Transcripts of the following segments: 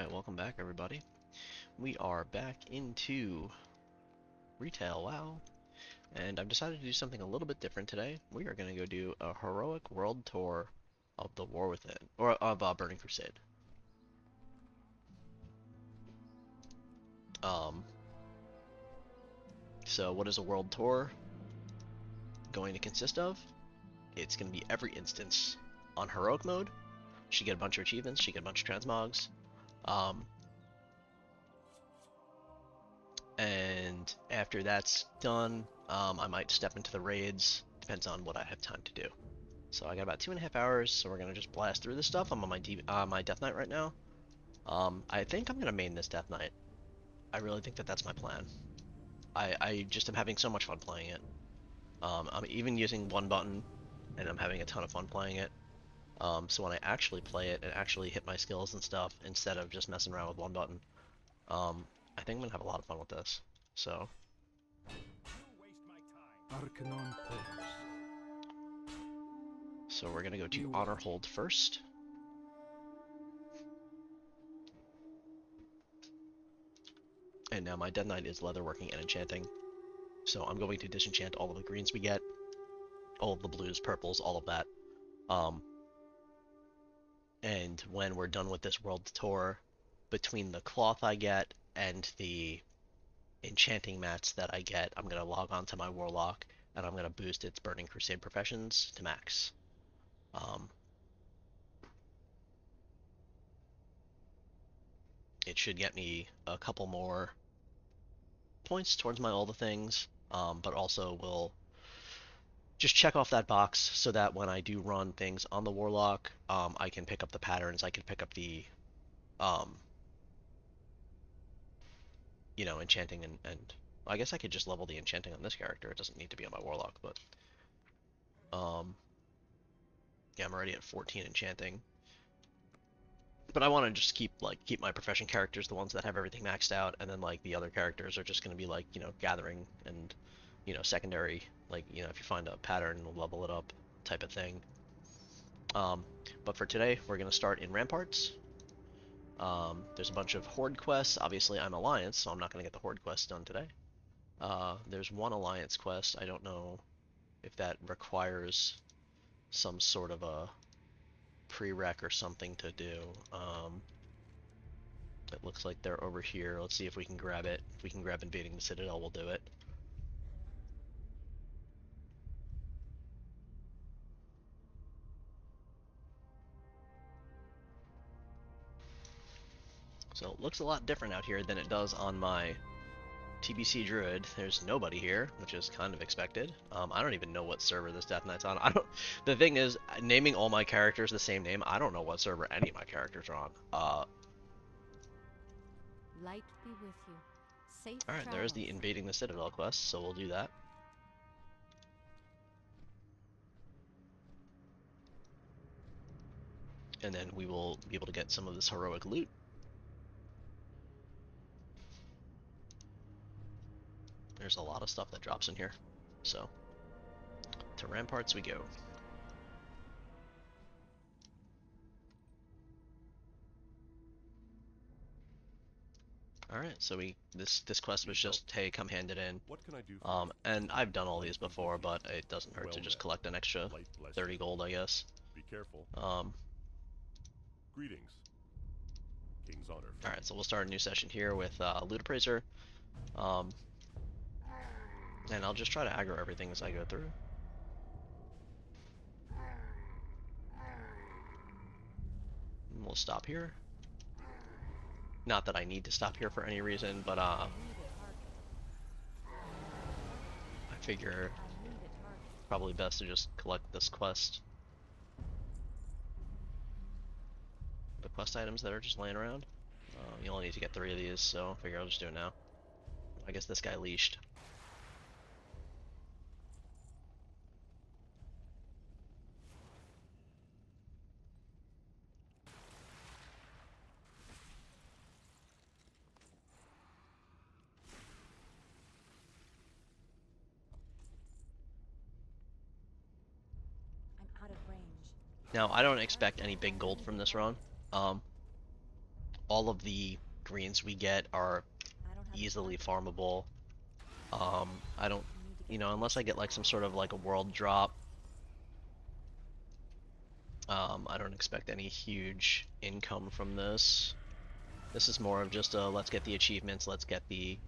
Alright, welcome back everybody. We are back into retail, wow. And I've decided to do something a little bit different today. We are going to go do a heroic world tour of the War Within, or of Burning Crusade. Um, so what is a world tour going to consist of? It's going to be every instance on heroic mode. She get a bunch of achievements, she get a bunch of transmogs. And after that's done, I might step into the raids. Depends on what I have time to do. So I got about 2.5 hours, so we're gonna just blast through this stuff. I'm on my Death Knight right now. I think I'm gonna main this Death Knight. I really think that that's my plan. I just am having so much fun playing it. I'm even using one button, and I'm having a ton of fun playing it. So when I actually play it and actually hit my skills and stuff, instead of just messing around with one button, I think I'm gonna have a lot of fun with this. So. So we're gonna go to Honor Hold first. And now my Dead Knight is leatherworking and enchanting. So I'm going to disenchant all of the greens we get, all of the blues, purples, all of that. And when we're done with this world tour, between the cloth I get and the enchanting mats that I get, I'm going to log on to my Warlock, and I'm going to boost its Burning Crusade professions to max. It should get me a couple more points towards my all the things, but also will just check off that box so that when I do run things on the Warlock, I can pick up the patterns, I can pick up the, enchanting and I guess I could just level the enchanting on this character. It doesn't need to be on my Warlock, but, yeah, I'm already at 14 enchanting. But I want to just keep my profession characters, the ones that have everything maxed out, and then, the other characters are just going to be, gathering and, secondary, if you find a pattern, level it up type of thing. But for today, we're going to start in Ramparts. There's a bunch of Horde quests. Obviously, I'm Alliance, so I'm not going to get the Horde quest done today. There's one Alliance quest. I don't know if that requires some sort of a prereq or something to do. It looks like they're over here. Let's see if we can grab it. If we can grab Invading the Citadel, we'll do it. So it looks a lot different out here than it does on my TBC Druid. There's nobody here, which is kind of expected. I don't even know what server this Death Knight's on. The thing is, naming all my characters the same name, I don't know what server any of my characters are on. Light be with you. Safe Alright, there's the Invading the Citadel quest, so we'll do that. And then we will be able to get some of this heroic loot. There's a lot of stuff that drops in here. So, to Ramparts we go. Alright, so this quest was just, hey, come hand it in. What can I do for you? And I've done all these before, but it doesn't hurt to just collect an extra 30 gold, I guess. Be careful. Greetings. King's honor. Alright, so we'll start a new session here with Loot Appraiser. And I'll just try to aggro everything as I go through. And we'll stop here. Not that I need to stop here for any reason, but I figure probably best to just collect this quest. The quest items that are just laying around. You only need to get 3 of these, so I figure I'll just do it now. I guess this guy leashed. I'm out of range. Now, I don't expect any big gold from this run. all of the greens we get are I don't have a easily target. farmable. I don't, I need to get you know, unless I closer. get like some sort of like a world drop, I don't expect any huge income from this. This is more of just a let's get the achievements, let's get the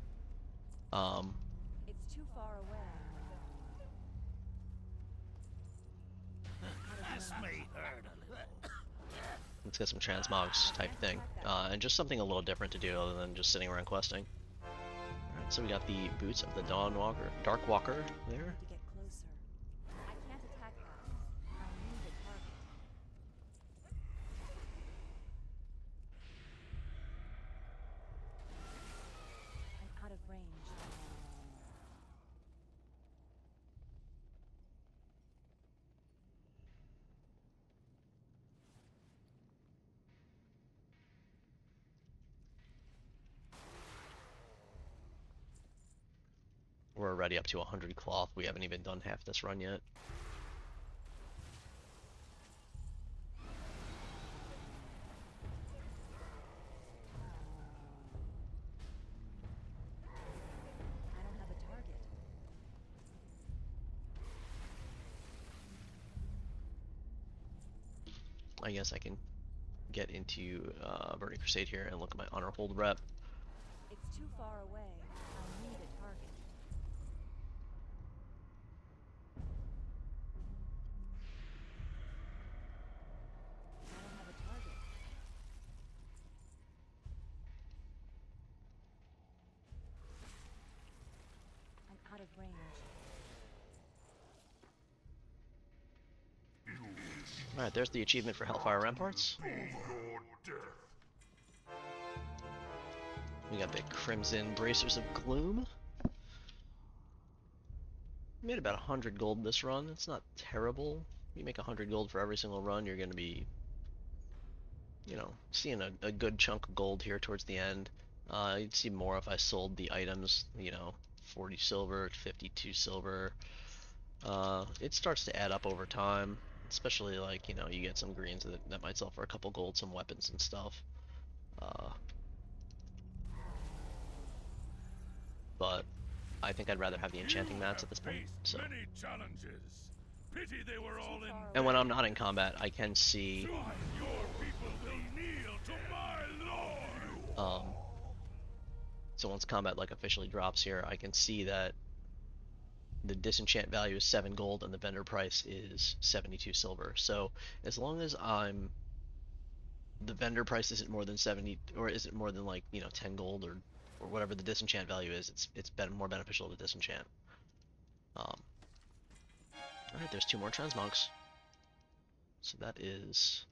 um, It's too far away. Out of This range. may hurt a little. let's get some transmogs I type can't thing, attack that. and just something a little different to do other than just sitting around questing. All right, so we got the boots of the Dawn Walker, Dark Walker I there. need to get closer. I can't attack that. I need a target. I'm out of range. We're already up to 100 cloth. We haven't even done half this run yet. I don't have a target. I guess I can get into Burning Crusade here and look at my honor hold rep. It's too far away. I need a target. I don't have a target. I'm out of range. Alright, there's the achievement for Hellfire Ramparts. We got the Crimson Bracers of Gloom. Made about 100 gold this run. It's not terrible. You make 100 gold for every single run, you're going to be, you know, seeing a good chunk of gold here towards the end. You'd see more if I sold the items, you know, 40 silver, 52 silver. It starts to add up over time, especially like, you know, you get some greens that might sell for a couple gold, some weapons and stuff. Uh, but I think I'd rather have the enchanting mats at this point. So, Many challenges. Pity they were all in. and when I'm not in combat, I can see Your people will kneel to my lord. so once combat like officially drops here, I can see that the disenchant value is 7 gold and the vendor price is 72 silver. So as long as the vendor price isn't more than 70, or isn't more than like, you know, 10 gold or whatever the disenchant value is, it's been more beneficial to disenchant. Alright, there's 2 more transmogs. So that is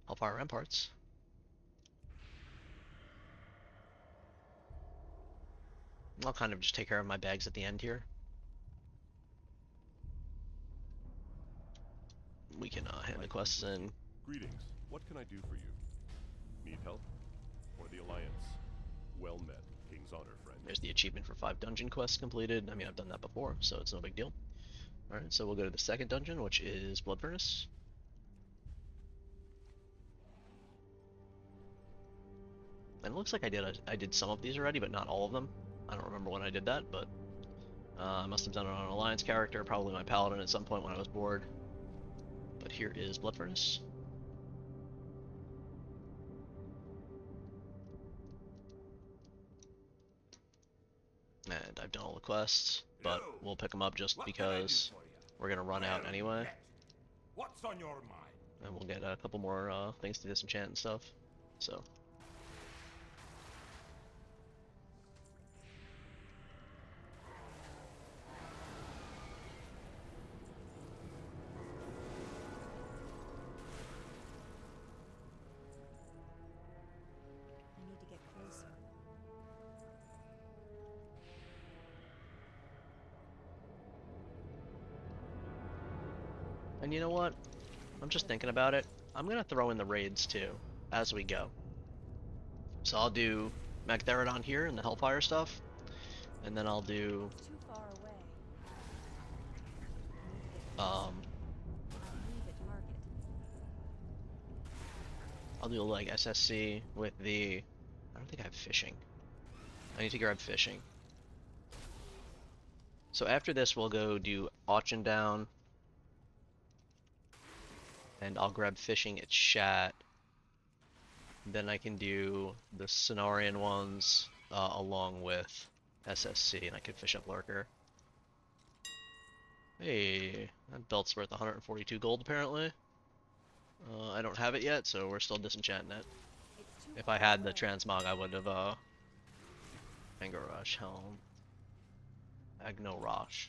Hellfire Ramparts. I'll kind of just take care of my bags at the end here. We can hand the quests in. Greetings. What can I do for you? Need help? Or the Alliance? Well met, King's Honor, friend. There's the achievement for 5 dungeon quests completed. I mean, I've done that before, so it's no big deal. Alright, so we'll go to the second dungeon, which is Blood Furnace. And it looks like I did some of these already, but not all of them. I don't remember when I did that, but I must have done it on an Alliance character, probably my Paladin at some point when I was bored. But here is Blood Furnace. And I've done all the quests, but we'll pick them up just because we're gonna run out anyway. What's on your mind? And we'll get a couple more things to disenchant and stuff. So. I need to get closer. And you know what? I'm just thinking about it. I'm gonna throw in the raids too, as we go. So I'll do Magtheridon here and the Hellfire stuff, and then I'll do It's too far away. I need to get closer. um, I need a target. I'll do like SSC with the. I don't think I have fishing. I need to grab fishing. So after this, we'll go do Auction Down, and I'll grab fishing at Shat. Then I can do the Cenarian ones along with SSC, and I can fish up Lurker. Hey, that belt's worth 142 gold apparently. I don't have it yet, so we're still disenchanting it. It's too If I far had the away. transmog, I would have Anger Rush, Helm, Agno Rosh,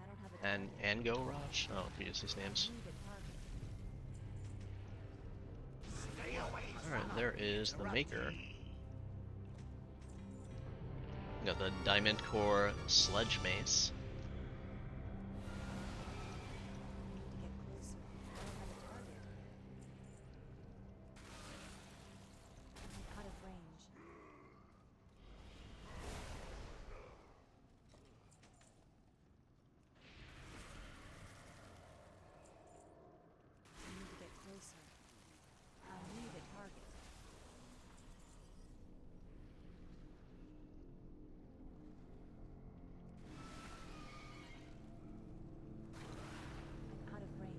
I don't have a and target. Ango Rosh. Oh, Jesus, these I names. need a target. Stay away. Alright, there is the Maker. We got the Diamond Core Sledge Mace. Get closer. I don't have a target. I'm out of range. I need to get closer. I need a target. I'm out of range.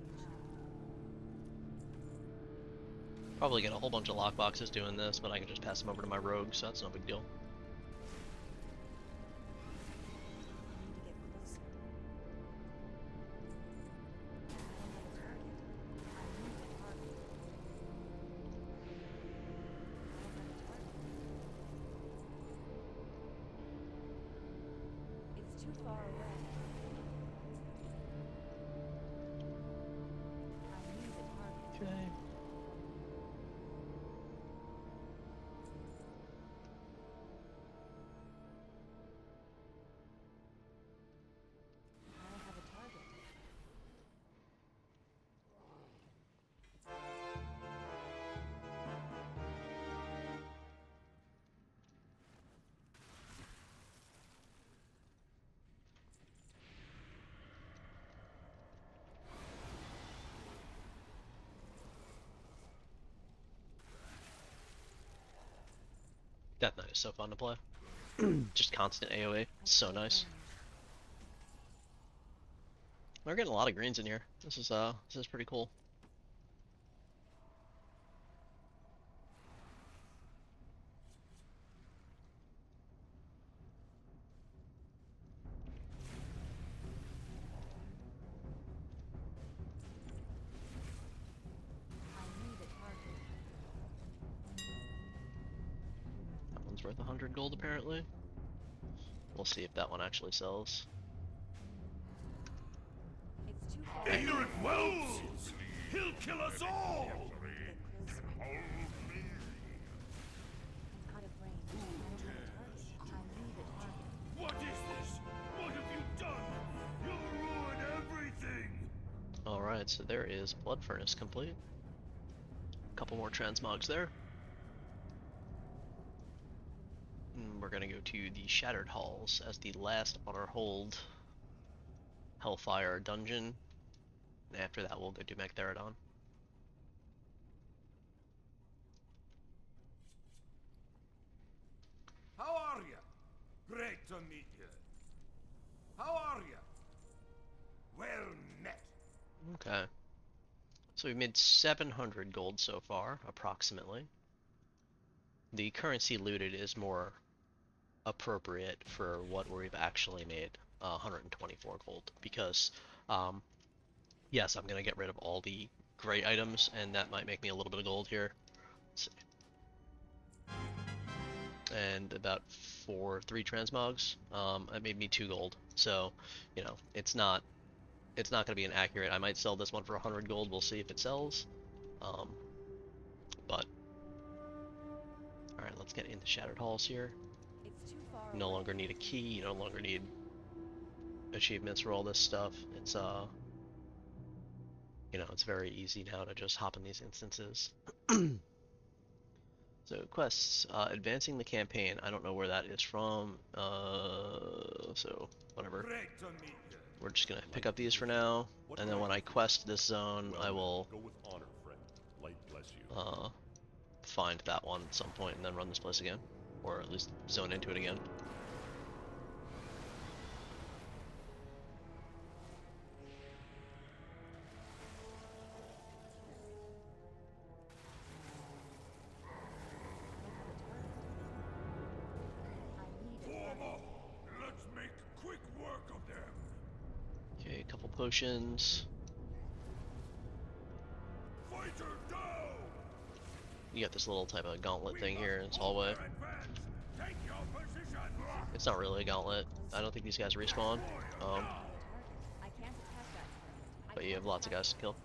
Probably get a whole bunch of lockboxes doing this, but I can just pass them over to my rogue, so that's no big deal. I need to get closer. I don't have a target. I need a target. I don't have a target. It's too far away. I need a target. Okay. I don't have a target. Death Knight is so fun to play. Just constant AoE. So nice. We're getting a lot of greens in here. This is pretty cool. I need a target. That one's worth 100 gold apparently. We'll see if that one actually sells. It's too far Okay. away. Ignorant wolves! He'll kill us all! Get closer. I'm out of range. I don't have a target. I need a target. What is this? What have you done? You'll ruin everything! Alright, so there is Blood Furnace complete. A couple more transmogs there. And we're gonna go to the Shattered Halls as the last on our hold Hellfire dungeon. And after that, we'll go do Magtheridon. How are ya? Great to meet you. How are ya? Well met. Okay. So we've made 700 gold so far, approximately. The currency looted is more appropriate for what we've actually made, 124 gold, because yes, I'm gonna get rid of all the great items, and that might make me a little bit of gold here. Let's see. And about 3 transmogs. That made me 2 gold. So, you know, it's not gonna be an accurate. I might sell this one for 100 gold. We'll see if it sells. But all right, let's get into Shattered Halls here. It's too far You no away. longer need a key. You no longer need achievements for all this stuff. It's you know, it's very easy now to just hop in these instances. So quests, advancing the campaign. I don't know where that is from. So whatever. Great to meet you. We're just gonna pick up these for now, and then when I quest this zone, I will Go with honor, friend. Light bless you. find that one at some point and then run this place again, or at least zone into it again. Form up! Let's make quick work of them! Okay, a couple potions. Fighter down! You got this little type of gauntlet We thing here in must this hallway. over-advance. Take your position! It's not really a gauntlet. I don't think these guys respawn. I can't attack that target. I But you have can't lots of attack guys to kill.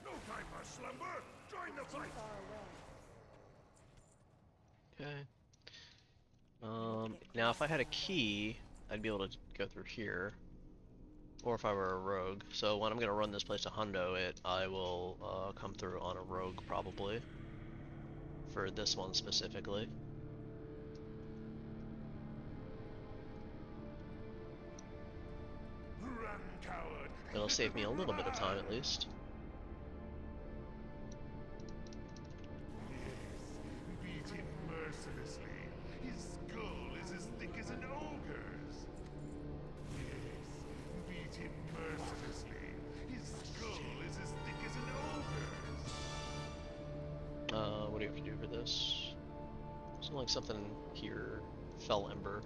No time for slumber! Join the too fight! far away. Okay. Now if I had a key, I'd be able to go through here. Or if I were a rogue. So when I'm gonna run this place to hundo it, I will come through on a rogue probably. For this one specifically. Run, coward! It'll save me a little bit of time at least. Yes, beat him mercilessly. His skull is as thick as an ogre's. Yes, beat him mercilessly. His skull is as thick as an ogre's. What do you have to do for this? Something like something here. Fell Ember.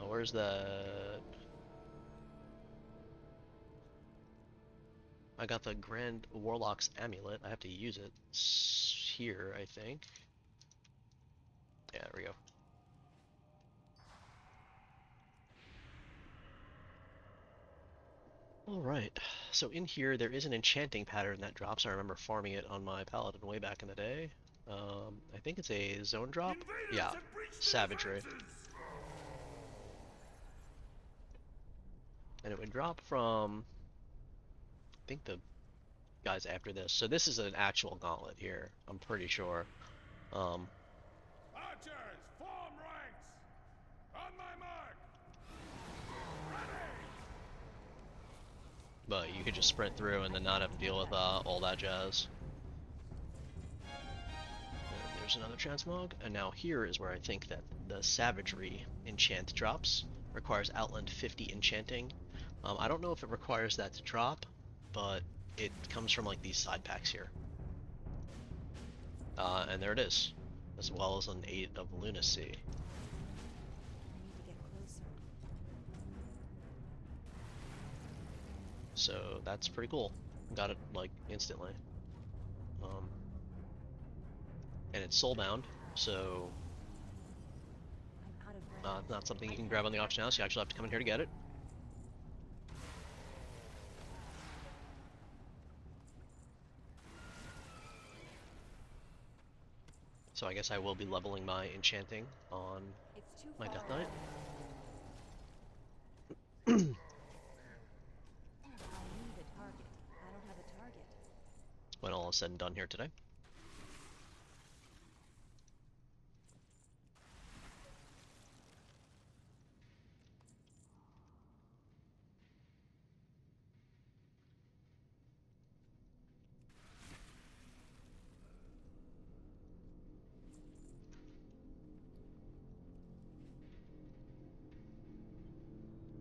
Where's that? I got the Grand Warlock's Amulet. I have to use it here, I think. Yeah, there we go. Alright, so in here there is an enchanting pattern that drops. I remember farming it on my paladin way back in the day. I think it's a zone drop? Invaders Yeah, have breached the savagery. defenses. And it would drop from, I think the guys after this. So this is an actual gauntlet here, I'm pretty sure. Archers, form ranks! On my mark! Ready! But you could just sprint through and then not have to deal with all that jazz. And there's another transmog, and now here is where I think that the savagery enchant drops. Requires Outland 50 enchanting. I don't know if it requires that to drop, but it comes from like these side packs here. And there it is, as well as an 8 of lunacy. I need to get closer. So that's pretty cool. Got it like instantly. And it's soulbound, so I'm out of range. not something you can grab on the auction house. You actually have to come in here to get it. So I guess I will be leveling my enchanting on It's too my far Death away. Knight. I need a target. I don't have a target. When all is said and done here today.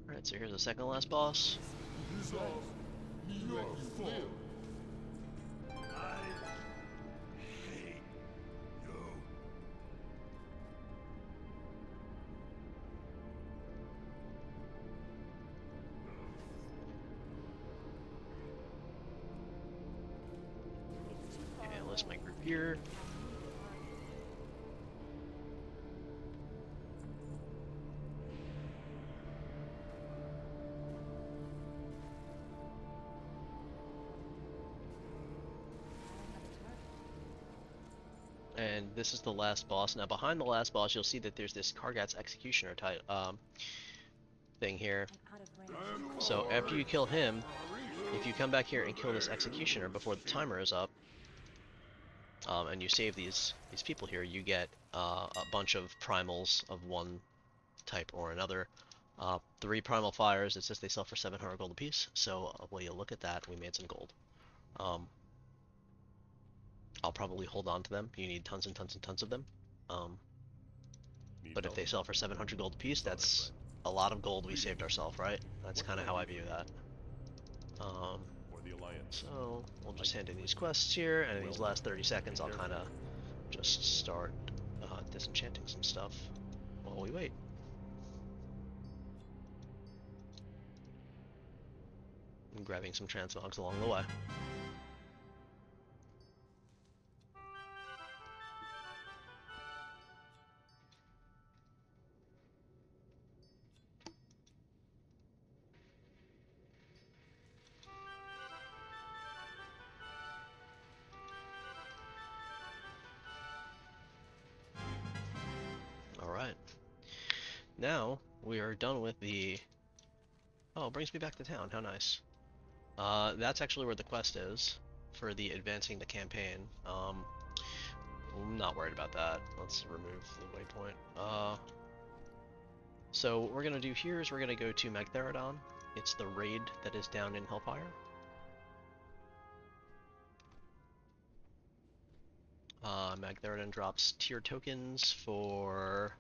Alright, so here's the second to last boss. This all your fault. I hate you. It's too far Okay, away. list my group here. I need a target. And this is the last boss. Now behind the last boss, you'll see that there's this Kargat's Executioner type thing here. I'm out of range. So after you kill him, if you come back here and kill this Executioner before the timer is up, and you save these people here, you get a bunch of primals of one type or another. 3 primal fires, it says they sell for 700 gold apiece, so while you look at that, we made some gold. I'll probably hold on to them. You need tons and tons and tons of them. Need But if help? they sell for 700 gold apiece, Sorry, that's friend. a lot of gold we saved ourselves, right? That's kind of how I view that. For the Alliance. So we'll just hand in these quests here, and in these last 30 seconds, I'll kind of just start disenchanting some stuff while we wait. And grabbing some transmogs along the way. Alright. Now, we are done with the... Oh, it brings me back to town. How nice. That's actually where the quest is for the advancing the campaign. I'm not worried about that. Let's remove the waypoint. So what we're gonna do here is we're gonna go to Magtheridon. It's the raid that is down in Hellfire. Magtheridon drops tier tokens for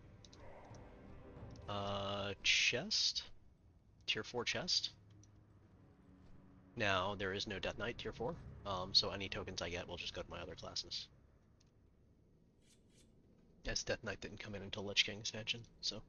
chest, tier 4 chest. Now there is no Death Knight tier 4, so any tokens I get will just go to my other classes. Yes, Death Knight didn't come in until Lich King expansion, so.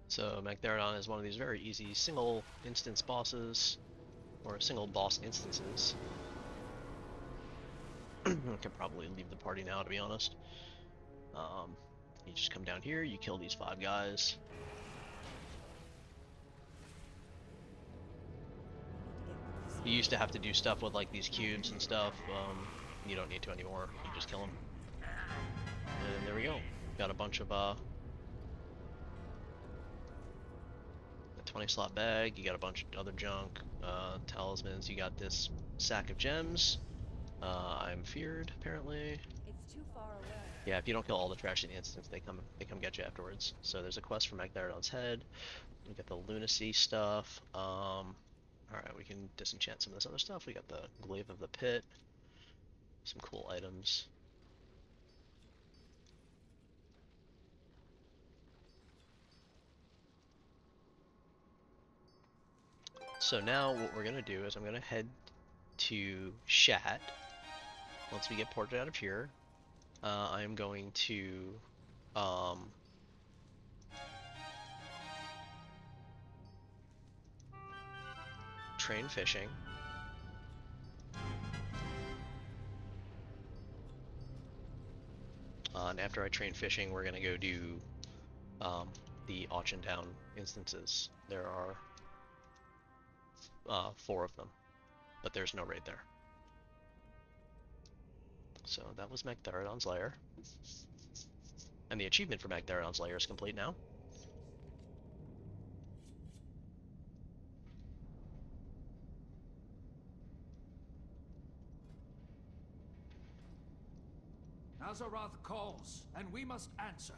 So Magtheridon is one of these very easy single instance bosses, or single boss instances. I could probably leave the party now, to be honest. You just come down here, you kill these 5 guys. You used to have to do stuff with like these cubes and stuff. You don't need to anymore. You just kill them. And there we go. Got a bunch of a 20 slot bag. You got a bunch of other junk, talismans. You got this sack of gems. I'm feared, apparently. It's too far away. Yeah, if you don't kill all the trash in the instance, they come get you afterwards. So there's a quest from Magtheridon's head. We got the lunacy stuff. Alright, we can disenchant some of this other stuff. We got the glaive of the pit. Some cool items. So now what we're gonna do is I'm gonna head to Shat. Once we get ported out of here, I am going to train fishing. And after I train fishing, we're gonna go do the Auction Town instances. There are 4 of them, but there's no raid there. So that was Magtheridon's Lair. And the achievement for Magtheridon's Lair is complete now. Azeroth calls, and we must answer.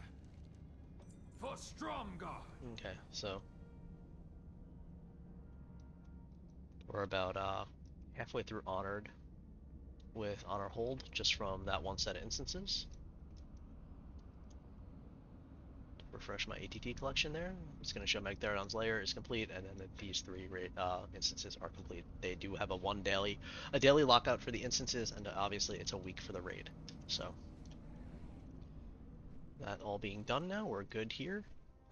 For Stromgar! Okay, so we're about halfway through Honored with Honor Hold, just from that one set of instances. Refresh my ATT collection there. It's going to show Magtheridon's Lair is complete, and then these 3 instances are complete. They do have a daily lockout for the instances, and obviously it's a week for the raid. So that all being done now, we're good here.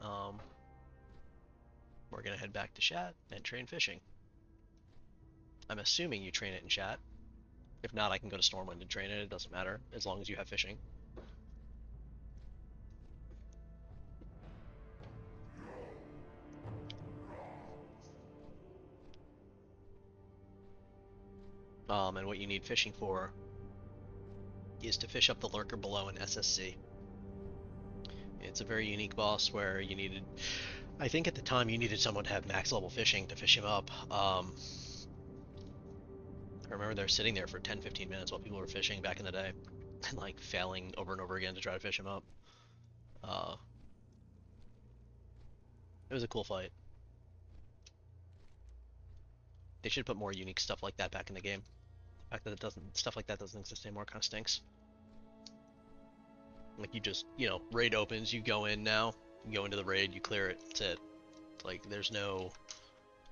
We're going to head back to Shat and train fishing. I'm assuming you train it in Shat. If not, I can go to Stormwind and train it. It doesn't matter, as long as you have fishing. And what you need fishing for is to fish up the lurker below an SSC. It's a very unique boss where you needed, I think at the time you needed someone to have max level fishing to fish him up. I remember they're sitting there for 10-15 minutes while people were fishing back in the day, and like failing over and over again to try to fish him up. Uh, it was a cool fight. They should put more unique stuff like that back in the game. The fact that stuff like that doesn't exist anymore kind of stinks. Like you just, raid opens, you go in now, you go into the raid, you clear it, that's it. Like there's no,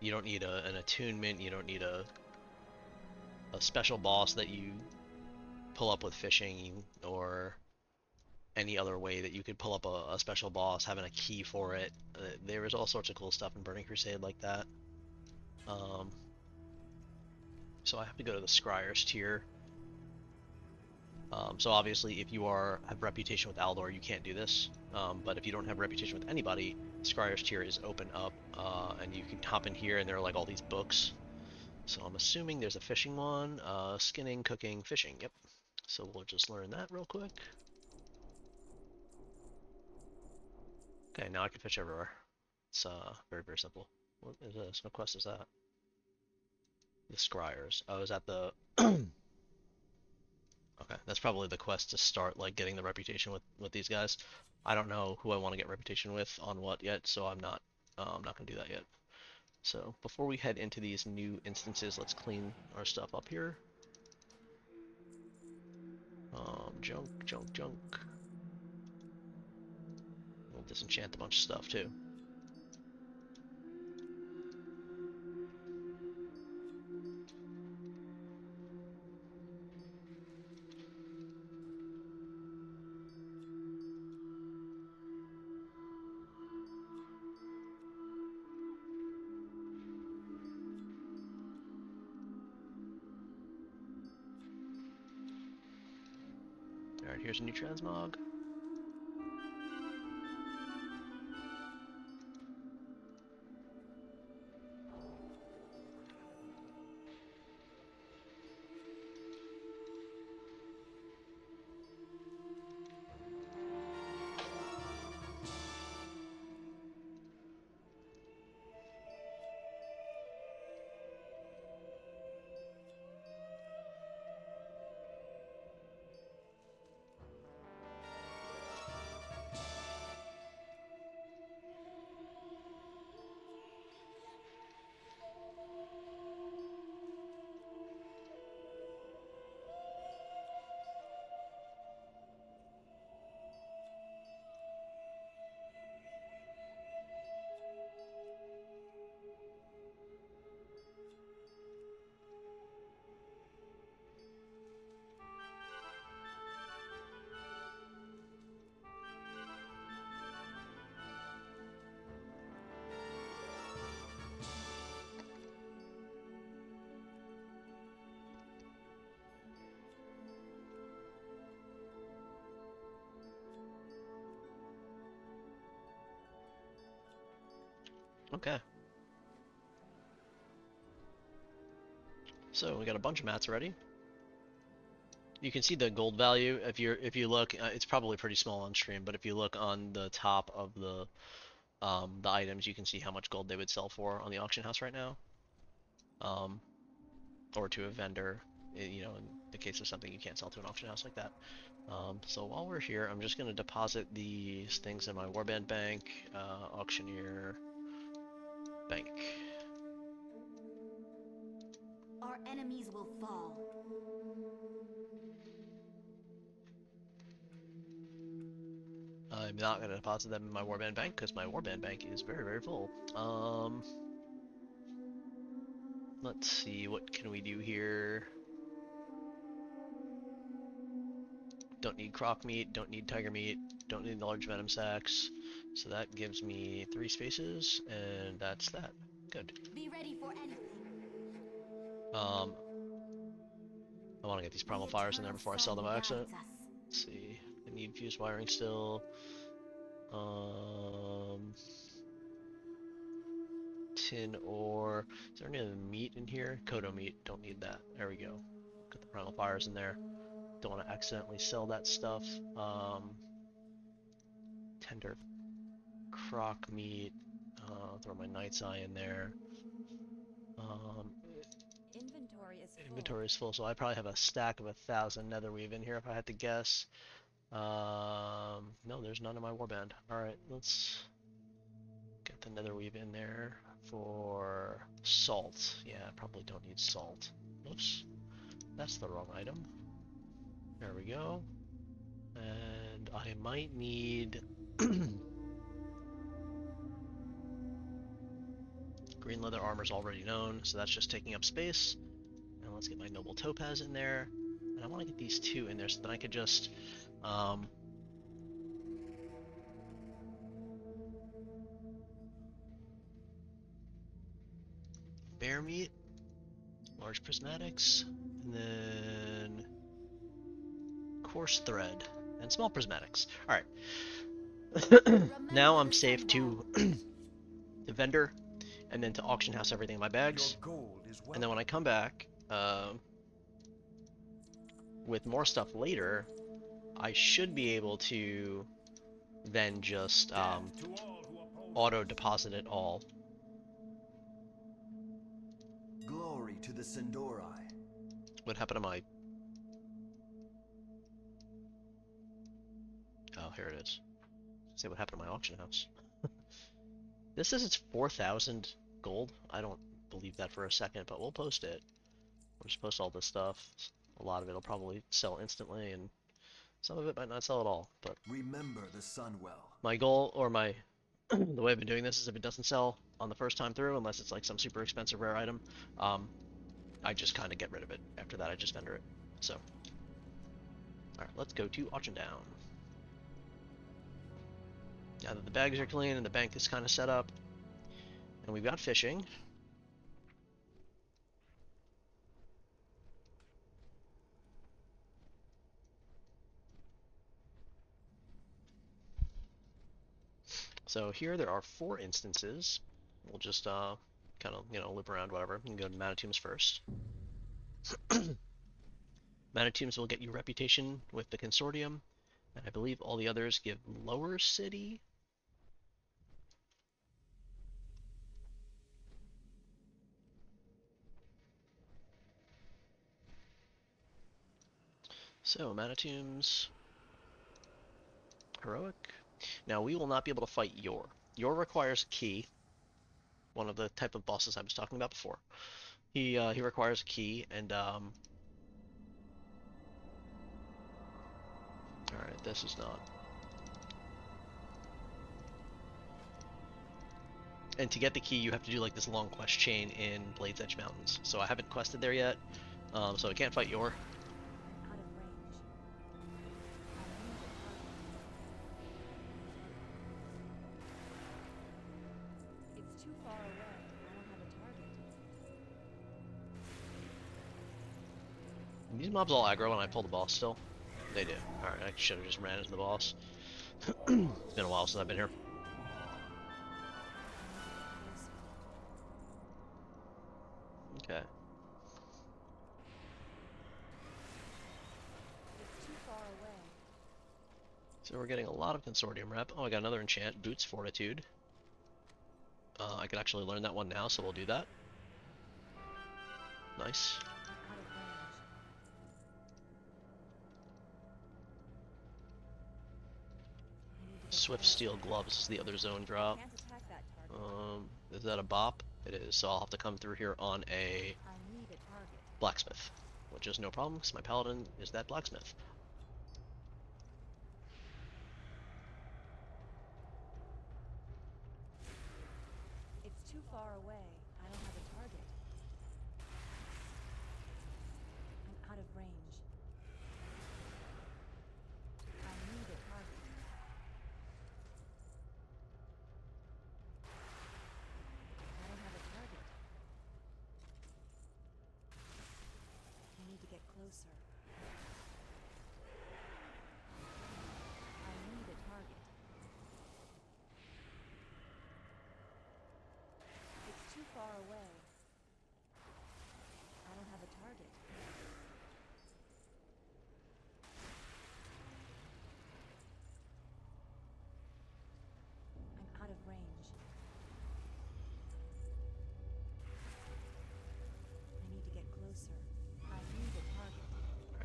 you don't need an attunement, you don't need a special boss that you pull up with fishing or any other way that you could pull up a special boss, having a key for it. There was all sorts of cool stuff in Burning Crusade like that. So I have to go to the Scryer's tier. So obviously, if you have reputation with Aldor, you can't do this. But if you don't have reputation with anybody, Scryer's tier is open up, and you can hop in here, and there are like all these books. So I'm assuming there's a fishing one, skinning, cooking, fishing. Yep. So we'll just learn that real quick. Okay, now I can fish everywhere. It's very, very simple. What is this? What quest is that? The Scryers. Oh, is that the... Okay, that's probably the quest to start like getting the reputation with these guys. I don't know who I want to get reputation with on what yet, so I'm not gonna do that yet. So before we head into these new instances, let's clean our stuff up here. Junk, junk, junk. We'll disenchant a bunch of stuff too. Alright, here's a new transmog. Okay. So we got a bunch of mats already. You can see the gold value if you look. It's probably pretty small on stream, but if you look on the top of the items, you can see how much gold they would sell for on the auction house right now, or to a vendor. In the case of something you can't sell to an auction house like that. So while we're here, I'm just gonna deposit these things in my warband bank, auctioneer bank. Our enemies will fall. I'm not going to deposit them in my warband bank because my warband bank is very, very full. Let's see, what can we do here? Don't need croc meat, don't need tiger meat, don't need large venom sacs. So that gives me 3 spaces, and that's that. Good. Be ready for anything. I want to get these primal fires in there before I sell them by accident. Let's see, I need fused wiring still. Tin ore. Is there any other meat in here? Kodo meat. Don't need that. There we go. Got the primal fires in there. Don't want to accidentally sell that stuff. Tender croc meat. Throw my Night's Eye in there. Inventory is full. Inventory is full, so I probably have a stack of 1,000 netherweave in here if I had to guess. No, there's none in my warband. Alright, let's get the netherweave in there for salt. Yeah, I probably don't need salt. Oops, that's the wrong item. There we go. And I might need green leather armor's already known, so that's just taking up space. And let's get my noble topaz in there. And I want to get these two in there so that I could just bear meat, large prismatics, and then coarse thread and small prismatics. All right. Now I'm safe to the vendor and then to auction house everything in my bags. Your gold is And then when I come back with more stuff later, I should be able to then just auto deposit it all. Glory to the Sindori. What happened to my... Oh, here it is. Say what happened to my auction house. This says it's 4,000 gold. I don't believe that for a second, but we'll post it. We'll just post all this stuff. A lot of it will probably sell instantly, and some of it might not sell at all. But Remember the sun well. my goal, or my the way I've been doing this is if it doesn't sell on the first time through, unless it's like some super expensive rare item, I just kind of get rid of it. After that, I just vendor it. So, alright, let's go to Auction Down. Now that the bags are clean and the bank is kind of set up, and we've got fishing. So here there are 4 instances. We'll just kind of, loop around, whatever. You can go to Manitombs first. Manitombs will get you reputation with the consortium, and I believe all the others give lower city. So Manitombs, heroic. Now we will not be able to fight Yor. Yor requires a key. One of the type of bosses I was talking about before. He requires a key, and all right, this is not. And to get the key, you have to do like this long quest chain in Blade's Edge Mountains. So I haven't quested there yet, so I can't fight Yor. I'm out of range. I need a target. It's too far away. I don't have a target. These mobs all aggro when I pull the boss still? They do. Alright, I should have just ran into the boss. It's been a while since I've been here. Okay. It's too far away. So we're getting a lot of Consortium rep. Oh, I got another enchant, Boots Fortitude. I could actually learn that one now, so we'll do that. Nice. Out of range. I need to get Swift closer. Steel Gloves is the other zone drop. Can't attack that target. Is that a bop? It is, so I'll have to come through here on a I need a target. blacksmith, which is no problem because my paladin is that blacksmith. It's too far away. I don't have a target. I'm out of range. I need a target. I don't have a target. I need to get closer. I need a target. It's too far away. I don't have a target.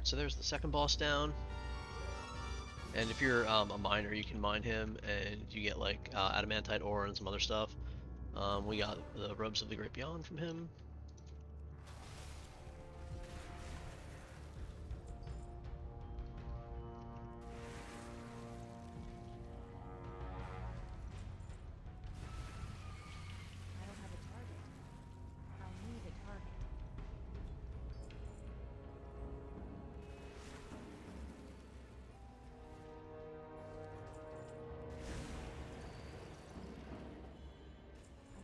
So there's the second boss down. And if you're a miner, you can mine him, and you get like adamantite ore and some other stuff. We got the robes of the Great Beyond from him. I don't have a target. I'll need a target.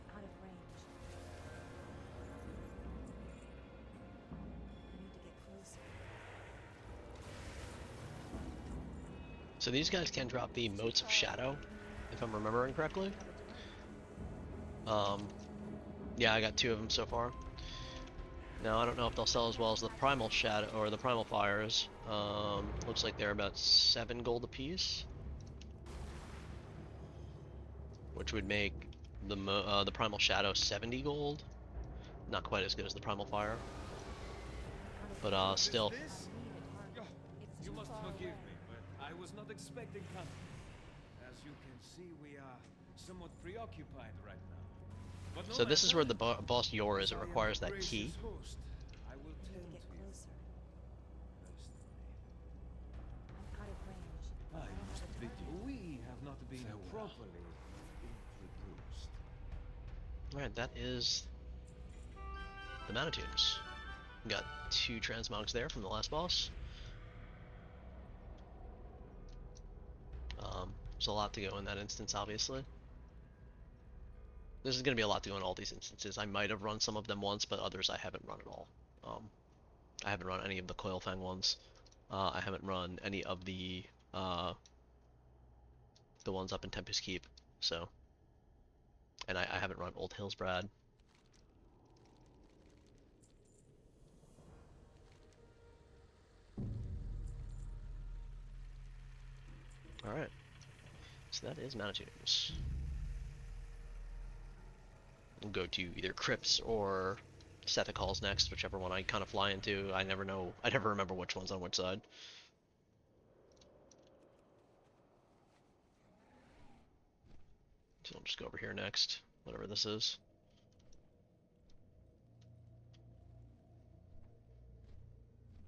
I'm out of range. I need to get closer. So these guys can drop the Motes of Shadow, if I'm remembering correctly. Yeah, I got 2 of them so far. Now I don't know if they'll sell as well as the Primal Shadow or the Primal Fires. Looks like they're about 7 gold apiece, which would make the Primal Shadow 70 gold. Not quite as good as the Primal Fire, but still. I need a target. It's You too must far forgive away. me, but I was not expecting company. As you can see, we are somewhat preoccupied right now. But no So this is matter, where the boss Yor is. as It I am requires the that key. gracious host, I will I tend need to get to you closer. personally. I'm out of range. I don't must have a bid target. you. We have not been properly introduced. Alright, that is the Manitombs. Got 2 transmogs there from the last boss. There's a lot to go in that instance, obviously. There's going to be a lot to go in all these instances. I might have run some of them once, but others I haven't run at all. I haven't run any of the Coilfang ones. I haven't run any of the ones up in Tempest Keep. So, and I haven't run Old Hillsbrad. All right. So that is Manitombs. We'll go to either Crypts or Sethical's next, whichever one I kind of fly into. I never know. I never remember which one's on which side. So I'll just go over here next, whatever this is.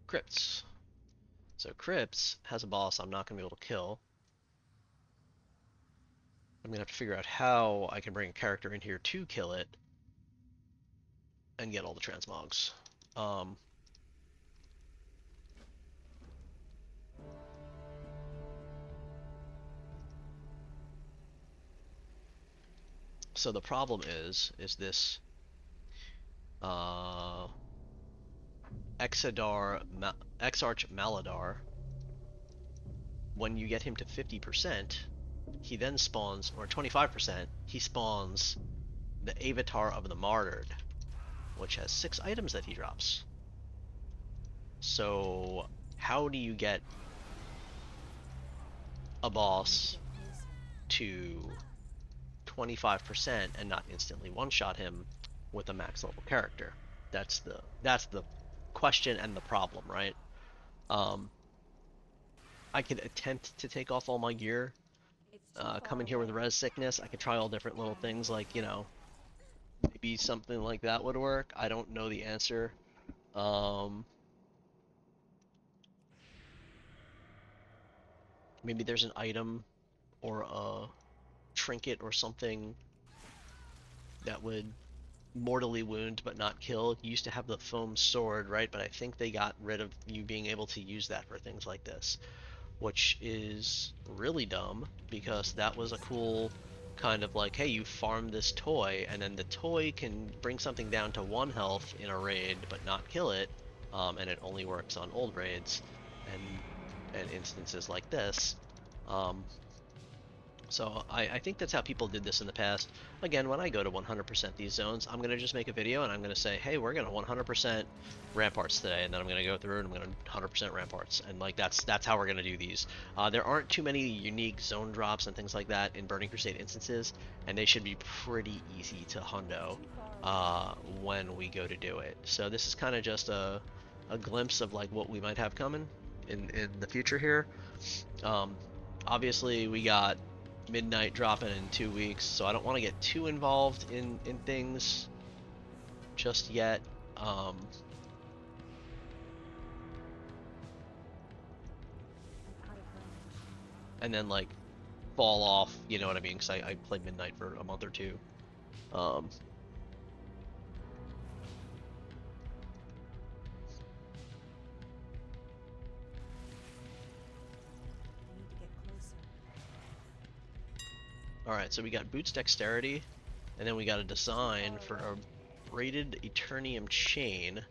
Crypts. So Crypts has a boss I'm not going to be able to kill. I'm going to have to figure out how I can bring a character in here to kill it and get all the transmogs. So the problem is this Exarch Maladar. When you get him to 50%, he then spawns, or 25%, he spawns the Avatar of the Martyred, which has 6 items that he drops. So how do you get a boss to 25% and not instantly one-shot him with a max level character? That's the question and the problem, right? I could attempt to take off all my gear, It's too far come in here with away. res sickness. I could try all different little things, like, you know, maybe something like that would work. I don't know the answer. Maybe there's an item or a trinket or something that would mortally wound but not kill. You used to have the foam sword, right? But I think they got rid of you being able to use that for things like this, which is really dumb, because that was a cool kind of like, hey, you farm this toy, and then the toy can bring something down to 1 health in a raid but not kill it, and it only works on old raids and instances like this. So I think that's how people did this in the past. Again, when I go to 100% these zones, I'm going to just make a video and I'm going to say, hey, we're going to 100% ramparts today, and then I'm going to go through and I'm going to 100% ramparts, and like that's how we're going to do these. There aren't too many unique zone drops and things like that in Burning Crusade instances, and they should be pretty easy to hundo when we go to do it. So this is kind of just a a glimpse of like what we might have coming in the future here. Um, Obviously we got Midnight dropping in 2 weeks, so I don't want to get too involved in things just yet. Um, I'm out of range. and then like fall off, you know what I mean? Because I played Midnight for a month or two. Um, I need to get closer. Alright, so we got Boots Dexterity, and then we got a design for a braided Eternium chain,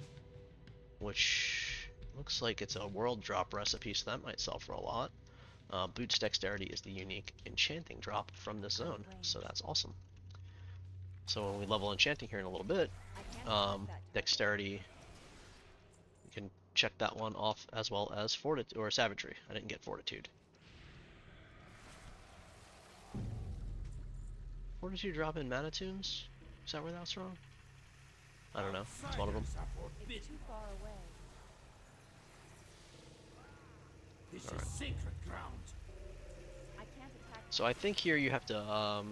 which looks like it's a world drop recipe, so that might sell for a lot. Boots Dexterity is the unique enchanting drop from this zone, so that's awesome. So when we level enchanting here in a little bit, I can't attack that target. Dexterity, we can check that one off as well as Fortitude or Savagery. I didn't get Fortitude. Fortitude drop in Mana Tombs? Is that where that's from? I don't know. It's one of them. It's too far away. This Alright. is sacred ground. I can't attack. So I think here you have to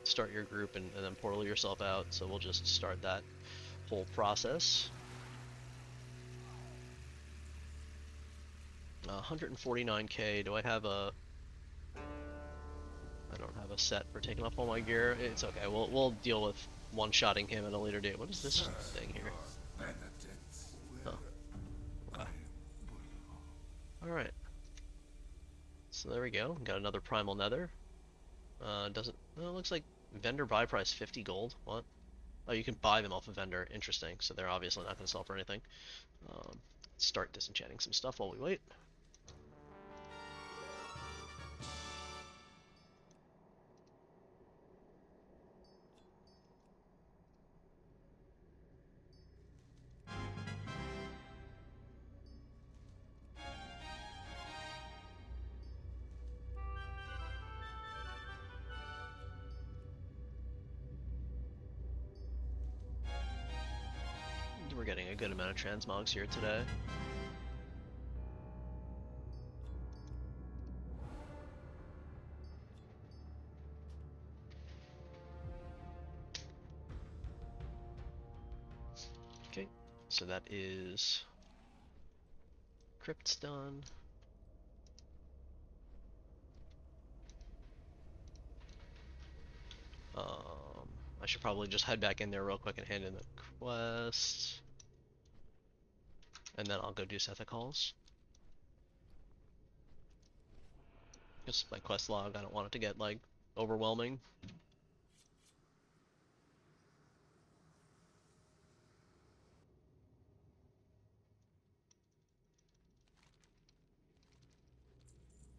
start your group and then portal yourself out. So we'll just start that whole process. 149k. Do I have a? I don't have a set for taking off all my gear. It's okay. We'll deal with one-shotting him at a later date. What is this thing here? Penitents. Oh. Okay. All right. So there we go. Got another primal nether. Doesn't. Well, it looks like vendor buy price 50 gold. What? Oh, you can buy them off a vendor. Interesting. So they're obviously not going to sell for anything. Start disenchanting some stuff while we wait. We're getting a good amount of transmogs here today. Okay, so that is Crypt's done. I should probably just head back in there real quick and hand in the quest. And then I'll go do Setha calls. Just my quest log, I don't want it to get like overwhelming.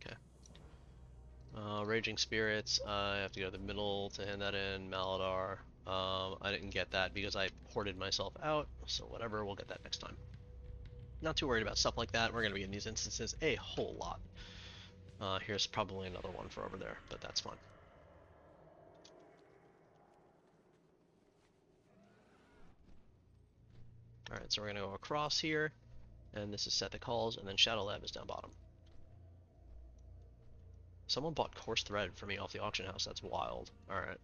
Okay. Raging Spirits, I have to go to the middle to hand that in. Maladar, I didn't get that because I ported myself out, so whatever, we'll get that next time. Not too worried about stuff like that. We're going to be in these instances a whole lot. Here's probably another one for over there, but that's fine. Alright, so we're going to go across here, and this is Set the Calls, and then Shadow Lab is down bottom. Someone bought coarse thread for me off the auction house. That's wild. Alright.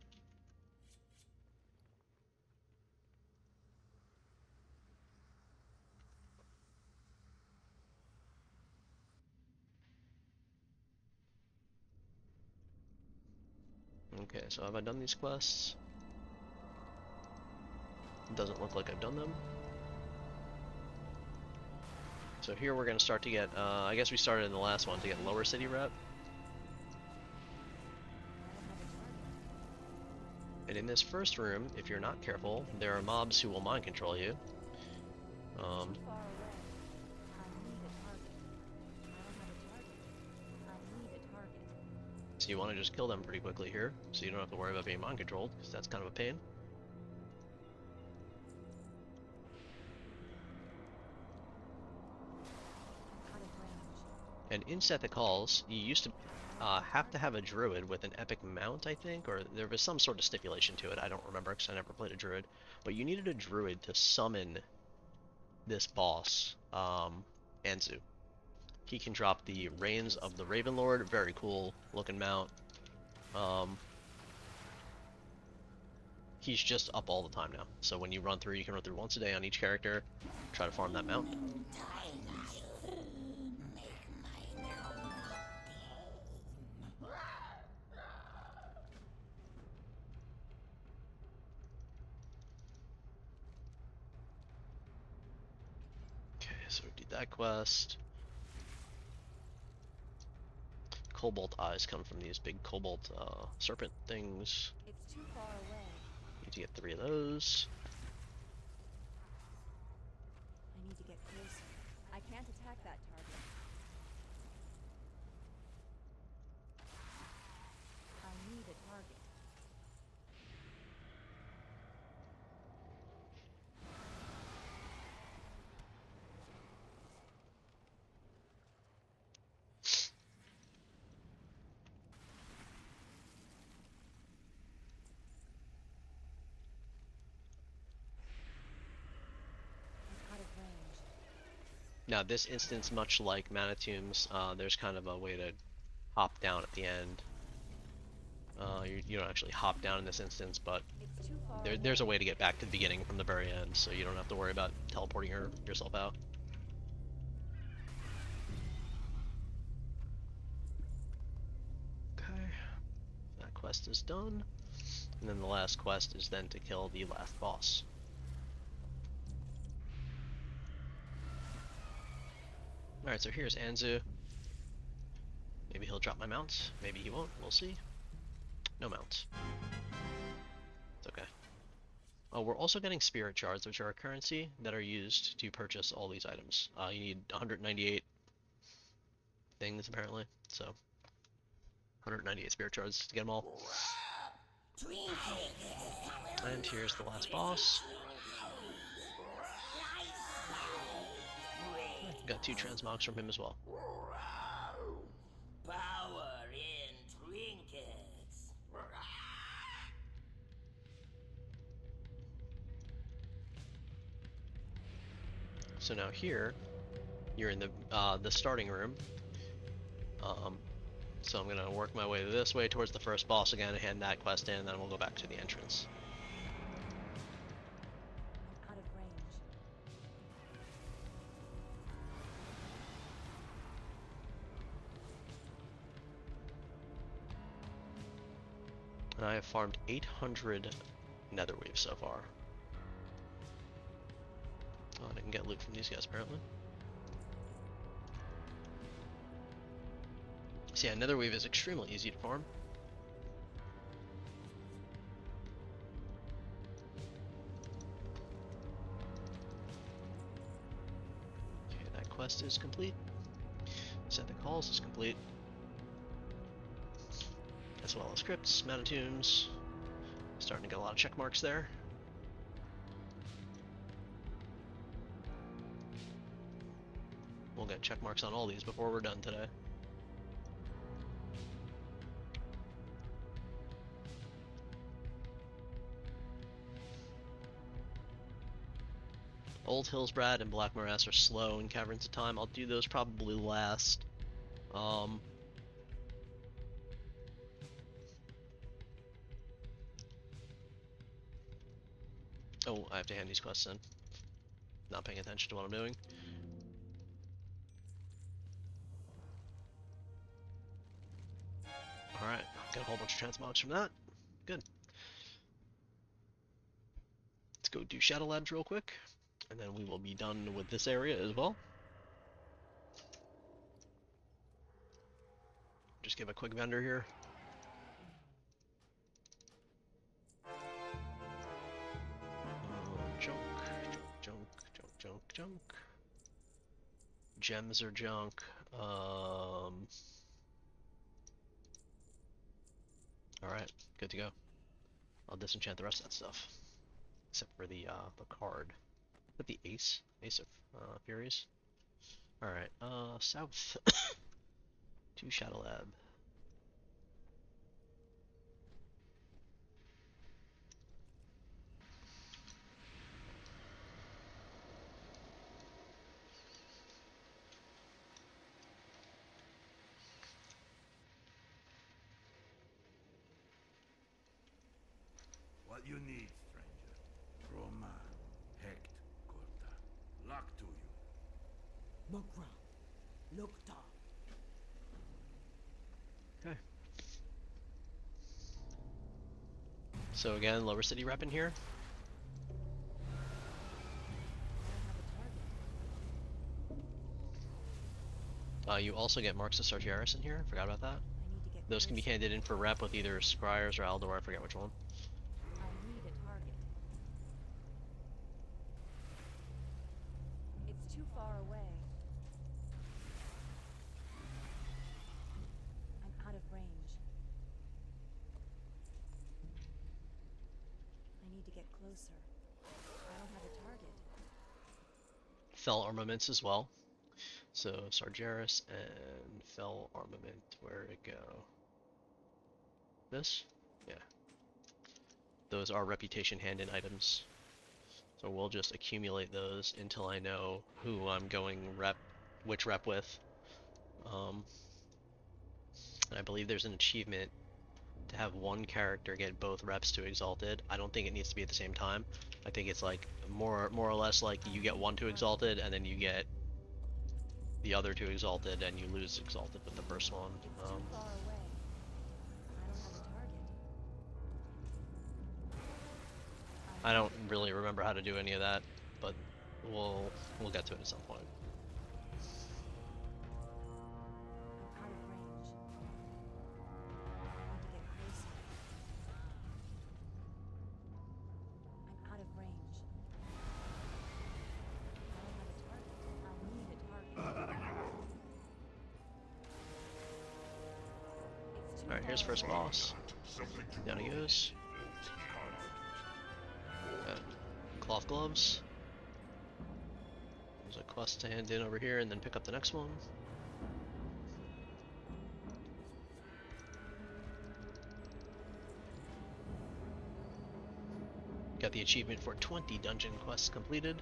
Okay, so have I done these quests? It doesn't look like I've done them. So here we're going to start to get, I guess we started in the last one to get lower city rep. And in this first room, if you're not careful, there are mobs who will mind control you. Too far away. I need a target. I don't have a target. I need a target. So you want to just kill them pretty quickly here, so you don't have to worry about being mind controlled, because that's kind of a pain. I'm out of range. And in Set the Calls, you used to have to have a druid with an epic mount, I think, or there was some sort of stipulation to it. I don't remember because I never played a druid. But you needed a druid to summon this boss, Anzu. He can drop the Reigns of the Raven Lord, very cool looking mount. He's just up all the time now. So when you run through, you can run through once a day on each character, try to farm that mount. Okay, so we did that quest. Cobalt eyes come from these big cobalt serpent things. It's too far away. Need to get 3 of those. I need to get closer. I can't attack that target. I need a target. I'm out of range. Now this instance, much like Manitombs, there's kind of a way to hop down at the end. You don't actually hop down in this instance, but It's too far there's a away. way to get back to the beginning from the very end, so you don't have to worry about teleporting yourself out. Okay, that quest is done. And then the last quest is then to kill the last boss. Alright, so here's Anzu. Maybe he'll drop my mounts, maybe he won't, we'll see. No mounts. It's okay. Oh, we're also getting spirit shards, which are a currency that are used to purchase all these items. You need 198 things apparently, so 198 spirit shards to get them all. And here's the last boss. Got 2 transmogs from him as well. Power in trinkets. So now here, you're in the starting room. So I'm gonna work my way this way towards the first boss again and hand that quest in, and then we'll go back to the entrance. I'm out of range. And I have farmed 800 netherweaves so far. Oh, I didn't get loot from these guys apparently. So yeah, netherweave is extremely easy to farm. Okay, that quest is complete. Set the calls is complete. As well as crypts, Manitombs. Starting to get a lot of check marks there. We'll get check marks on all these before we're done today. Old Hillsbrad and Black Morass are slow in Caverns of Time. I'll do those probably last. Oh, I have to hand these quests in. Not paying attention to what I'm doing. Alright, got a whole bunch of transmogs from that. Good. Let's go do Shadow Labs real quick, and then we will be done with this area as well. Just give a quick vendor here. Junk, junk, junk, junk, junk. Gems are junk. Alright, good to go. I'll disenchant the rest of that stuff. Except for the card. Is that the Ace? Ace of Furies? Alright, south. To Shadow Lab. What you need, stranger? Roma, Hect, Corta. Luck to you. Mokra, Lokta. Okay. So again, Lower City rep in here. You also get Marks of Sargeras in here. Forgot about that. I need to get Those can be closer. handed in for rep with either Scryers or Aldor. I forget which one. I need a target. It's too far away. I'm out of range. I need to get closer. I don't have a target. Fell armaments as well. So Sargeras and Fell armament. Where'd it go? This? Yeah. Those are reputation hand-in items. So we'll just accumulate those until I know who I'm going which rep with. And I believe there's an achievement to have one character get both reps to Exalted. I don't think it needs to be at the same time. I think it's like more or less like you get one to Exalted and then you get the other to Exalted and you lose Exalted with the first one. It's too far away. I don't have a target. I don't really remember how to do any of that, but we'll get to it at some point. I'm out of range. I need to get closer. I'm out of range. I don't have a target. I need a target. It's too Alright, here's far first away. boss. Down he goes. Cloth gloves. There's a quest to hand in over here and then pick up the next one. Got the achievement for 20 dungeon quests completed.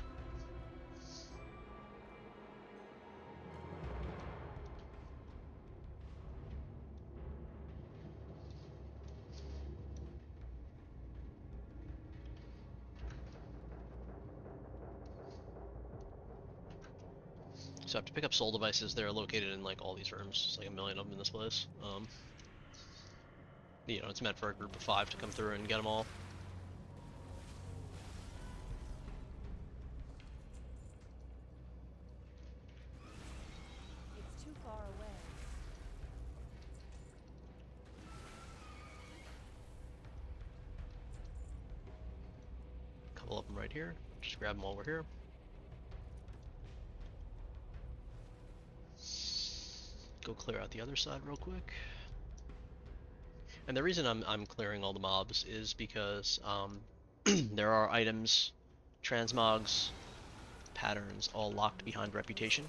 So I have to pick up soul devices. They're located in like all these rooms. There's like a million of them in this place. You know, it's meant for a group of 5 to come through and get them all. It's too far away. A couple of them right here. Just grab them while we're here. Go clear out the other side real quick. And the reason I'm clearing all the mobs is because there are items, transmogs, patterns all locked behind reputation.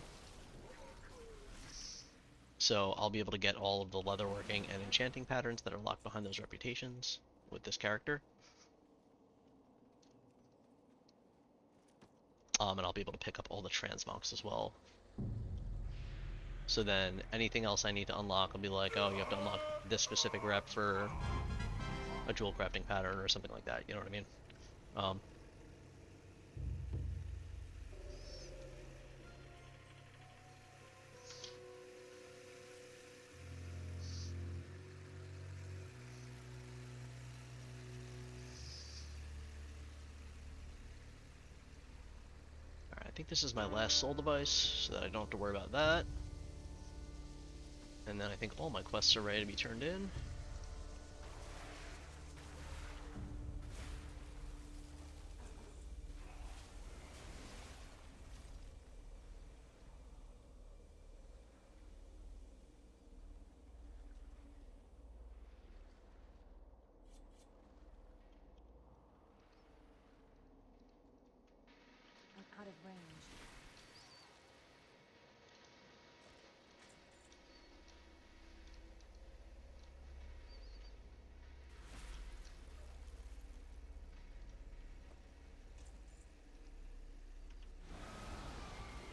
So I'll be able to get all of the leatherworking and enchanting patterns that are locked behind those reputations with this character. And I'll be able to pick up all the transmogs as well. So then anything else I need to unlock, I'll be like, oh, you have to unlock this specific rep for a jewel crafting pattern or something like that, you know what I mean? Alright, I think this is my last soul device, so that I don't have to worry about that. And then I think all my quests are ready to be turned in. I'm out of range.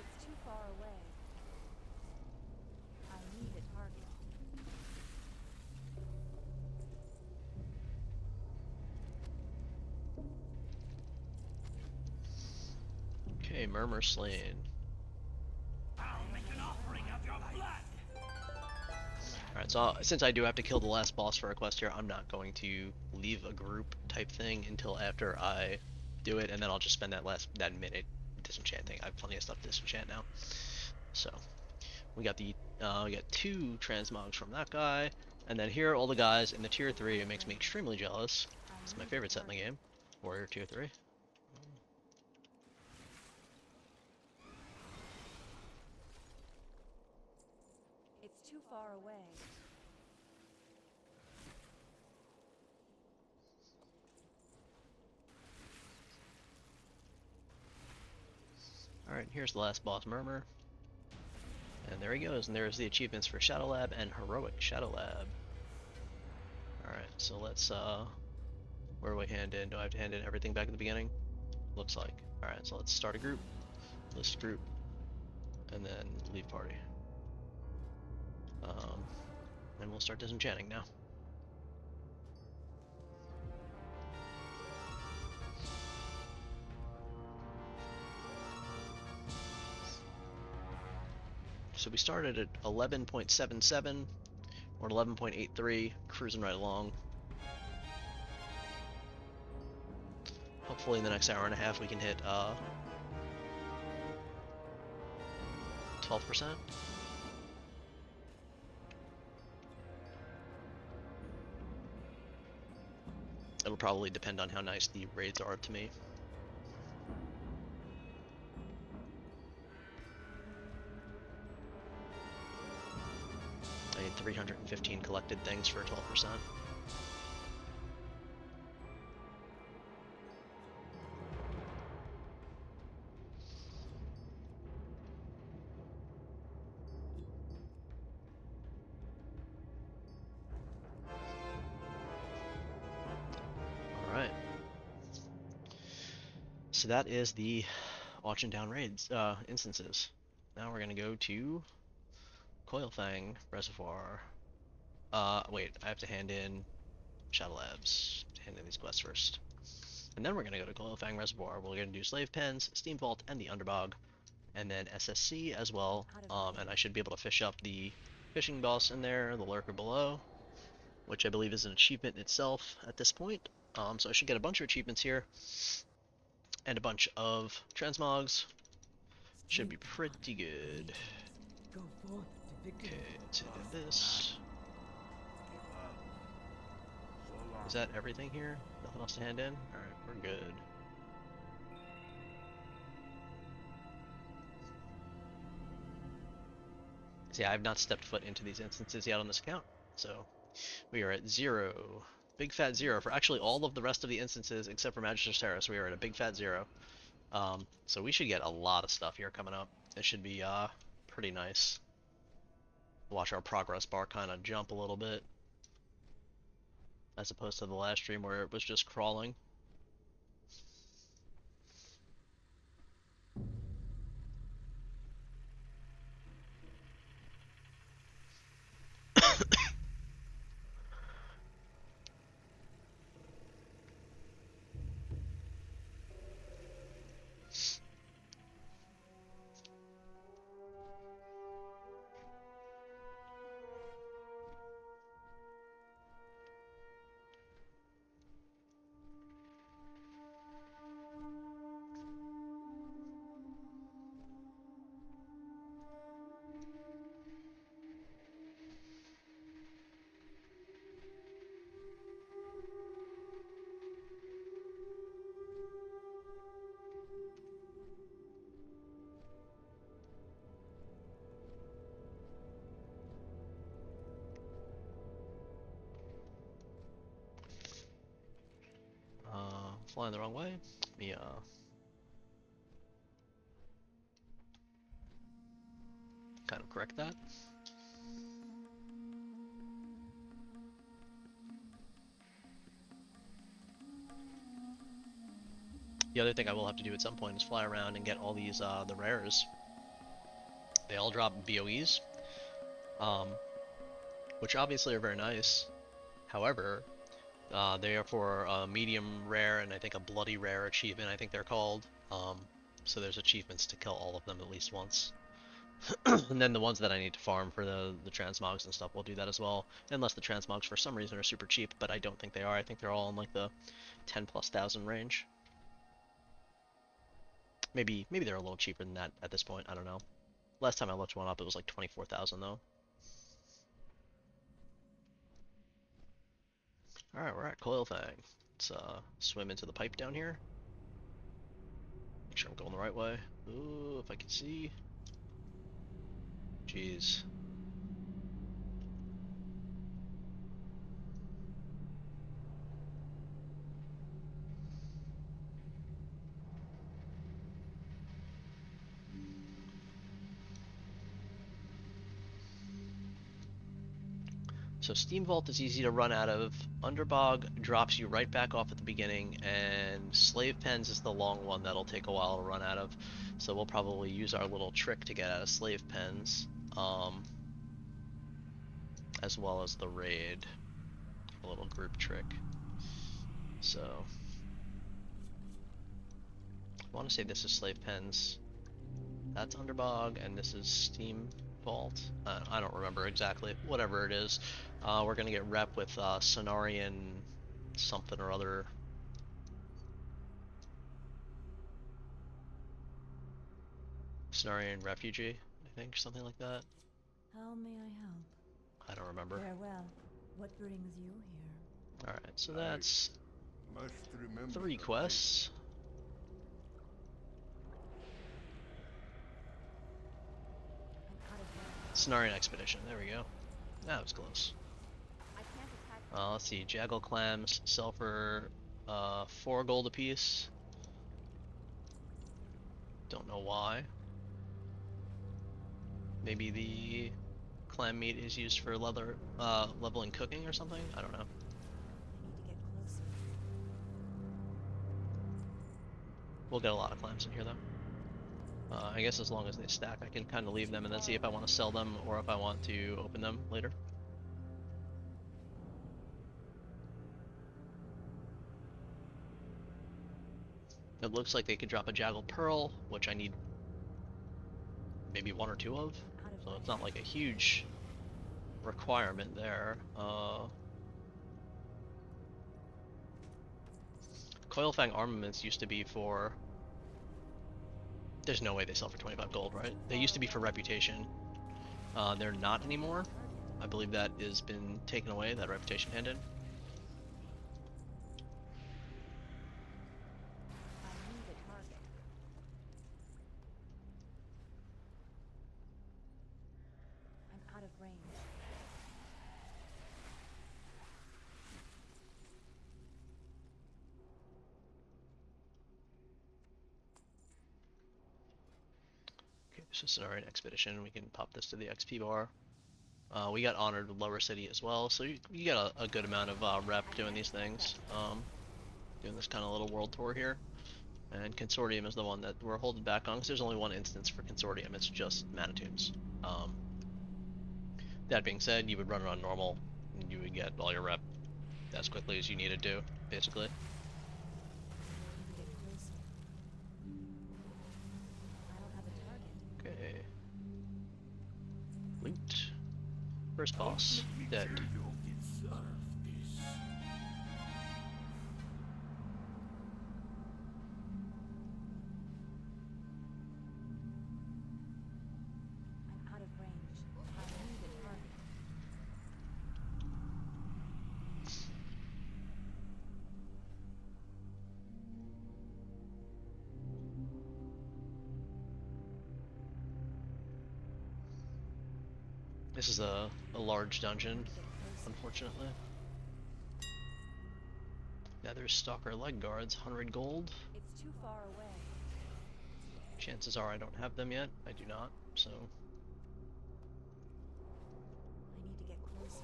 It's too far away. I need a target. Hey, Murmur slain. I'll make an offering of your blood. Alright, so since I do have to kill the last boss for a quest here, I'm not going to leave a group type thing until after I do it, and then I'll just spend that minute disenchanting. I have plenty of stuff to disenchant now. So we got we got 2 transmogs from that guy, and then here are all the guys in the tier 3. It makes me extremely jealous. It's my favorite set in the game. Warrior tier 3. It's too far away. Alright, here's the last boss, Murmur. And there he goes, and there's the achievements for Shadow Lab and Heroic Shadow Lab. Alright, so let's, where do I hand in? Do I have to hand in everything back at the beginning? Looks like. Alright, so let's start a group, list group, and then leave party. And we'll start disenchanting now. So we started at 11.77 or 11.83, cruising right along. Hopefully in the next hour and a half we can hit 12%. It'll probably depend on how nice the raids are to me. I need 315 collected things for 12%. Alright. So that is the Auction Down raids, instances. Now we're gonna go to Coilfang Reservoir. Wait, I have to hand in Shadow Labs. Hand in these quests first. And then we're gonna go to Coilfang Reservoir. We're gonna do Slave Pens, Steam Vault, and the Underbog. And then SSC as well. And I should be able to fish up the fishing boss in there, the lurker below, which I believe is an achievement itself at this point. So I should get a bunch of achievements here. And a bunch of transmogs. Should be pretty good. Go forth to victory. Okay, let's hit this. Is that everything here? Nothing else to hand in? Alright, we're good. See, I have not stepped foot into these instances yet on this account, so we are at 0. Big fat 0 for actually all of the rest of the instances except for Magister's Terrace. We are at a big fat 0. So we should get a lot of stuff here coming up. It should be pretty nice. Watch our progress bar kind of jump a little bit, as opposed to the last stream where it was just crawling. Flying the wrong way. Let me kind of correct that. The other thing I will have to do at some point is fly around and get all these the rares. They all drop BOEs, which obviously are very nice. However, they are for a medium rare and I think a bloody rare achievement, I think they're called. So there's achievements to kill all of them at least once. And then the ones that I need to farm for the transmogs and stuff, we'll do that as well. Unless the transmogs for some reason are super cheap, but I don't think they are. I think they're all in like the 10,000+ range. Maybe they're a little cheaper than that at this point. I don't know. Last time I looked one up, it was like 24,000 though. All right, we're at Coilfang. Let's swim into the pipe down here. Make sure I'm going the right way. Ooh, if I can see. Jeez. So Steam Vault is easy to run out of. Underbog drops you right back off at the beginning, and Slave Pens is the long one that'll take a while to run out of. So we'll probably use our little trick to get out of Slave Pens, as well as the raid, a little group trick. So I want to say this is Slave Pens. That's Underbog, and this is Steam Vault. I don't remember exactly. Whatever it is, we're gonna get rep with Cenarian something or other. Cenarian Refugee, I think, something like that. How may I help? I don't remember. Farewell. What brings you here? All right, so that's Must remember 3 the quests. I'm out of range. Cenarian Expedition. There we go. That was close. I can't attack. Let's see. Jaggle clams sell for 4 gold apiece. Don't know why. Maybe the clam meat is used for leveling cooking or something? I don't know. I need to get closer. We'll get a lot of clams in here though. I guess as long as they stack, I can kind of leave them and then see if I want to sell them or if I want to open them later. It looks like they could drop a Jaggle Pearl, which I need maybe 1 or 2 of. So it's not like a huge requirement there. Coilfang armaments used to be for... There's no way they sell for 25 gold, right? They used to be for reputation. They're not anymore. I believe that has been taken away, that reputation handed. I need a target. I'm out of range. Okay, so Cenarian Expedition, we can pop this to the XP bar. We got honored with Lower City as well, so you get a good amount of rep doing these things. Doing this kind of little world tour here. And Consortium is the one that we're holding back on, because there's only one instance for Consortium, it's just Mana Tombs. That being said, you would run it on normal, and you would get all your rep as quickly as you needed to, basically. I need to get closer. I don't have a target. Okay. Loot. First boss, dead. you deserve this. I'm out of range. I need a target. This is a large dungeon, Get closer. unfortunately. Nether Stalker leg guards, 100 gold. It's too far away. Chances are I don't have them yet. I do not, so... I need to get closer.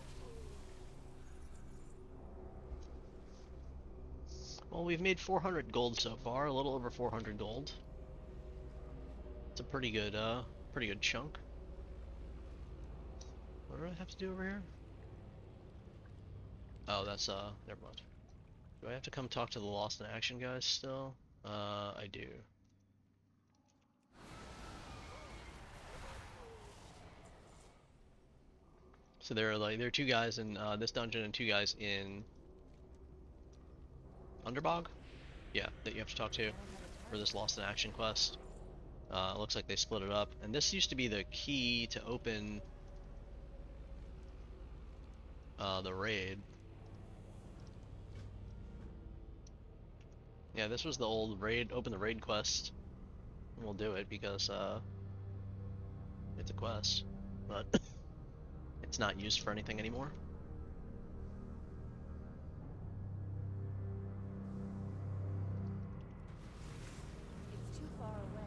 Well, we've made 400 gold so far, a little over 400 gold. It's a pretty good chunk. What do I have to do over here? Oh, that's, never mind. Do I have to come talk to the Lost in Action guys still? I do. So there are two guys in this dungeon and two guys in Underbog. Yeah, that you have to talk to for this Lost in Action quest. Looks like they split it up, and this used to be the key to open the raid. Yeah, this was the old raid, open the raid quest. We'll do it because it's a quest, but it's not used for anything anymore. It's too far away.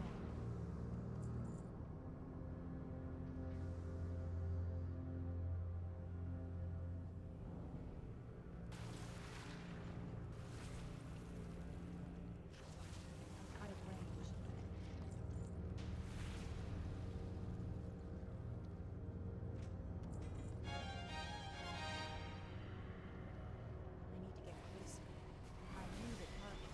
Out of range. I need to get closer. I need a target.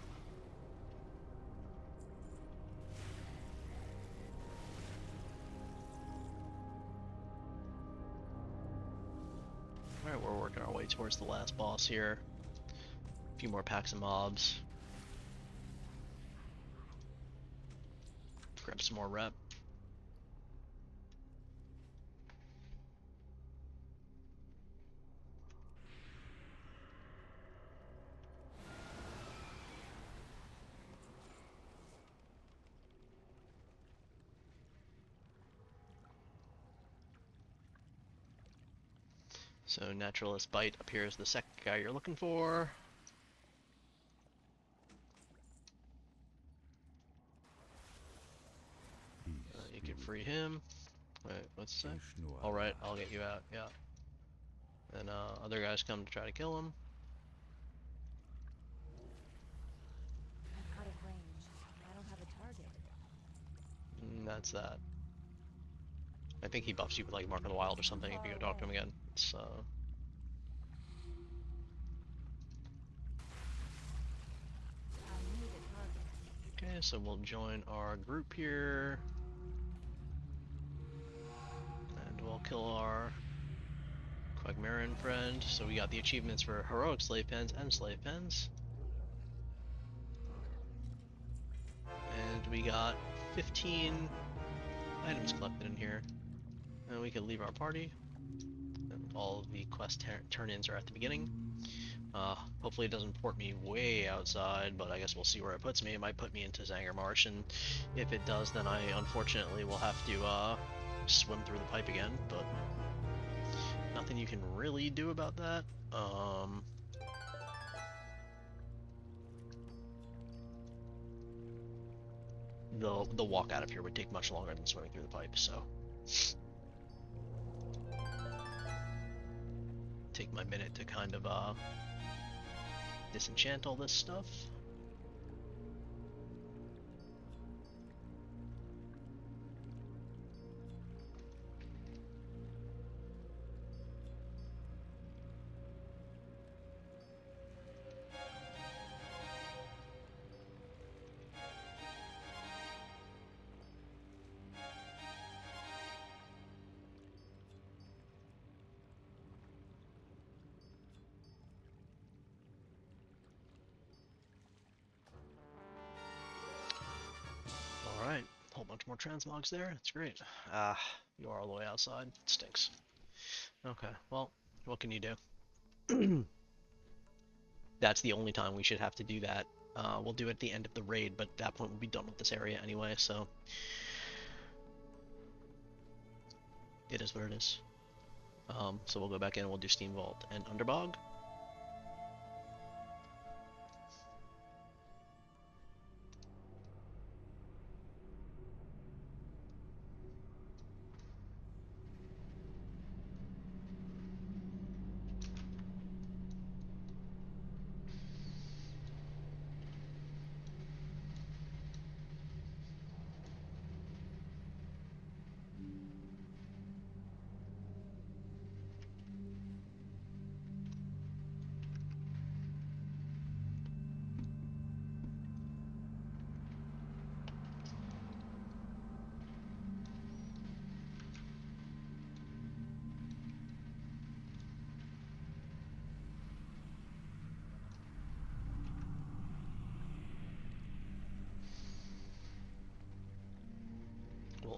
Alright, we're working our way towards the last boss here. A few more packs of mobs. Grab some more rep. So Naturalist Bite appears the second guy you're looking for. You can free him. Wait, what's that? Alright, I'll get you out, yeah. Then other guys come to try to kill him. I'm out of range. I don't have a target. That's that. I think he buffs you with like Mark of the Wild or something if you go talk to him again. It's I need a target. okay, so we'll join our group here. And we'll kill our Quagmirian friend. So we got the achievements for heroic slave pens and slave pens. And we got 15 items collected in here. And we can leave our party. And all of the quest turn-ins are at the beginning. Hopefully it doesn't port me way outside, but I guess we'll see where it puts me. It might put me into Zanger Marsh, and if it does, then I unfortunately will have to swim through the pipe again, but nothing you can really do about that. The walk out of here would take much longer than swimming through the pipe, so take my minute to kind of disenchant all this stuff. Alright, a whole bunch more transmogs there. That's great. You are all the way outside. It stinks. Okay, well, what can you do? That's the only time we should have to do that. We'll do it at the end of the raid, but at that point we'll be done with this area anyway, so it is what it is. So we'll go back in and we'll do Steam Vault and Underbog.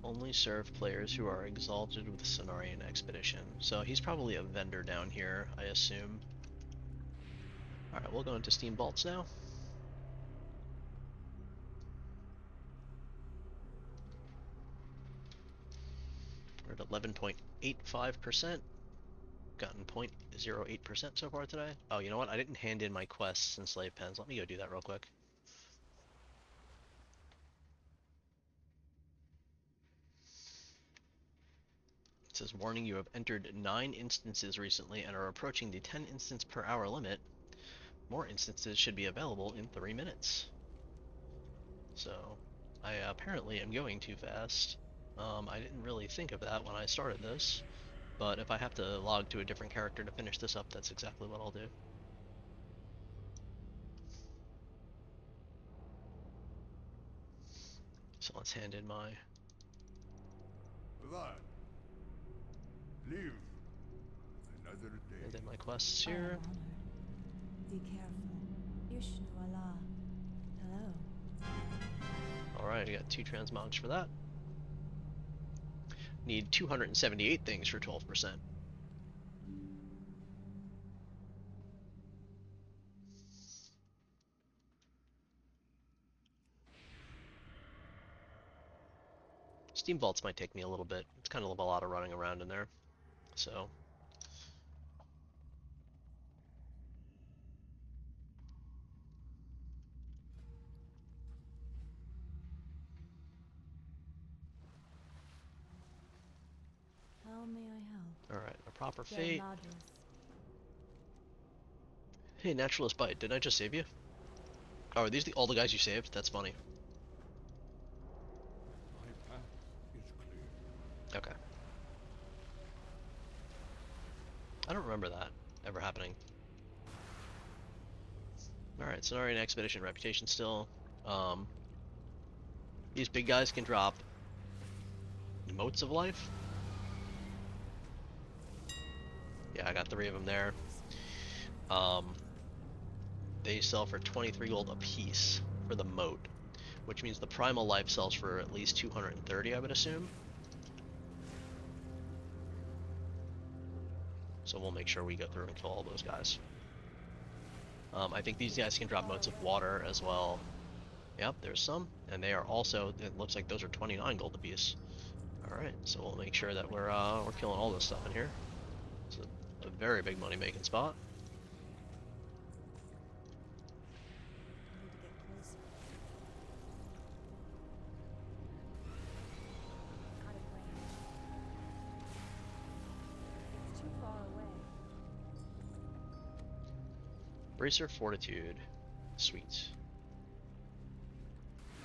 Only serve players who are exalted with Cenarian Expedition. So he's probably a vendor down here, I assume. Alright, we'll go into Steam Vaults now. We're at 11.85%. Gotten 0.08% so far today. Oh, you know what? I didn't hand in my quests and slave pens. Let me go do that real quick. It says, warning, you have entered 9 instances recently and are approaching the 10 instance per hour limit. More instances should be available in 3 minutes. So, I apparently am going too fast. I didn't really think of that when I started this, but if I have to log to a different character to finish this up, that's exactly what I'll do. So let's hand in my... Blood. Live. Another day. Hand in my quests I am here. honored. Be careful. Ishnu Allah. Hello. Alright, I got 2 transmogs for that. Need 278 things for 12%. Steam Vaults might take me a little bit. It's kind of a lot of running around in there. So, How may I help? alright, a proper Gel fate. Madras. Hey, Naturalist Bite, didn't I just save you? Oh, are these all the guys you saved? That's funny. My path is clear. Okay. I don't remember that ever happening. Alright, Cenarian Expedition reputation still. These big guys can drop motes of life. Yeah, I got 3 of them there. They sell for 23 gold a piece for the mote, which means the primal life sells for at least 230, I would assume. So we'll make sure we go through and kill all those guys. I think these guys can drop motes of water as well. Yep, there's some, and they are also, it looks like those are 29 gold apiece. Alright, so we'll make sure that we're killing all this stuff in here. It's a very big money making spot. I need to get closer. Out of range. It's too far away. Bracer Fortitude. Sweet.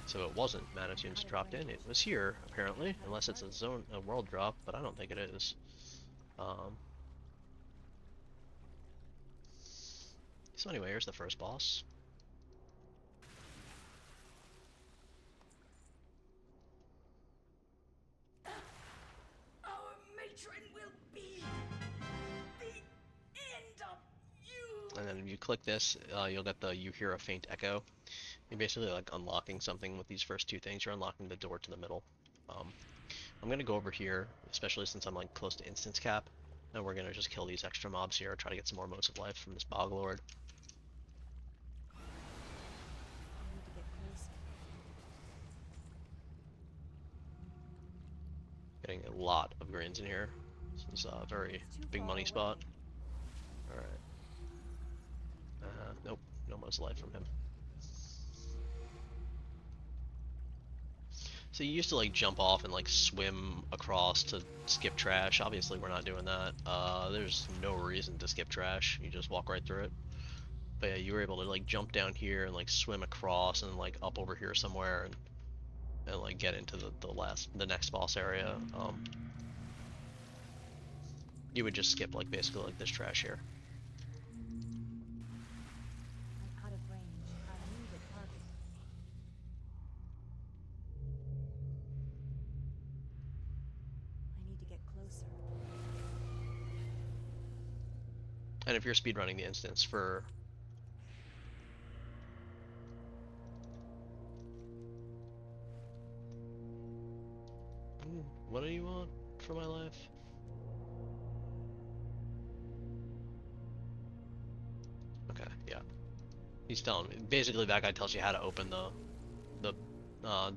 So it wasn't Manitunes dropped in, it was here, apparently, unless it's a world drop, but I don't think it is. So anyway, here's the first boss. Our matron will be the end of you. And then if you click this, you'll get the You Hear a Faint Echo. You're basically like unlocking something with these first 2 things. You're unlocking the door to the middle. I'm gonna go over here, especially since I'm like close to instance cap, and we're gonna just kill these extra mobs here, try to get some more motes of life from this Bog Lord. I need to get closer. Getting a lot of greens in here. This is a very It's too big far money away. spot. Alright. Nope, no motes of life from him. So you used to like jump off and like swim across to skip trash. Obviously we're not doing that. There's no reason to skip trash. You just walk right through it. But yeah, you were able to like jump down here and like swim across and like up over here somewhere and like get into the next boss area. You would just skip like basically like this trash here. I'm out of range. I need a target. I need to get closer. And if you're speedrunning the instance for What do you want for my life? Okay, yeah. He's telling me. Basically, that guy tells you how to open the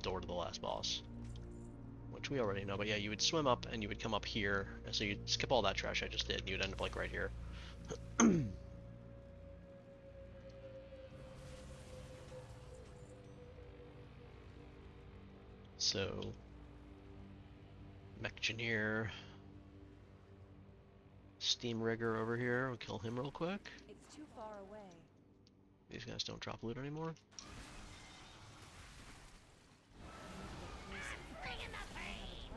door to the last boss, which we already know. But yeah, you would swim up and you would come up here, and so you'd skip all that trash I just did, and you'd end up like right here. So, Mechgineer, Steam Rigger over here. We'll kill him real quick. It's too far away. These guys don't drop loot anymore.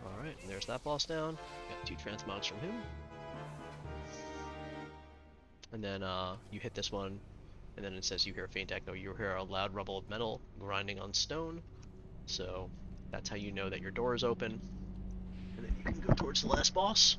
Alright, and there's that boss down. Got 2 transmogs from him. And then you hit this one, and then it says you hear a faint echo. You hear a loud rumble of metal grinding on stone. So that's how you know that your door is open. And then you can go towards the last boss.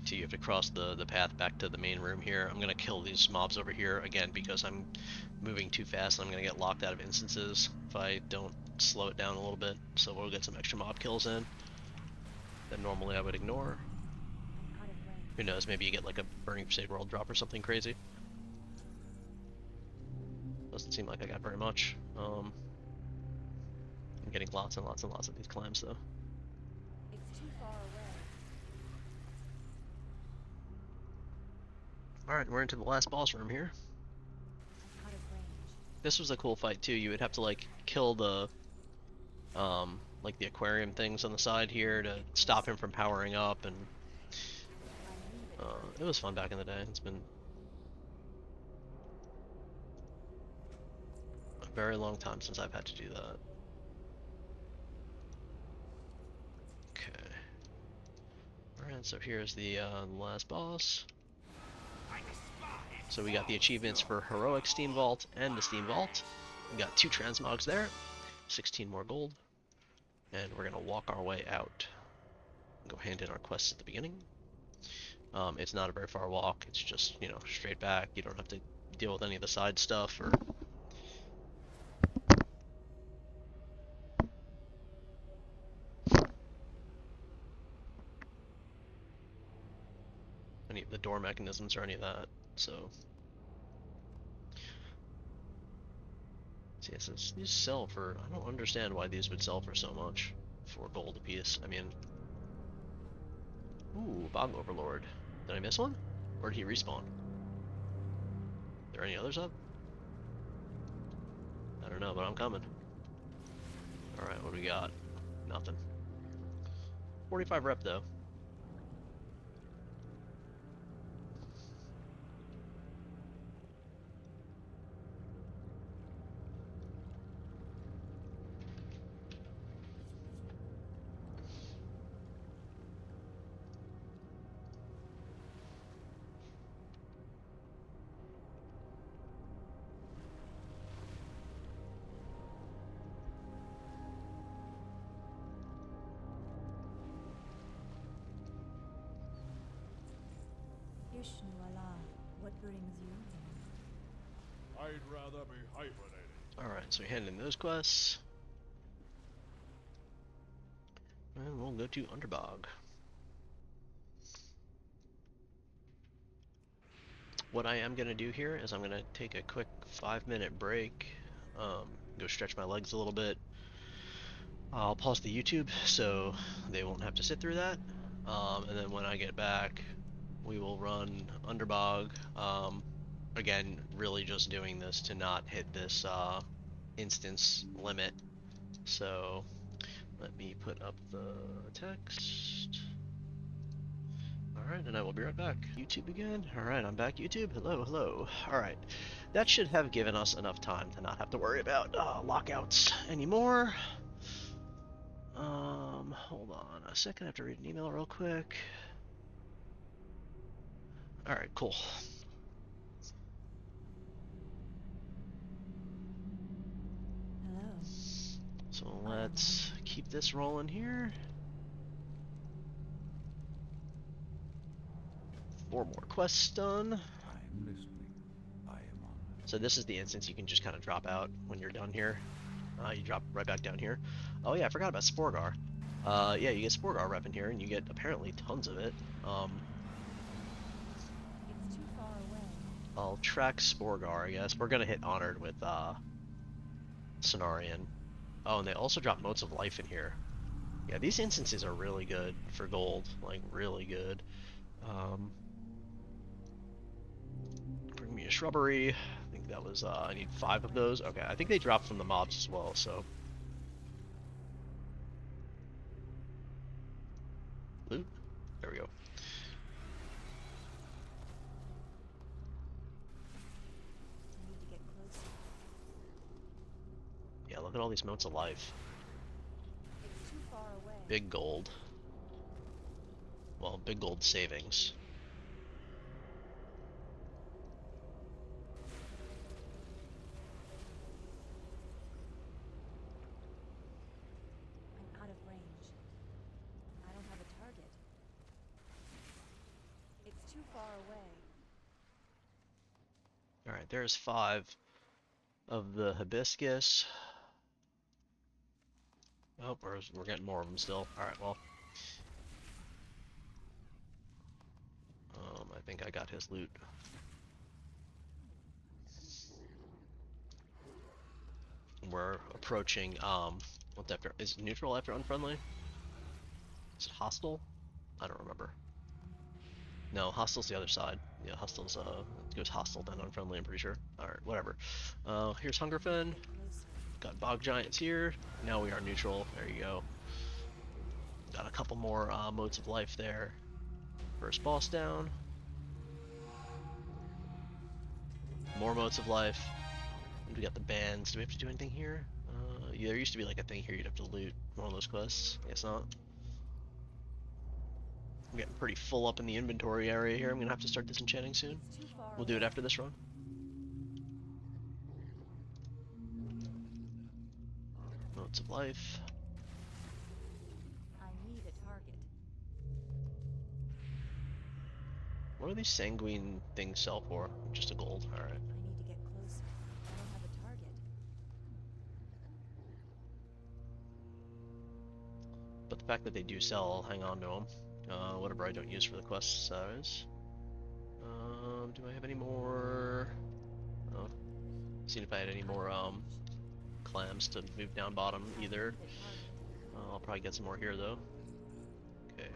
So you have to cross the path back to the main room here. I'm gonna kill these mobs over here again because I'm moving too fast and I'm gonna get locked out of instances if I don't slow it down a little bit. So we'll get some extra mob kills in that normally I would ignore. I'm out of range. Who knows, maybe you get like a Burning Crusade world drop or something crazy. Doesn't seem like I got very much. I'm getting lots and lots and lots of these climbs though. It's too far away. Alright, we're into the last boss room here. I'm out of range. This was a cool fight too. You would have to like kill the like the aquarium things on the side here to stop him from powering up, and I need it. it was fun back in the day. It's been a very long time since I've had to do that. Okay. Alright, so here's the last boss. So we got the achievements for Heroic Steam Vault and the Steam Vault. We got 2 transmogs there, 16 more gold, and we're gonna walk our way out. Go hand in our quests at the beginning. It's not a very far walk, it's just, you know, straight back. You don't have to deal with any of the side stuff or any of the door mechanisms or any of that. So see, it says these sell for, I don't understand why these would sell for so much. 4 gold a piece. I mean, ooh, Bog Overlord. Did I miss one? Or did he respawn? Are there any others up? I don't know, but I'm coming. Alright, what do we got? Nothing. 45 rep though. Ishnu Allah, what brings you here? I'd rather be hibernating. Alright, so we hand in those quests. And we'll go to Underbog. What I am going to do here is I'm going to take a quick 5-minute break, go stretch my legs a little bit. I'll pause the YouTube so they won't have to sit through that. And then when I get back, we will run Underbog. Again, really just doing this to not hit this instance limit. So let me put up the text. Alright, and I will be right back. YouTube again. Alright, I'm back, YouTube. Hello, hello. Alright, that should have given us enough time to not have to worry about lockouts anymore. Hold on a second, I have to read an email real quick. Alright, cool. Hello. So let's keep keep this rolling here. 4 more quests done. I am listening. I am on. So this is the instance you can just kind of drop out when you're done here. You drop right back down here. Oh yeah, I forgot about Sporgar. Yeah, you get Sporgar rep in here, and you get apparently tons of it. It's too far away. I'll track Sporgar, I guess. We're gonna hit Honored with Cenarian. Oh, and they also drop Motes of Life in here. Yeah, these instances are really good for gold, like really good. Bring me a shrubbery. I think that was, I need 5 of those. Okay, I think they drop from the mobs as well, so. Loot? There we go. I need to get closer. Yeah, look at all these Motes of Life. It's too far away. Big gold. Well, big gold savings. I'm out of range. I don't have a target. It's too far away. Alright, there's 5 of the hibiscus. Oh, we're getting more of them still. Alright, well. I think I got his loot. We're approaching, what's after? Is it neutral after unfriendly? Is it hostile? I don't remember. No, hostile's the other side. Yeah, hostile's, it goes hostile, then unfriendly, I'm pretty sure. Alright, whatever. Here's Hungerfen. Closer. Got Bog Giants here. Now we are neutral. There you go. Got a couple more Motes of Life there. First boss down. More Motes of Life. And we got the bands. Do we have to do anything here? Yeah, there used to be like a thing here you'd have to loot one of those quests. I guess not. I'm getting pretty full up in the inventory area here. I'm gonna have to start disenchanting soon. It's too far We'll do it away. after this run. Motes of Life. I need a target. What do these sanguine things sell for? Just a gold. Alright. I need to get closer. I don't have a target. But the fact that they do sell, I'll hang on to them. Whatever I don't use for the quests is. Do I have any more? Oh, seen if I had any more clams to move down bottom either. I need a target. I'll probably get some more here though. Okay.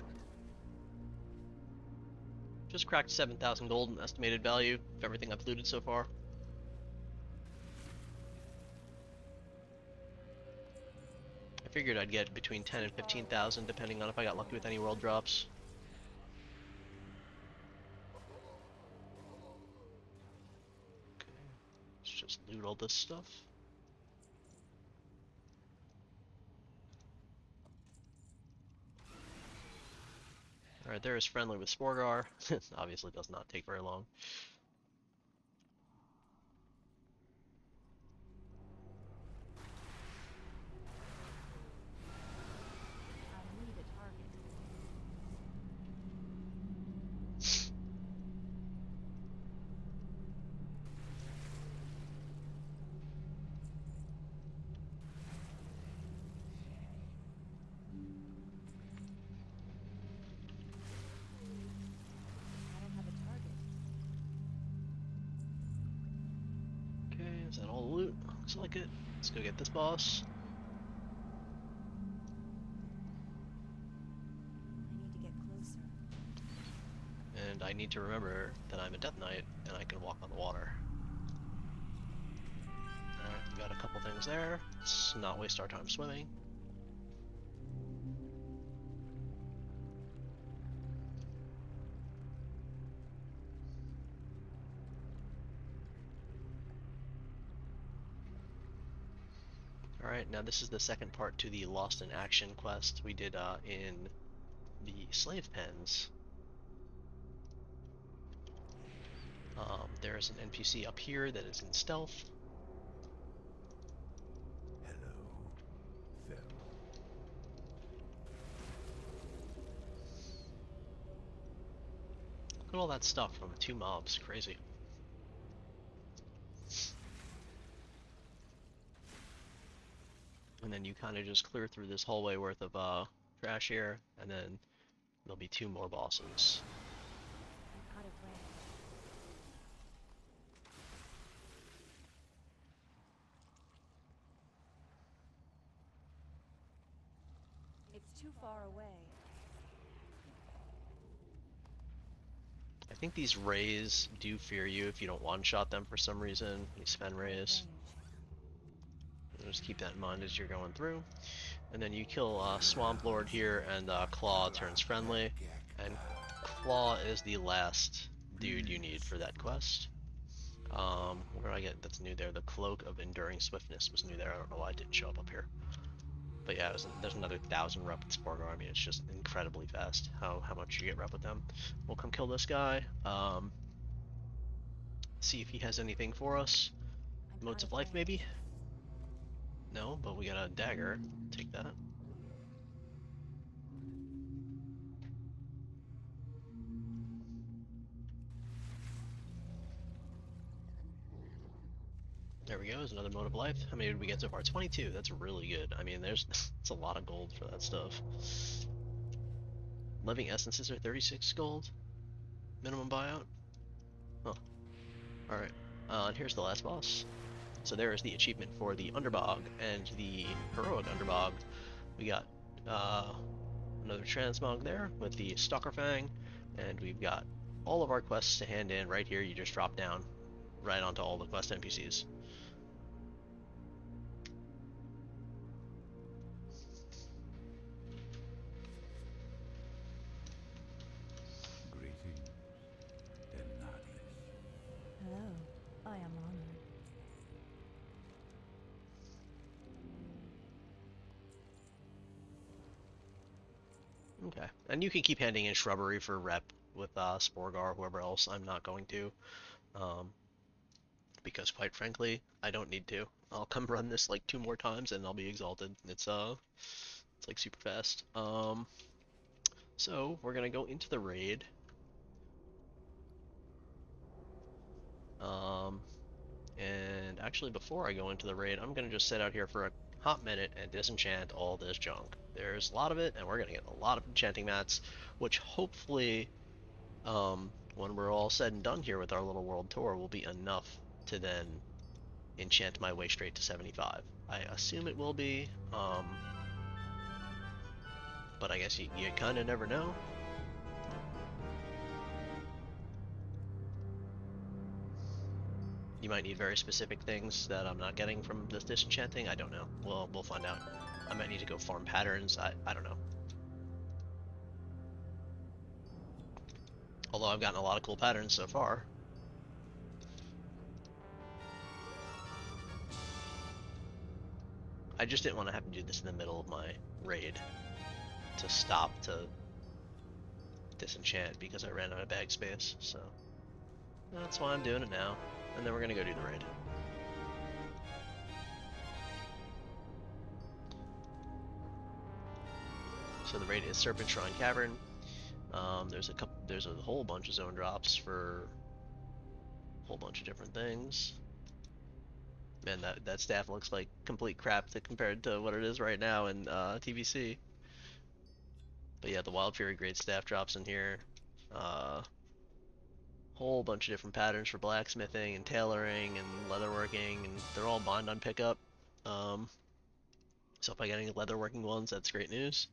Just cracked 7,000 gold in estimated value of everything I've looted so far. I figured I'd get between 10 and 15,000 depending on if I got lucky with any world drops. Okay, let's just loot all this stuff. Alright, there is friendly with Sporgar. Obviously does not take very long. I need a target. I don't have a target. Okay, is that all the loot? Looks like it. Let's go get this boss. I need to get closer. And I need to remember that I'm a Death Knight and I can walk on the water. Alright, we got a couple things there. Let's not waste our time swimming. Alright, now this is the second part to the Lost in Action quest we did in the slave pens. There's an NPC up here that is in stealth. Hello, Phil. Look at all that stuff from 2 mobs. Crazy. And then you kind of just clear through this hallway worth of trash here, and then there'll be 2 more bosses. I'm out of range. It's too far away. I think these rays do fear you if you don't one-shot them for some reason. You spend Out of rays. range. Just keep that in mind as you're going through. And then you kill Swamp Lord here, and Claw turns friendly. And Claw is the last dude you need for that quest. What did I get that's new there? The Cloak of Enduring Swiftness was new there. I don't know why it didn't show up here. But yeah, there's another 1,000 rep with Sporgar. I mean, it's just incredibly fast how much you get rep with them. We'll come kill this guy. See if he has anything for us. I'm Modes out of of life, range. maybe? No, but we got a dagger. Take that. There we go, there's another mode of life. How many did we get so far? 22, that's really good. I mean, there's it's a lot of gold for that stuff. Living essences are 36 gold. Minimum buyout. Huh. Alright. And here's the last boss. So there is the achievement for the Underbog and the Heroic Underbog. We got another transmog there with the Stalker Fang, and we've got all of our quests to hand in right here. You just drop down right onto all the quest NPCs. Greetings, Denarius. Hello. I am honored. Okay, and you can keep handing in shrubbery for rep with Sporgar or whoever else. I'm not going to, because quite frankly, I don't need to. I'll come run this like 2 more times and I'll be exalted. It's like super fast. So we're gonna go into the raid. And actually before I go into the raid, I'm gonna just sit out here for a hot minute and disenchant all this junk. There's a lot of it, and we're gonna get a lot of enchanting mats, which hopefully, when we're all said and done here with our little world tour, will be enough to then enchant my way straight to 75. I assume it will be, but I guess you kind of never know. You might need very specific things that I'm not getting from this disenchanting. I don't know. We'll find out. I might need to go farm patterns. I don't know. Although I've gotten a lot of cool patterns so far. I just didn't want to have to do this in the middle of my raid to stop to disenchant because I ran out of bag space. So that's why I'm doing it now. And then we're gonna go do the raid. So the raid is Serpent Shrine Cavern. There's a whole bunch of zone drops for a whole bunch of different things. Man, that staff looks like complete crap compared to what it is right now in TBC. But yeah, the Wild Fury grade staff drops in here. Whole bunch of different patterns for blacksmithing and tailoring and leatherworking, and they're all bond on pickup. So if I get any leatherworking ones, that's great news.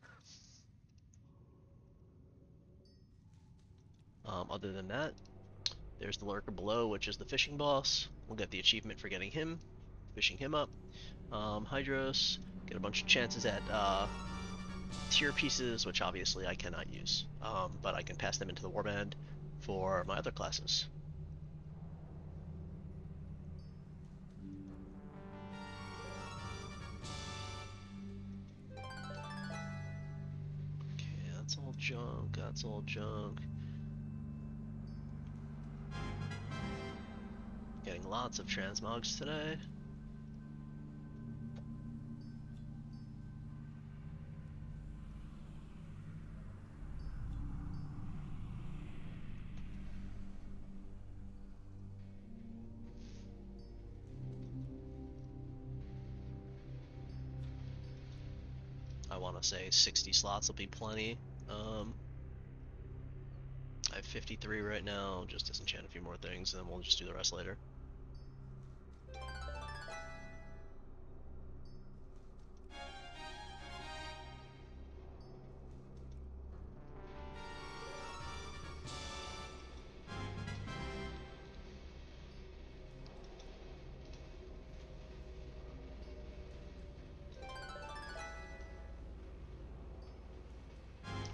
Other than that, there's the lurker below, which is the fishing boss. We'll get the achievement for getting him, fishing him up. Hydros, get a bunch of chances at tier pieces, which obviously I cannot use, but I can pass them into the warband for my other classes. Okay, that's all junk, that's all junk. Getting lots of transmogs today. I want to say 60 slots will be plenty. I have 53 right now. Just disenchant a few more things, and then we'll just do the rest later.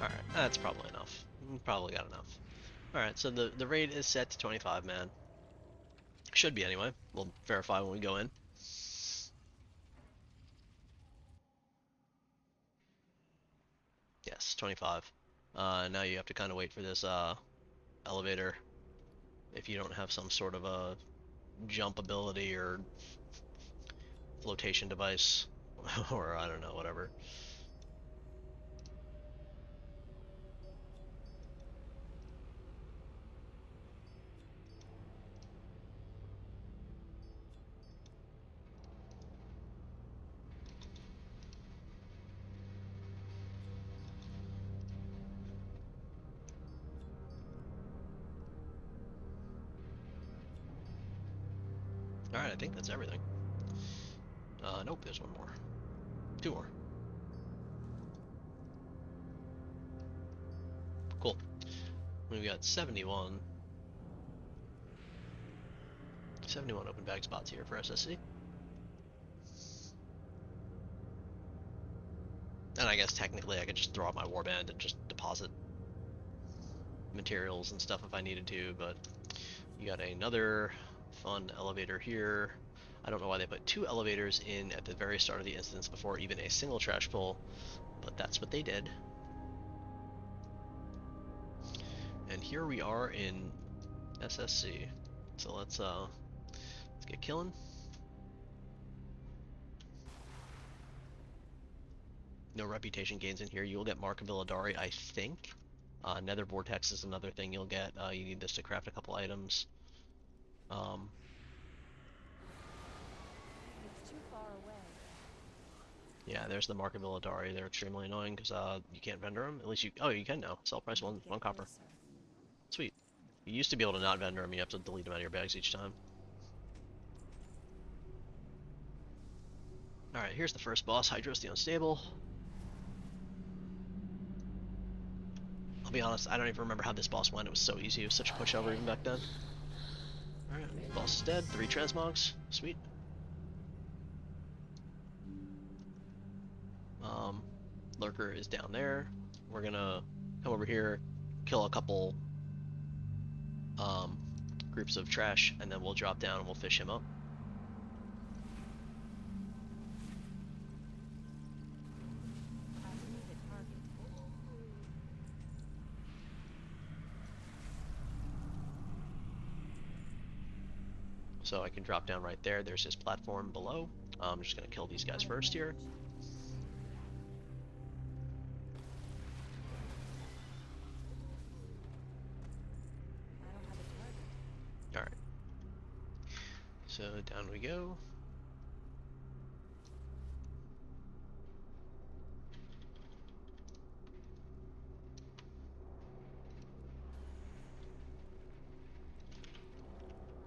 Alright, that's probably enough. Probably got enough. Alright, so the raid is set to 25 man. Should be anyway. We'll verify when we go in. Yes, 25. Now you have to kind of wait for this elevator. If you don't have some sort of a jump ability or flotation device, or I don't know, whatever. Alright, I think that's everything. Nope, there's one more. Two more. Cool. We've got 71 open bag spots here for SSC. And I guess technically I could just throw out my warband and just deposit materials and stuff if I needed to, but you got another fun elevator here. I don't know why they put 2 elevators in at the very start of the instance before even a single trash pull, but that's what they did. And here we are in SSC. So let's get killing. No reputation gains in here. You'll get Mark of Villadari, I think. Nether Vortex is another thing you'll get. You need this to craft a couple items. It's too far away. Yeah, there's the Mark of Villadari. They're extremely annoying because you can't vendor them. At least you... Oh, you can now. Sell price one copper. Closer. Sweet. You used to be able to not vendor them. You have to delete them out of your bags each time. Alright, here's the first boss, Hydros the Unstable. I'll be honest, I don't even remember how this boss went. It was so easy. It was such a pushover even back then. Alright, boss is dead. 3 transmogs. Sweet. Lurker is down there. We're gonna come over here, kill a couple groups of trash, and then we'll drop down and we'll fish him up. I need a target. So I can drop down right there. There's his platform below. I'm just gonna kill these guys first here. I don't have a target. Alright. So down we go.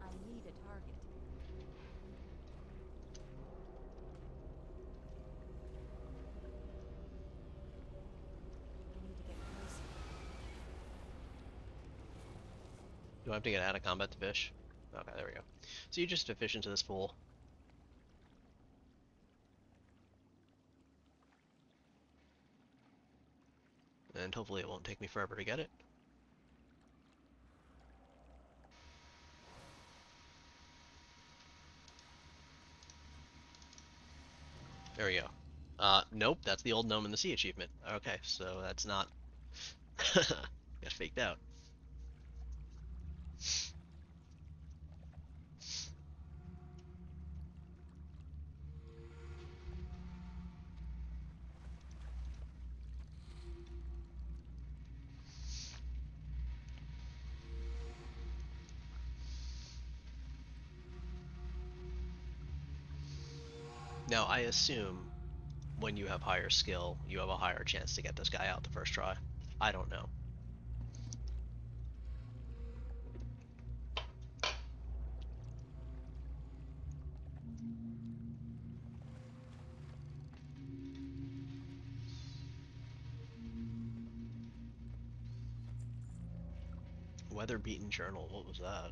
I need a target. I need to get closer. Do I have to get out of combat to fish? Okay, there we go. So you just fish into this pool. And hopefully it won't take me forever to get it. There we go. Nope, that's the old Gnome in the Sea achievement. Okay, so that's not... got faked out. Now, I assume when you have higher skill, you have a higher chance to get this guy out the first try. I don't know. Weather Beaten Journal, what was that?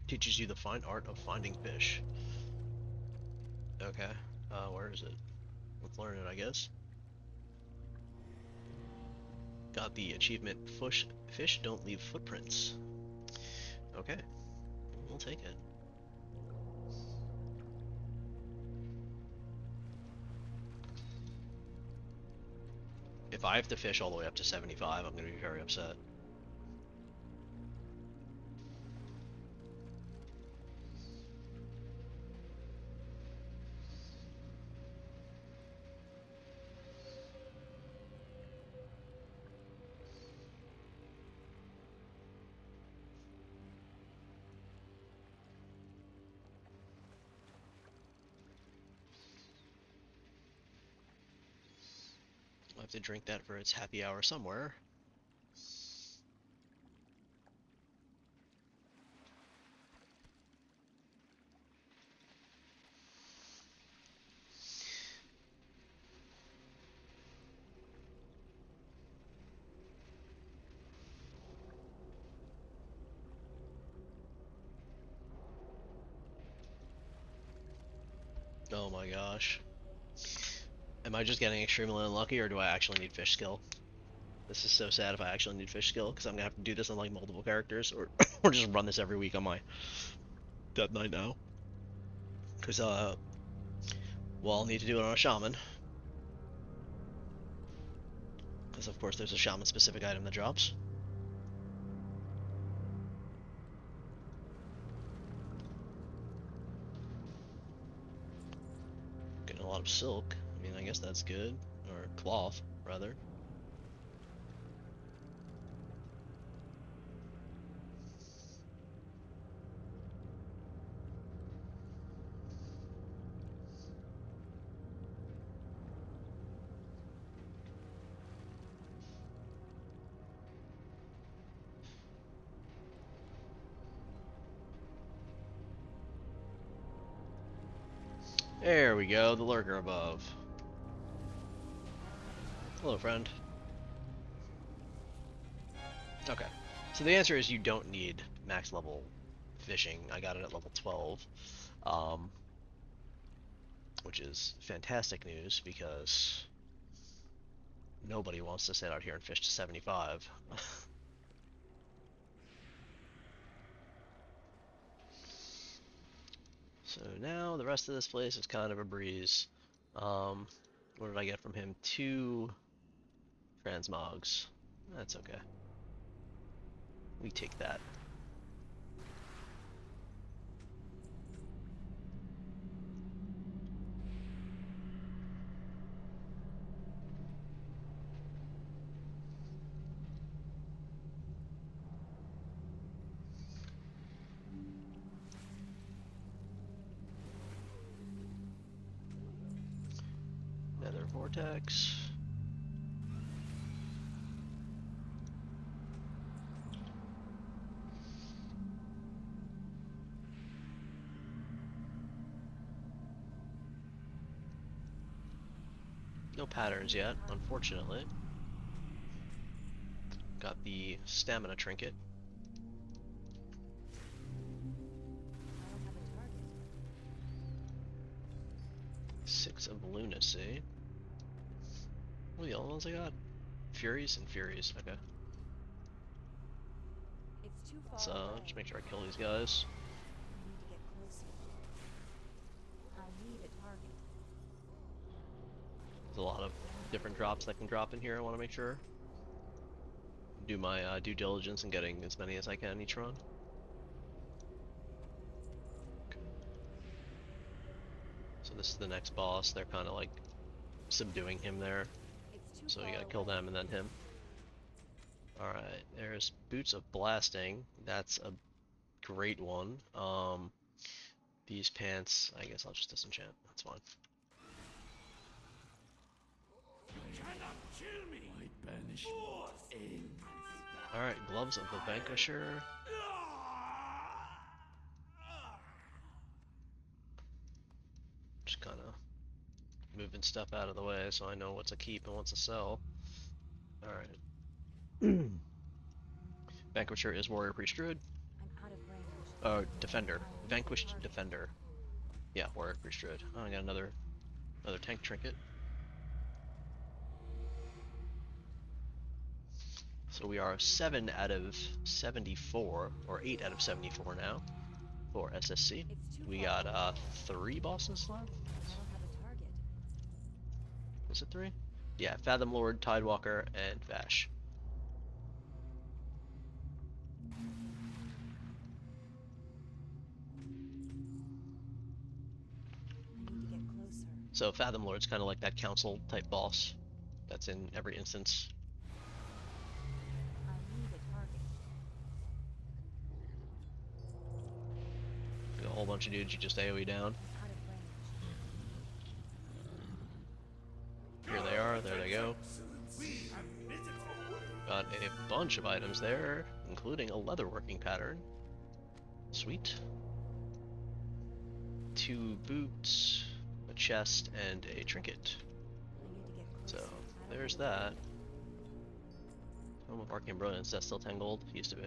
Teaches you the fine art of finding fish. Okay, where is it? Let's learn it, I guess. Got the achievement, fish don't leave footprints. Okay, we'll take it. If I have to fish all the way up to 75, I'm going to be very upset. I'll have to drink that for its happy hour somewhere. Oh my gosh. Am I just getting extremely unlucky, or do I actually need fish skill? This is so sad if I actually need fish skill, because I'm gonna have to do this on like multiple characters, or or just run this every week on my Death Knight now. Because well, I'll need to do it on a shaman. Because of course there's a shaman specific item that drops. Getting a lot of silk. I mean, I guess that's good. Or cloth, rather. There we go, the lurker above. Hello, friend. Okay, so the answer is you don't need max level fishing. I got it at level 12, which is fantastic news because nobody wants to sit out here and fish to 75. So now the rest of this place is kind of a breeze. What did I get from him? 2 transmogs. That's okay. We take that. Nether Vortex. No patterns yet, unfortunately. Got the stamina trinket. I don't have a target. 6 of lunacy. What are the other ones I got? Furies and Furies, okay. It's too far So, away. just make sure I kill these guys. I need to get closer. I need a target. There's a lot of different drops that can drop in here, I want to make sure. Do my due diligence in getting as many as I can each run. Okay. So this is the next boss, they're kind of like subduing him there. It's too So you far gotta kill away. them and then him. Alright, there's Boots of Blasting. That's a great one. These pants, I guess I'll just disenchant. That's fine. Cannot kill me. My banishment ends. Alright, Gloves of the Vanquisher. Just kind of moving stuff out of the way so I know what's a keep and what's a sell. Alright. Vanquisher is Warrior Priest Druid. I'm out of range. Defender. Vanquished Defender. Yeah, Warrior Priest Druid. Oh, I got another tank trinket. So we are 7 out of 74, or 8 out of 74 now for SSC. We got 3 bosses left. I don't have a target. Was it 3? Yeah, Fathom Lord, Tidewalker, and Vash. I need to get closer. So Fathom Lord's kind of like that council type boss that's in every instance. I need a target. You got a whole bunch of dudes you just AoE down. I'm out of range. Here they are, there they go. Got a bunch of items there, including a leatherworking pattern. Sweet. 2 boots, a chest, and a trinket. I need to get So, closer. I don't there's have a that. Home of Arcane Brilliance, that's still 10 gold? Used to be.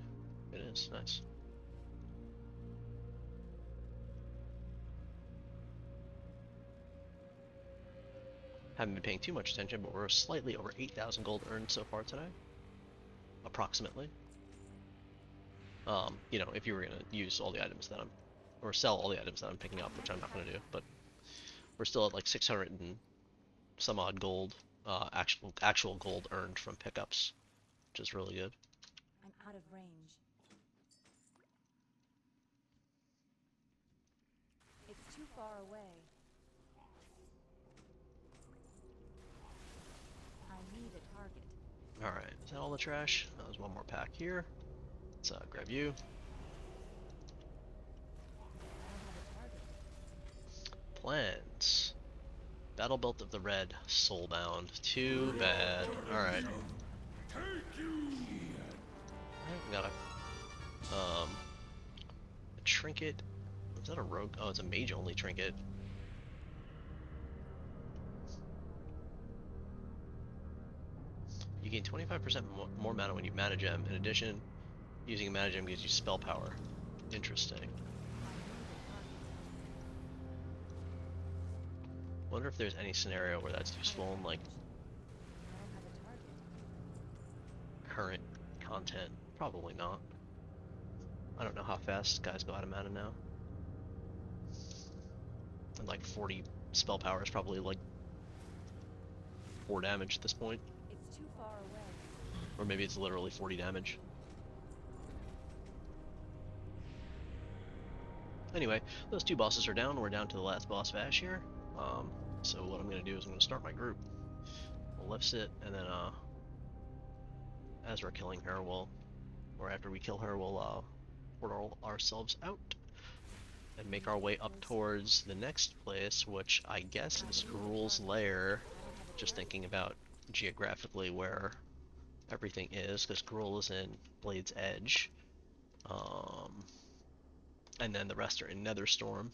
It is, nice. Haven't been paying too much attention, but we're slightly over 8,000 gold earned so far today. Approximately. You know, if you were gonna use all the items that I'm, or sell all the items that I'm picking up, which I'm not gonna do, but we're still at like 600 and some odd gold, actual gold earned from pickups, which is really good. I'm out of range. It's too far away. I need a target. Alright, is that all the trash? Oh, there's one more pack here. Let's grab you. I don't have a target. Plans. Battle Belt of the Red, Soulbound. Too bad. Alright. We got a trinket. Is that a rogue? Oh, it's a mage only trinket. You gain 25% more mana when you mana gem. In addition, using a mana gem gives you spell power. Interesting. I need a target. Wonder if there's any scenario where that's useful in like I don't have a target. current content. Probably not. I don't know how fast guys go out of mana now. And like 40 spell power is probably like 4 damage at this point. It's too far away. Or maybe it's literally 40 damage. Anyway, those 2 bosses are down. We're down to the last boss, Vash, here. So what I'm going to do is I'm going to start my group. We'll left sit, and then as we're killing her, or after we kill her, we'll portal ourselves out and make our way up towards the next place, which I guess is Gruul's Lair. Just thinking about geographically where everything is, because Gruul is in Blade's Edge, and then the rest are in Netherstorm,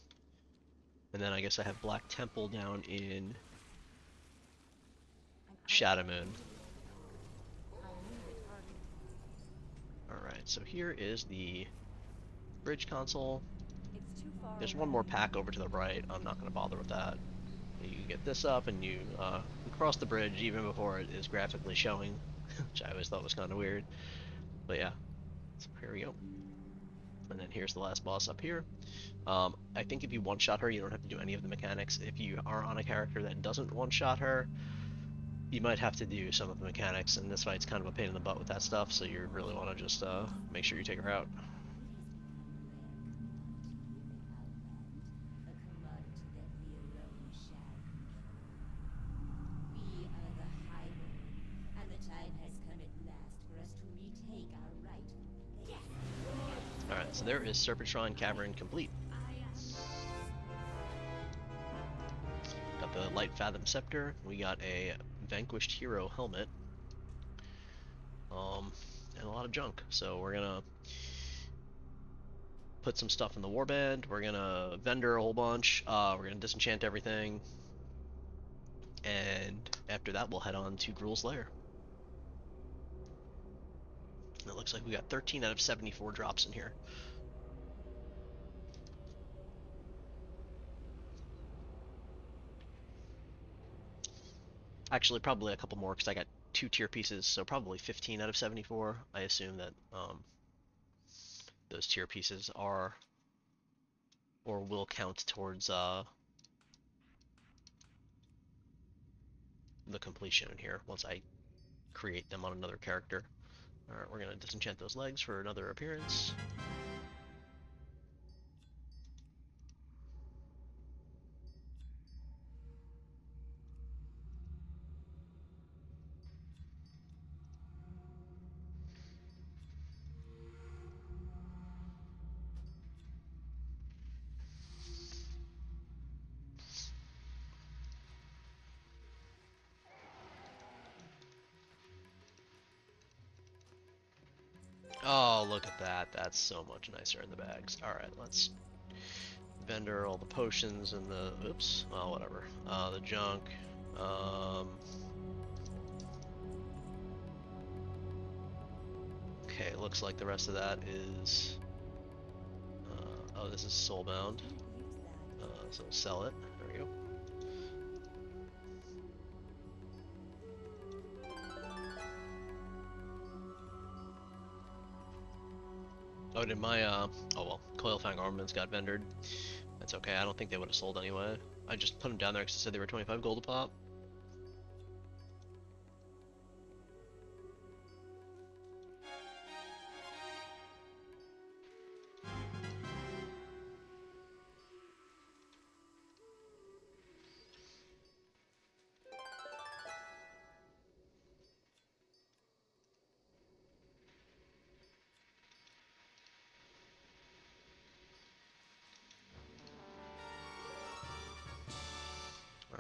and then I guess I have Black Temple down in Shadowmoon. I need a target. Alright, so here is the bridge console. It's too far There's away. one more pack over to the right. I'm not going to bother with that. You get this up and you cross the bridge even before it is graphically showing, which I always thought was kind of weird. But yeah, so here we go. And then here's the last boss up here. I think if you one-shot her, you don't have to do any of the mechanics. If you are on a character that doesn't one-shot her, you might have to do some of the mechanics, and this fight's kind of a pain in the butt with that stuff, so you really want to just make sure you take her out. A commodity that we alone shall. We are the High Lord, and the time has come at last for us to retake our right. Yes! Alright, so there is Serpent Shrine Cavern complete. a Light Fathom Scepter. We got a Vanquished Hero helmet. And a lot of junk. So we're gonna put some stuff in the warband. We're gonna vendor a whole bunch. We're gonna disenchant everything. And after that, we'll head on to Gruul's Lair. And it looks like we got 13 out of 74 drops in here. Actually, probably a couple more because I got 2 tier pieces, so probably 15 out of 74. I assume that those tier pieces are or will count towards the completion in here once I create them on another character. Alright, we're gonna disenchant those legs for another appearance. Oh, look at that. That's so much nicer in the bags. Alright, let's vendor all the potions and the... Oops. Oh, whatever. The junk. Okay, looks like the rest of that is... oh, this is soulbound. So sell it. There we go. Oh, did my, oh well, Coilfang armaments got vendored. That's okay, I don't think they would have sold anyway. I just put them down there because it said they were 25 gold a pop.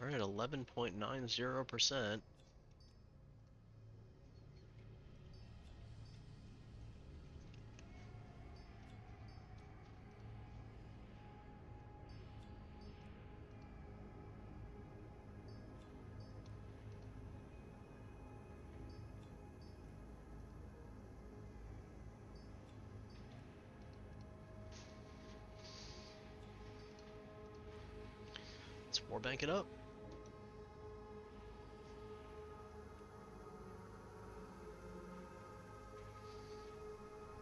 Alright, 11.90%. Let's warbank it up.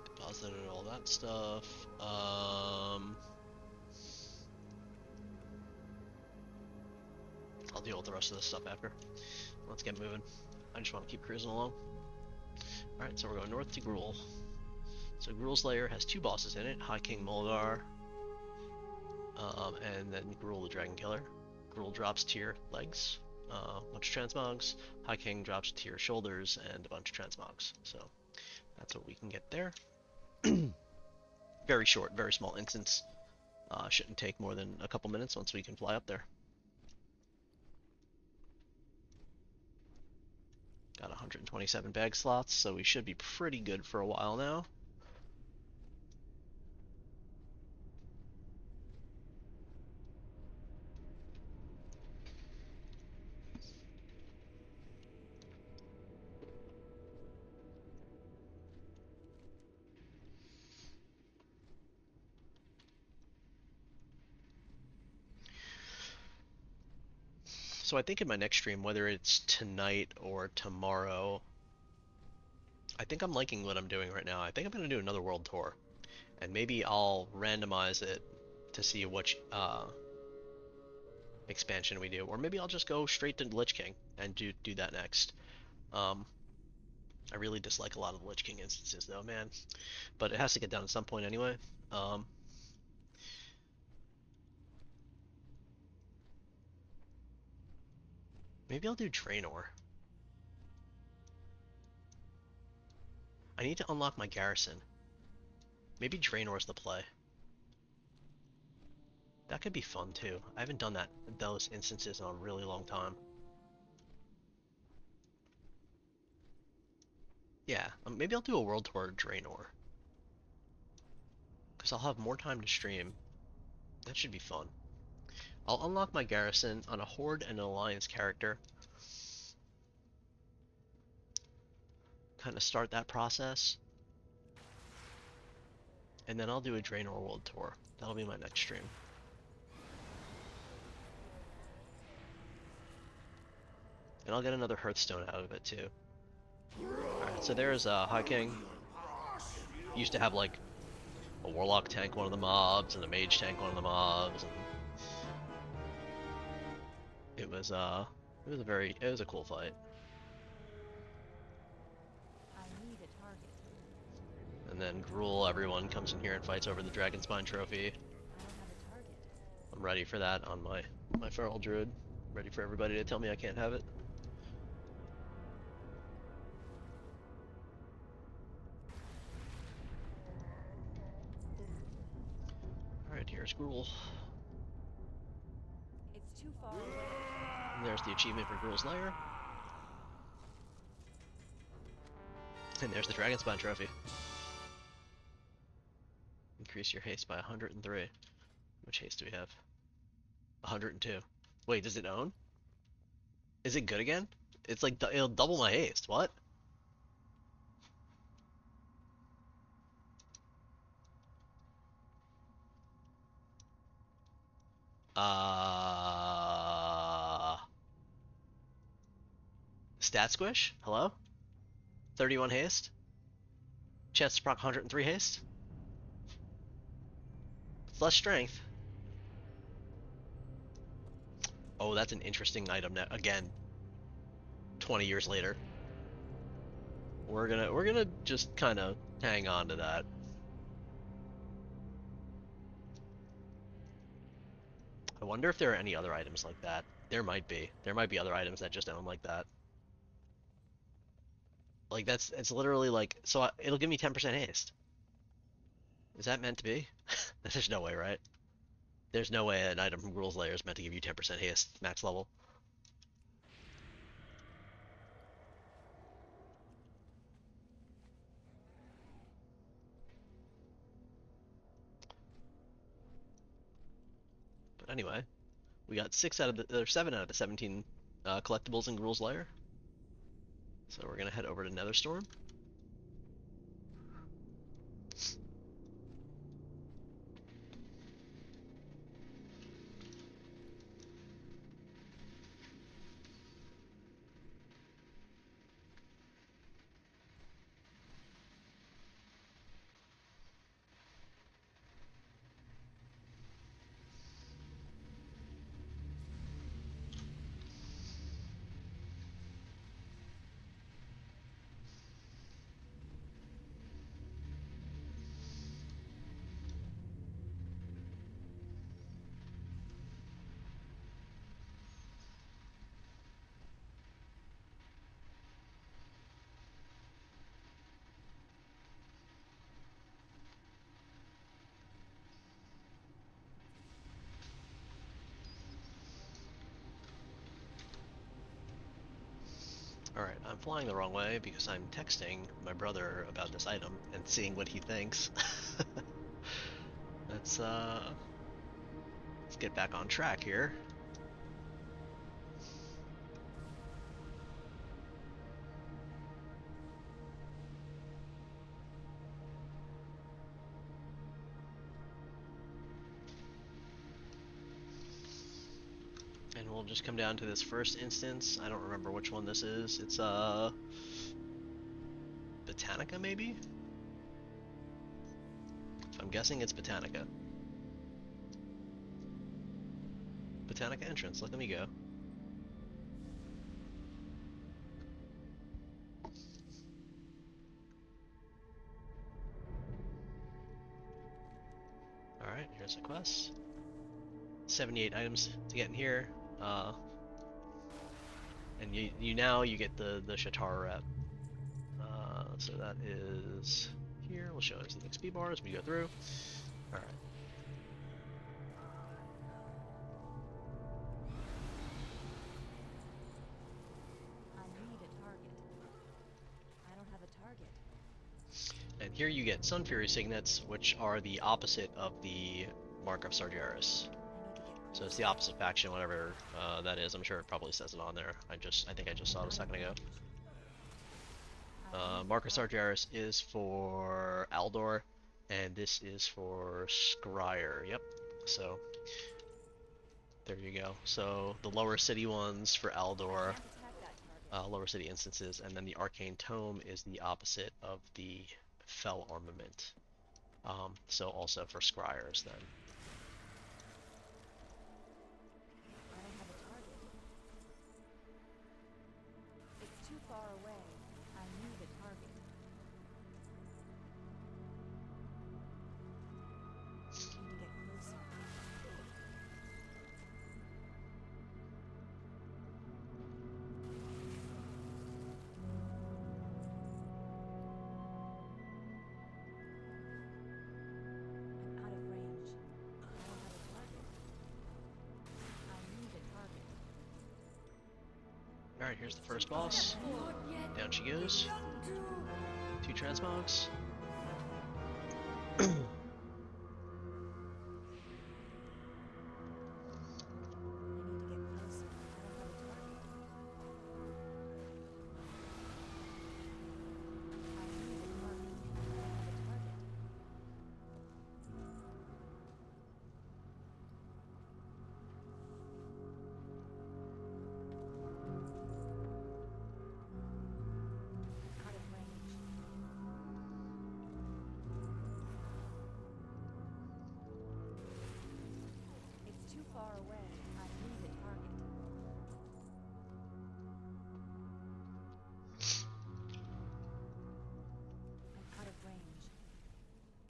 Deposited all that stuff. I'll deal with the rest of this stuff after. Let's get moving. I just want to keep cruising along. Alright, so we're going north to Gruul. So Gruul's Lair has 2 bosses in it, High King Mulgar, and then Gruul the Dragon Killer. Gruul drops tier legs, a bunch of transmogs. High King drops tier shoulders and a bunch of transmogs. So that's what we can get there. Very short, very small instance. Shouldn't take more than a couple minutes once we can fly up there. Got 127 bag slots, so we should be pretty good for a while now. So I think in my next stream, whether it's tonight or tomorrow, I think I'm liking what I'm doing right now. I think I'm going to do another world tour. And maybe I'll randomize it to see which expansion we do. Or maybe I'll just go straight to Lich King and do that next. I really dislike a lot of the Lich King instances though, man. But it has to get done at some point anyway. Maybe I'll do Draenor. I need to unlock my garrison. Maybe Draenor's the play. That could be fun too. I haven't done those instances in a really long time. Yeah, maybe I'll do a world tour of Draenor. Because I'll have more time to stream. That should be fun. I'll unlock my garrison on a Horde and an Alliance character. Kind of start that process. And then I'll do a Draenor world tour. That'll be my next stream. And I'll get another Hearthstone out of it too. Alright, so there's High King. Used to have like a Warlock tank one of the mobs and a Mage tank one of the mobs, and it was a cool fight. I need a target. And then Gruul, everyone comes in here and fights over the Dragonspine trophy. I don't have a target. I'm ready for that on my Feral Druid. Ready for everybody to tell me I can't have it. Alright, here's Gruul. It's too far away. And there's the achievement for Gruul's Lair. And there's the Dragonspine trophy. Increase your haste by 103. Which haste do we have? 102. Wait, does it own? Is it good again? It's like, it'll double my haste. What? Stat squish? Hello? 31 haste? Chest proc 103 haste? It's less strength. Oh, that's an interesting item now. Again, 20 years later. We're gonna just kind of hang on to that. I wonder if there are any other items like that. There might be. There might be other items that just own like that. Like it's literally like, so it'll give me 10% haste. Is that meant to be? There's no way, right? There's no way an item from Gruul's Lair is meant to give you 10% haste max level. But anyway, we got 7 out of the 17 collectibles in Gruul's Lair. So we're gonna head over to Netherstorm. Alright, I'm flying the wrong way because I'm texting my brother about this item and seeing what he thinks. Let's get back on track here. And we'll just come down to this first instance. I don't remember which one this is. It's Botanica maybe? I'm guessing it's Botanica. Botanica entrance, look at me go. Alright, here's the quest. 78 items to get in here. And you get the Shatar rep. So that is here. We'll show us the XP bar as we go through. Alright. here you get Sun Fury signets, which are the opposite of the Mark of Sargeras. So it's the opposite faction, whatever that is. I'm sure it probably says it on there. I think I just saw it a second ago. Mark of Sargeras is for Aldor, and this is for Scryer. Yep. So there you go. So the lower city ones for Aldor, Can't attack that target. lower city instances, and then the Arcane Tome is the opposite of the Fell Armament. So also for Scryers then. I don't have a target. It's too far away. I need a target. Need to get closer. I'm out of range. I don't have a target. I need a target. Alright, here's the first boss. Down she goes. 2 transmogs. I need to get closer. I don't have a target. I need a target. I don't have a target. Out of range. It's too far away. I need a target. I'm out of range.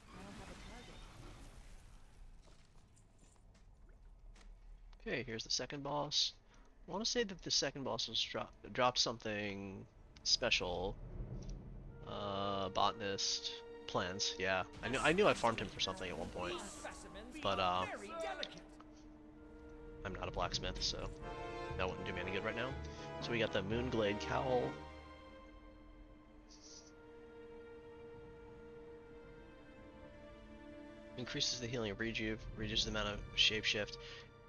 I don't have a target. Okay, here's the second boss. I want to say that the second boss was dropped something special. Botanist plans. Yeah, I knew I farmed him for something at one point, but I'm not a blacksmith, so that wouldn't do me any good right now. So we got the Moonglade Cowl. Increases the healing of Rejuve, reduces the amount of shapeshift.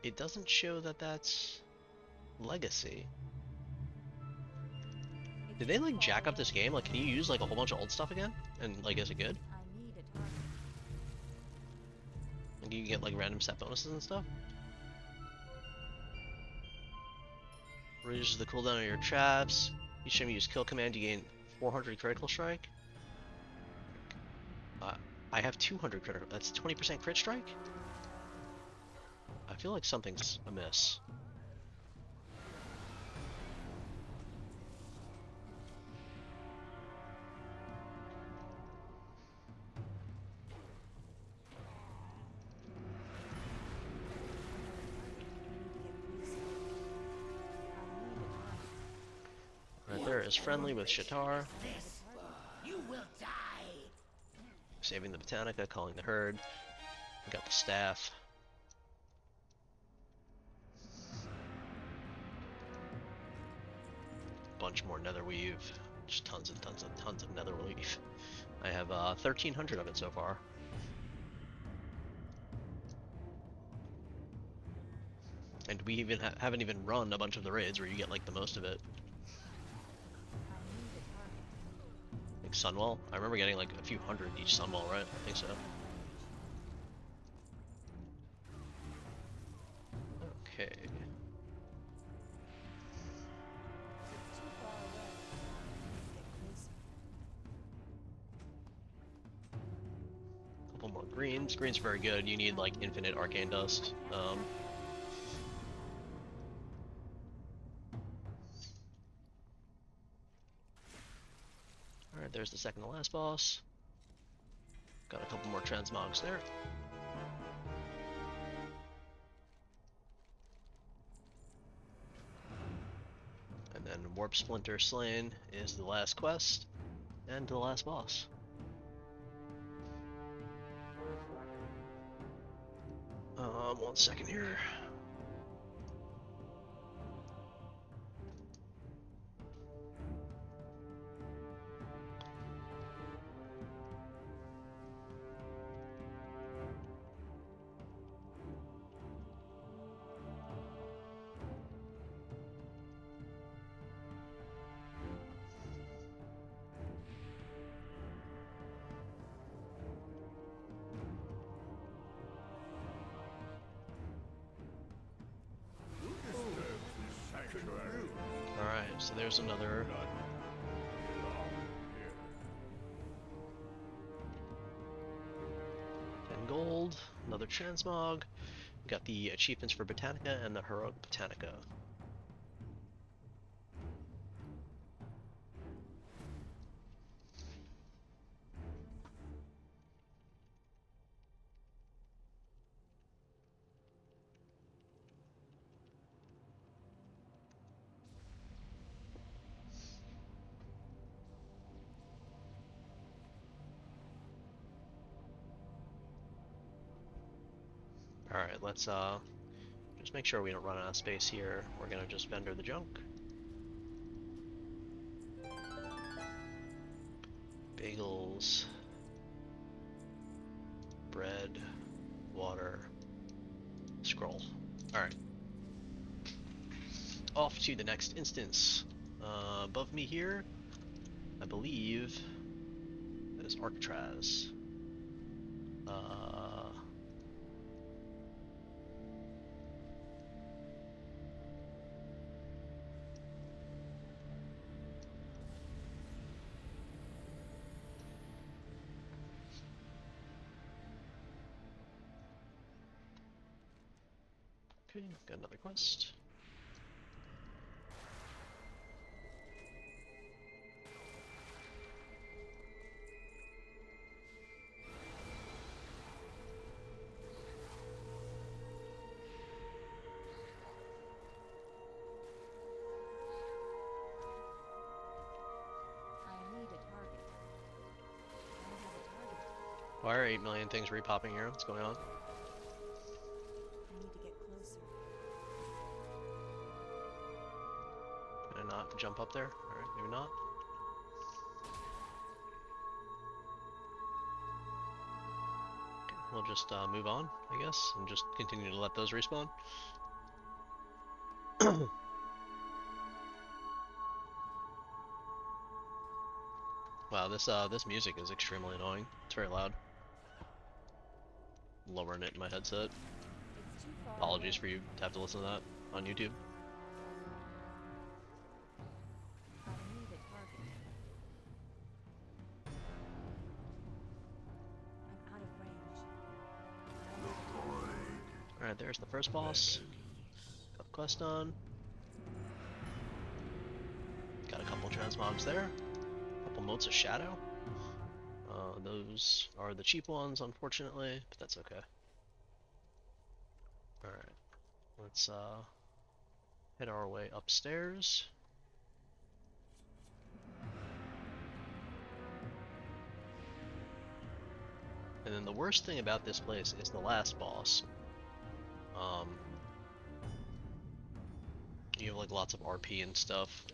It doesn't show that that's Legacy. Did they like jack up this game? Like, can you use like a whole bunch of old stuff again? And like, is it good? I need a target. And do you get like random set bonuses and stuff? Reduces the cooldown of your traps. Each time you use kill command, you gain 400 critical strike. I have 200 critical. That's 20% crit strike. I feel like something's amiss. Right there is friendly with Shatar. You will die. Saving the Botanica, calling the herd. We got the staff. Bunch more netherweave. Just tons and tons and tons of netherweave. I have 1,300 of it so far. And we even haven't even run a bunch of the raids where you get like the most of it. Like Sunwell. I remember getting like a few hundred each Sunwell, right? I think so. Okay. It's too far away. Get closer. Couple more greens. Green's very good. You need like infinite arcane dust. Alright, there's the second to last boss. Got a couple more transmogs there. And then Warp Splinter Slain is the last quest and the last boss. One second here. so there's another. None belong here. 10 gold, another transmog. We got the achievements for Botanica and the Heroic Botanica. Alright, let's just make sure we don't run out of space here. We're gonna just vendor the junk. Bagels, bread, water, scroll. Alright. Off to the next instance. Above me here, I believe, is Arcatraz. Okay, got another quest. I need a target. I don't have a target. Why are 8 million things repopping here? What's going on? I need to get closer. Can I not jump up there? Alright, maybe not. Okay, we'll just move on, I guess, and just continue to let those respawn. Wow, this music is extremely annoying. It's very loud. Lowering it in my headset. It's too far Apologies away. for you to have to listen to that on YouTube. I need a target. I'm out of range. Alright, there's the first boss. Got the quest done. Got a couple transmogs there. Couple motes of shadow. Those are the cheap ones, unfortunately, but that's okay. Alright, let's head our way upstairs. And then the worst thing about this place is the last boss. You have like lots of RP and stuff.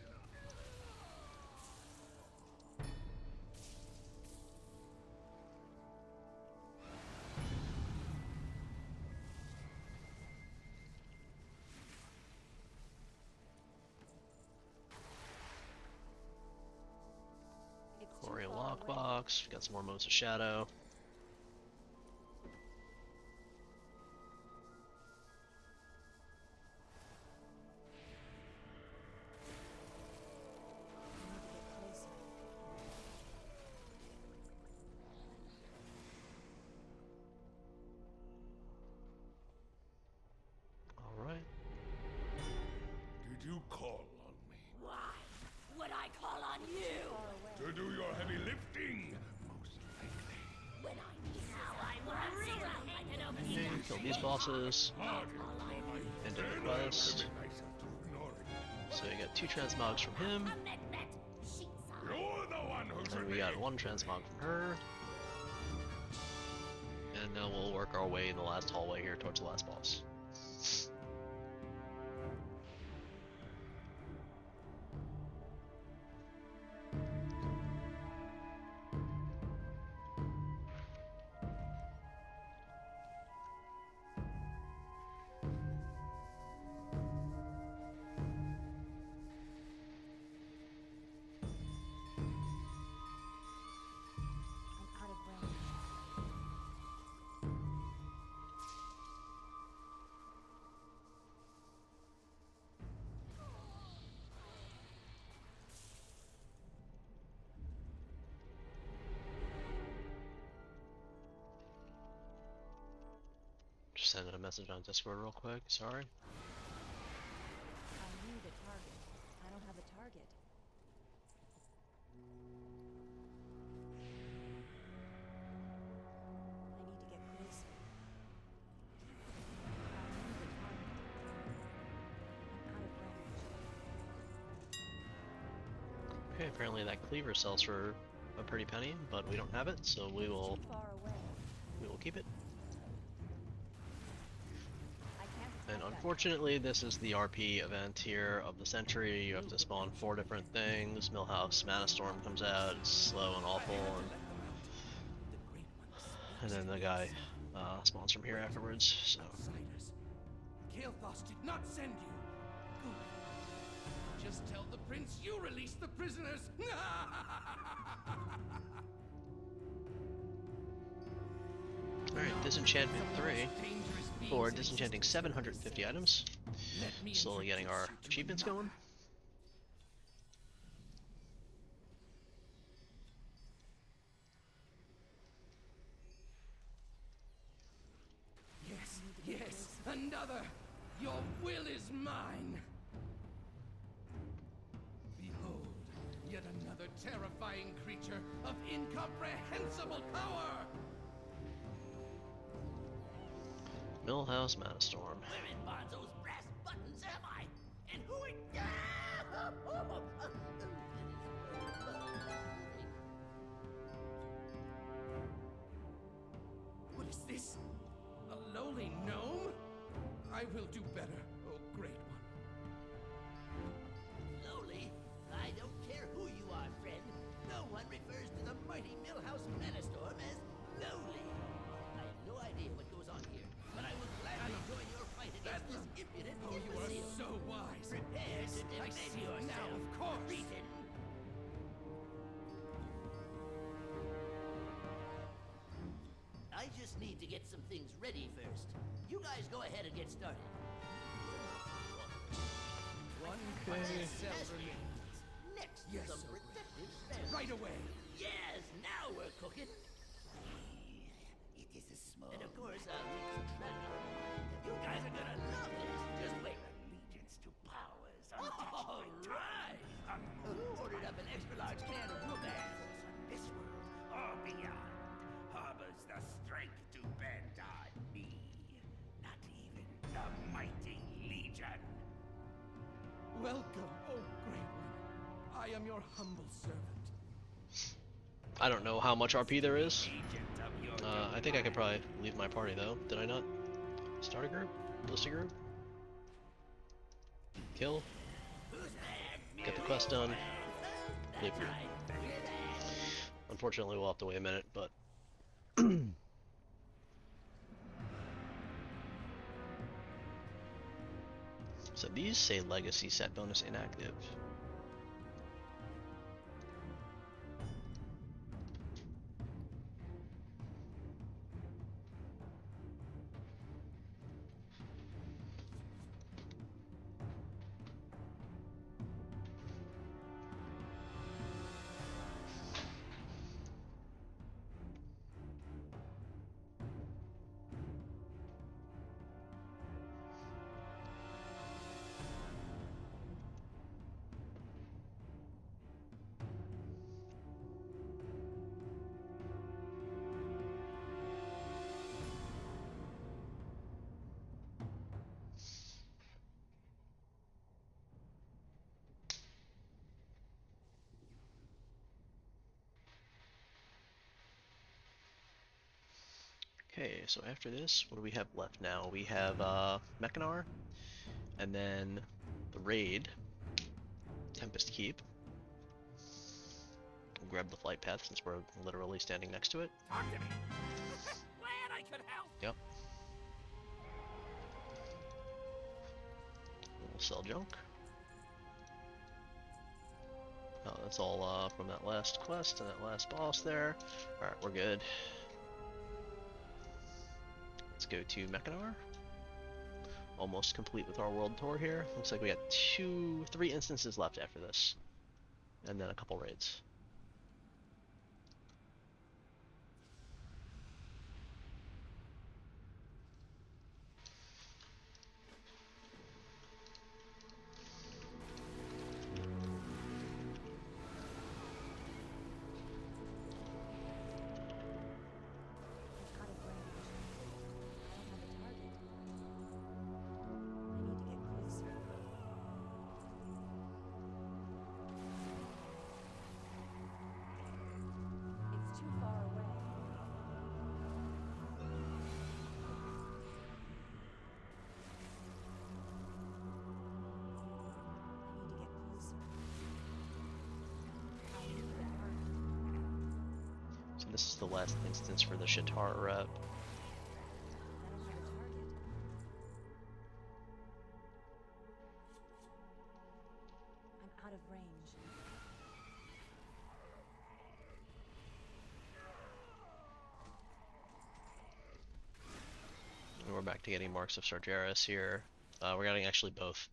It's too Gloria far away. lockbox. Got some more motes of shadow. I need to get closer. Alright. Did you call on me? Why would I call on you? Far away. To do your heavy lifting? Most likely. When I need now, I'm ready like an open Okay, kill these bosses. Hardly. End of the Then I'll quest. permit myself to ignore it. So we got 2 transmogs from him. sheets on. You're the one who should And we be. got 1 transmog from her. And now we'll work our way in the last hallway here towards the last boss. I'm out of range. sending a message on Discord real quick. Sorry. I need a target. I don't have a target. I need to get closer. I need a target. I'm out of range. Okay, apparently that cleaver sells for a pretty penny, but we don't have it, so we will Too far away. keep it. I can't And attack that unfortunately, this is the RP event here of the century. You have to spawn 4 different things. Millhouse Mana Storm comes out. It's slow and awful, and then the guy spawns from here afterwards. So Outsiders. Kael'thas did not send you. Good. Just tell the prince you released the prisoners. all right, disenchantment 3 for disenchanting 750 items. Slowly getting our achievements going. Yes, yes, another. Your will is mine. Behold, yet another terrifying creature of incomprehensible power. Millhouse Mana Storm. Where in Bonzo's brass buttons am I? And who are... What is this? A lowly gnome? I will do better, oh great one. Lowly? I don't care who you are, friend. No one refers to the mighty Millhouse Manastorm as lowly. I have no idea what goes on here, but I will gladly join your fight against this impudent Oh, you are imbecile. so wise. Prepare to I defend see yourself, now, of course. Cretin. I just need to get some things ready first. You guys go ahead and get started. One Okay. cell remains. Next, Yes, some sir. protective spells. Right away. Yes, now we're cooking. It is a small And of course, I'll need some training. You guys are gonna love this. Just wait. allegiance to powers All untouched by right. time. Who ordered up an extra large can of romance? This world or beyond harbors the strength to bend on me. Not even the mighty Legion. Welcome, oh great one. I am your humble servant. I don't know how much RP there is. Agent of your I think I could probably leave my party though. Did I not? Start a group? List a group? Kill? Get the quest done. Leave group. Unfortunately, we'll have to wait a minute, but. So these say legacy set bonus inactive. Okay, so after this, what do we have left now? We have Mechanar, and then the raid, Tempest Keep. We'll grab the flight path since we're literally standing next to it. Talk to me. Glad I could help. Yep. We'll sell junk. Oh, that's all from that last quest and that last boss there. Alright, we're good. Let's go to Mechanar. Almost complete with our world tour here. Looks like we got 3 instances left after this. And then a couple raids. This is the last instance for the Shatara rep. I don't have a target. I'm out of range. And we're back to getting Marks of Sargeras here. We're getting actually both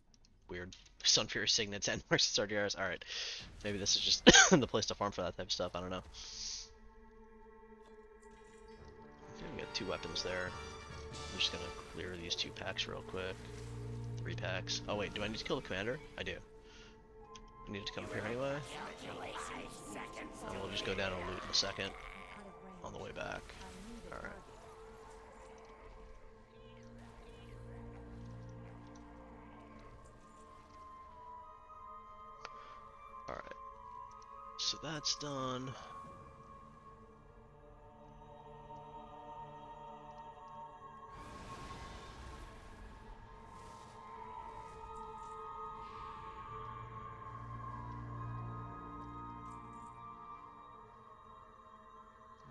weird Sunfury Signets and Marks of Sargeras. Alright, maybe this is just the place to farm for that type of stuff, I don't know. Okay, we got 2 weapons there. I'm just gonna clear these 2 packs real quick. 3 packs. Oh wait, do I need to kill the commander? I do. I need to come up here anyway. And we'll just go down and loot in a second I'm out of range. on the way back. I need a Alright. target. Alright. So that's done.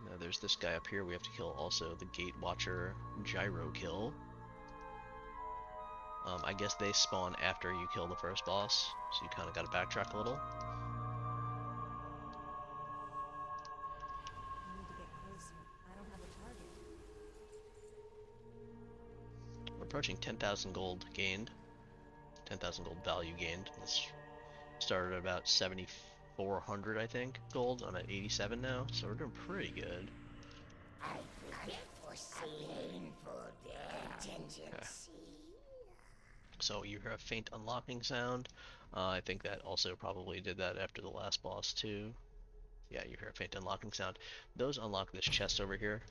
Now there's this guy up here we have to kill also, the Gate Watcher Gyro Kill. I guess they spawn after you kill the first boss, so you kind of got to backtrack a little. I need to get closer. I don't have a target. We're approaching 10,000 gold gained. 10,000 gold value gained. This started at about 7,400, I think, gold. I'm at 87 now, so we're doing pretty good. I foresee painful contingency. So you hear a faint unlocking sound. I think that also probably did that after the last boss too. Yeah, you hear a faint unlocking sound. Those unlock this chest over here.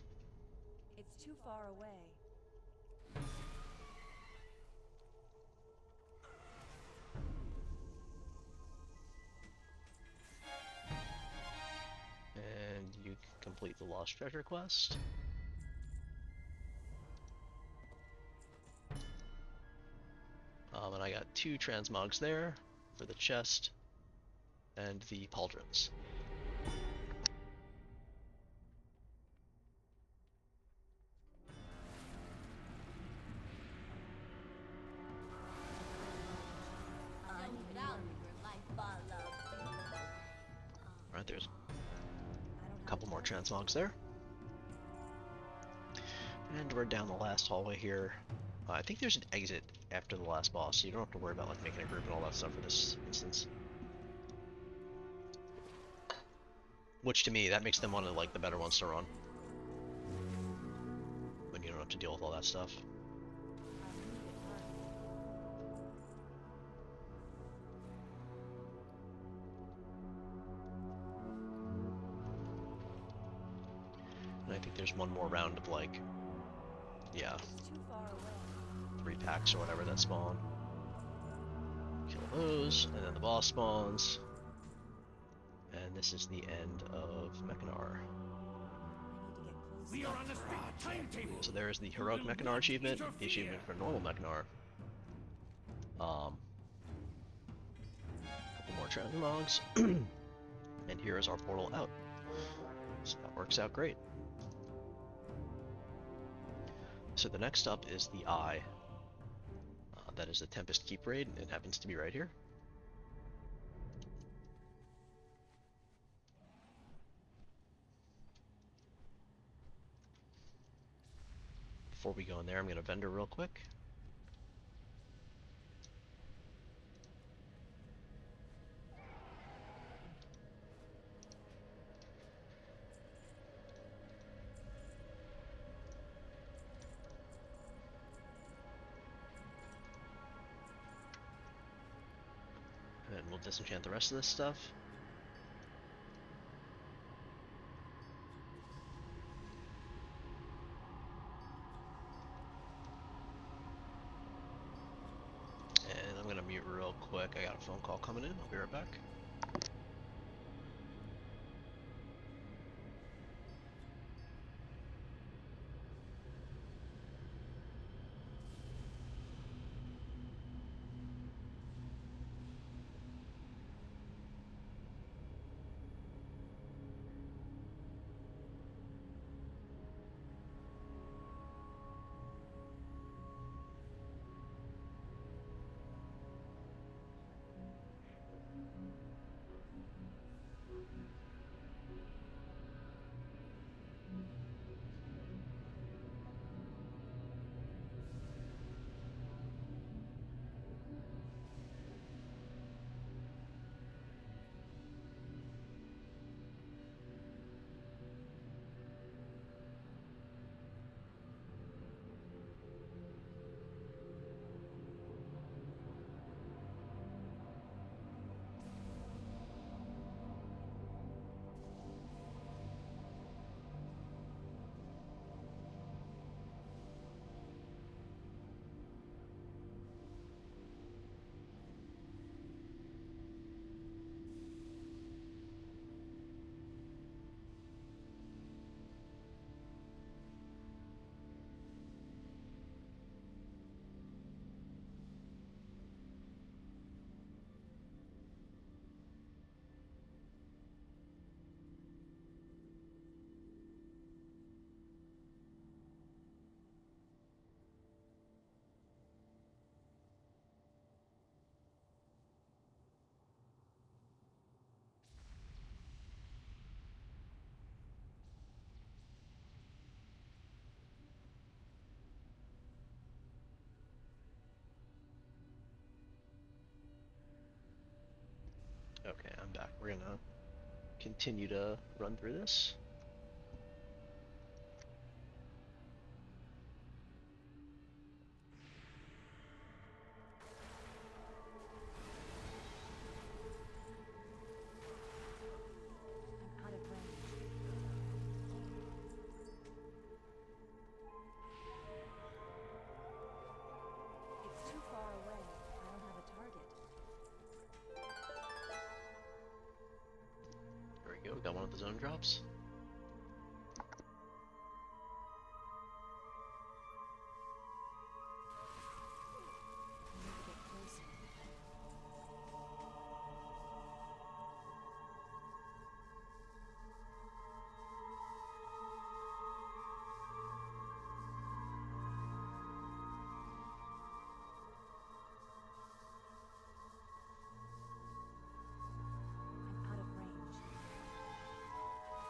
It's too far away. And you complete the Lost Treasure quest. And I got 2 transmogs there for the chest and the pauldrons. Alright, there's a couple more transmogs there. And we're down the last hallway here. I think there's an exit after the last boss, so you don't have to worry about like making a group and all that stuff for this instance. Which to me, that makes them one of like the better ones to run. When you don't have to deal with all that stuff. I need a target. And I think there's one more round of like, yeah, It's too far away. 3 packs or whatever that spawn. Kill those, and then the boss spawns. And this is the end of Mechanar. I need to get closer. We are on a strict timetable. So there is the Heroic Mechanar achievement, the achievement for normal Mechanar. Couple more transmogs. And here is our portal out. So that works out great. So the next up is the Eye. That is the Tempest Keep raid, and it happens to be right here. Before we go in there, I'm going to vendor real quick. And we'll disenchant the rest of this stuff. And I'm gonna mute real quick. I got a phone call coming in. I'll be right back. Okay, I'm back. We're gonna continue to run through this. I'm out of range. It's too far away. I don't have a target. There we go, got one of the zone drops. I need to get closer. I'm out of range.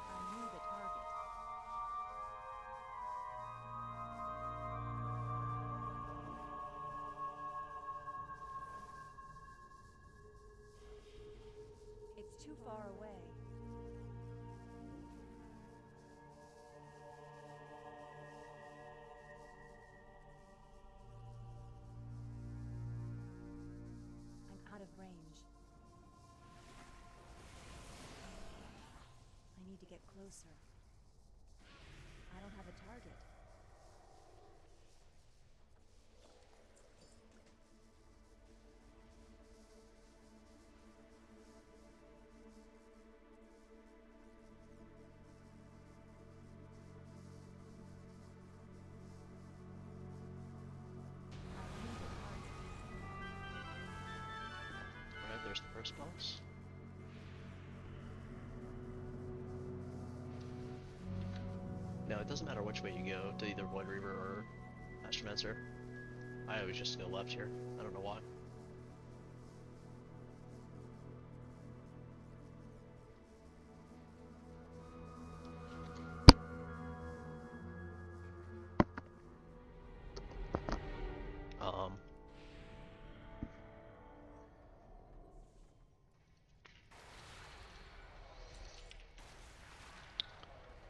I need a target. It's too far away. I'm out of range. I need to get closer. I don't have a target. I need a target. Alright, there's the first boss. Now, it doesn't matter which way you go, to either Void Reaver or Astromancer. I always just go left here. I don't know why. Um,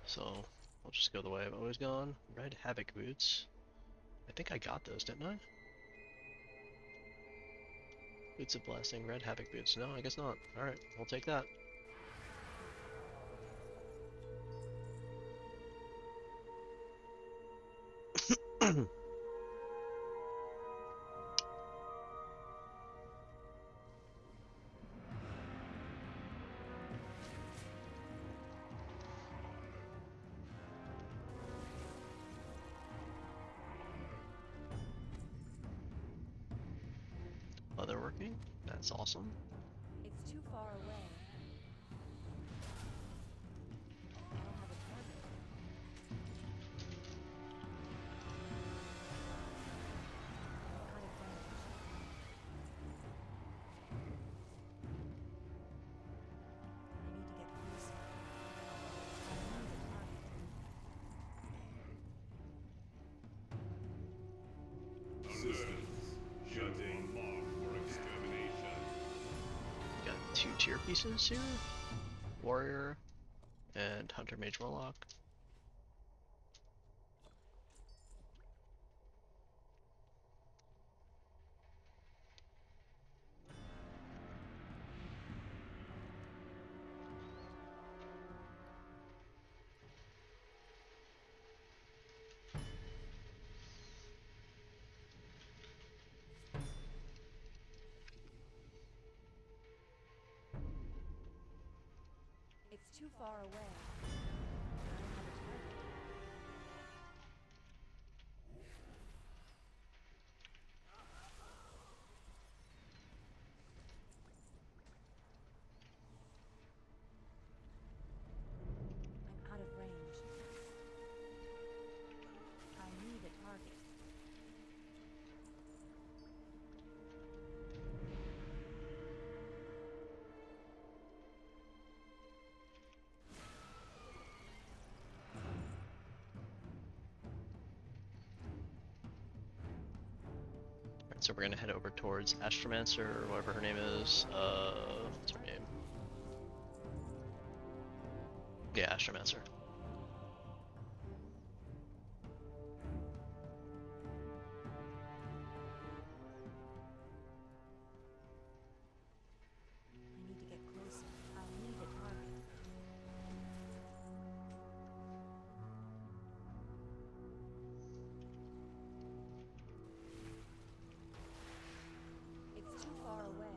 so, I'll just go the way I've always gone. Red Havoc boots. I think I got those, didn't I? Boots of Blasting, Red Havoc boots. No, I guess not. Alright, I'll take that. Leatherworking? That's awesome. It's too far away. I don't have a target. I'm out of range. I need to get closer. I need a target. Systems shutting off for extermination. Got 2 tier pieces here. Warrior and Hunter Mage Warlock. It's too far away. I don't have a target. I'm out of range. I need a target. Alright, so we're gonna head over towards Astromancer, or whatever her name is. What's her name? Yeah, Astromancer. I need to get closer. I'll need a target. It's too far away.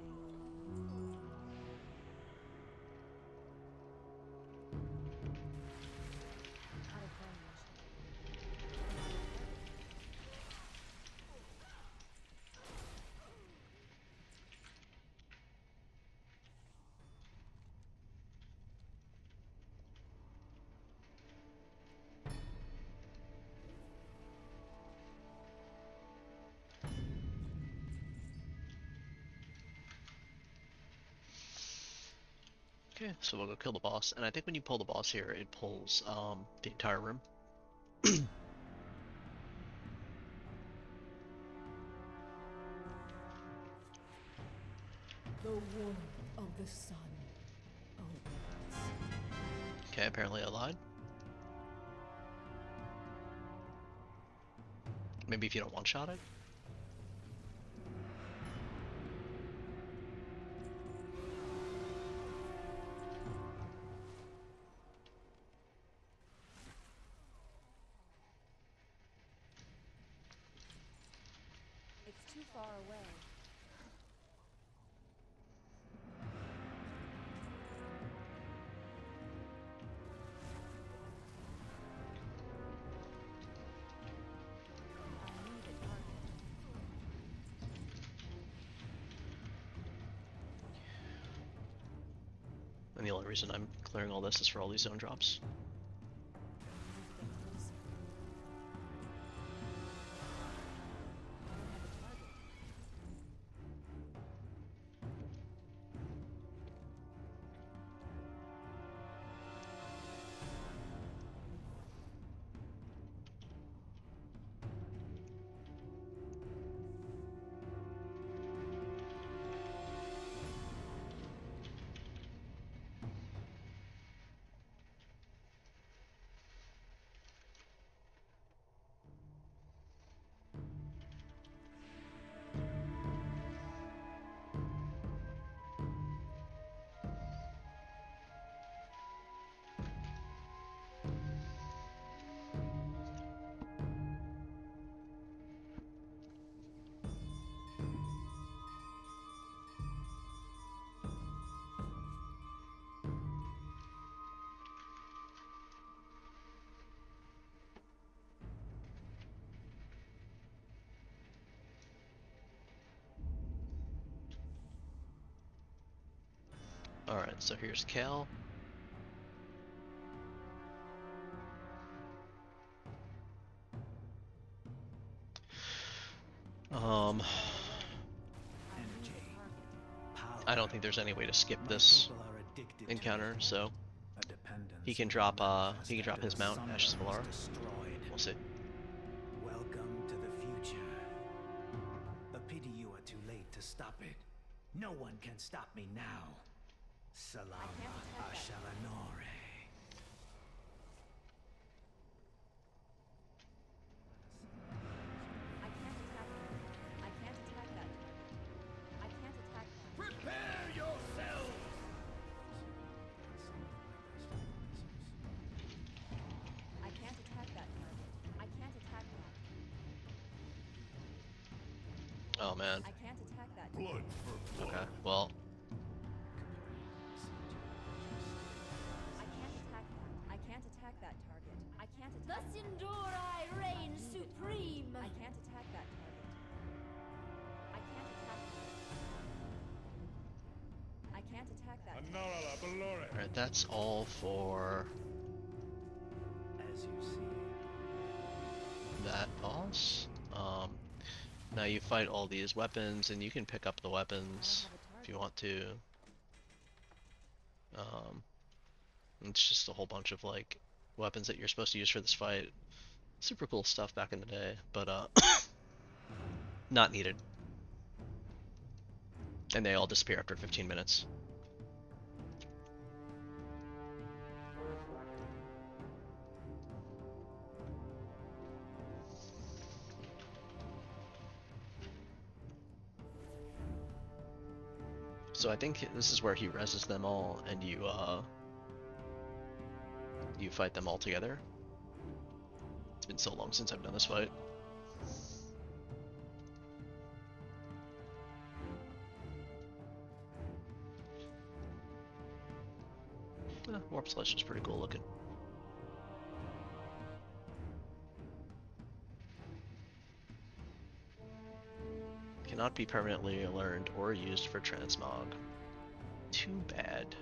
Out of range. Okay, so we'll go kill the boss, and I think when you pull the boss here, it pulls the entire room. The warmth of the sun. Oh, Okay, apparently I lied. Maybe if you don't one-shot it? It's too far away. I need a target. And the only reason I'm clearing all this is for all these zone drops. I need to get closer. I don't have a target. Alright, so here's Cal. Um, Energy, power. I don't think there's any way to skip My this people are addicted to encounter, it. so A dependence he can drop manifest his after the mount, sun Ashes of was Valar. destroyed. We'll see. Welcome to the future. A pity you are too late to stop it. No one can stop me now. Salam Ashalanore. I can't attack him. I can't attack that target. I can't attack that. Prepare yourselves! I can't attack that target. I can't attack that. Oh man. I can't attack that target. Blood for blood. Okay, well, I can't attack that. I can't attack that target. I can't attack Thus endure I reign supreme. I can't attack that target. I can't attack that. I can't attack that target. alright, that's all for As you see. that boss. Now you fight all these weapons, and you can pick up the weapons if you want to. It's just a whole bunch of like weapons that you're supposed to use for this fight. Super cool stuff back in the day, but not needed. And they all disappear after 15 minutes. So I think this is where he reses them all, and you fight them all together. It's been so long since I've done this fight. Warp Slash is pretty cool looking. Cannot be permanently learned or used for transmog. Too bad.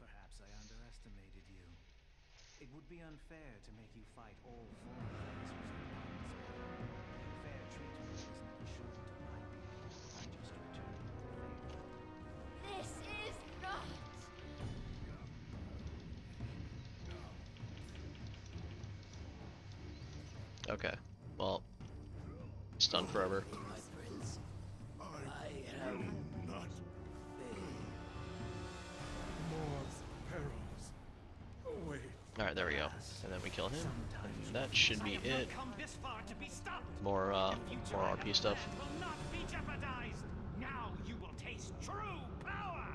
Perhaps I underestimated you. It would be unfair to make you fight all four advisors at once. Fair treatment is never shown to my people. I just return the favor. This is not. Okay. Well, stunned forever. My prince, I have Not failed. more perils. Wait. Alright, there we go. And then we kill him. And that should be it. More RP stuff. Will not be jeopardized. Now you will taste true power.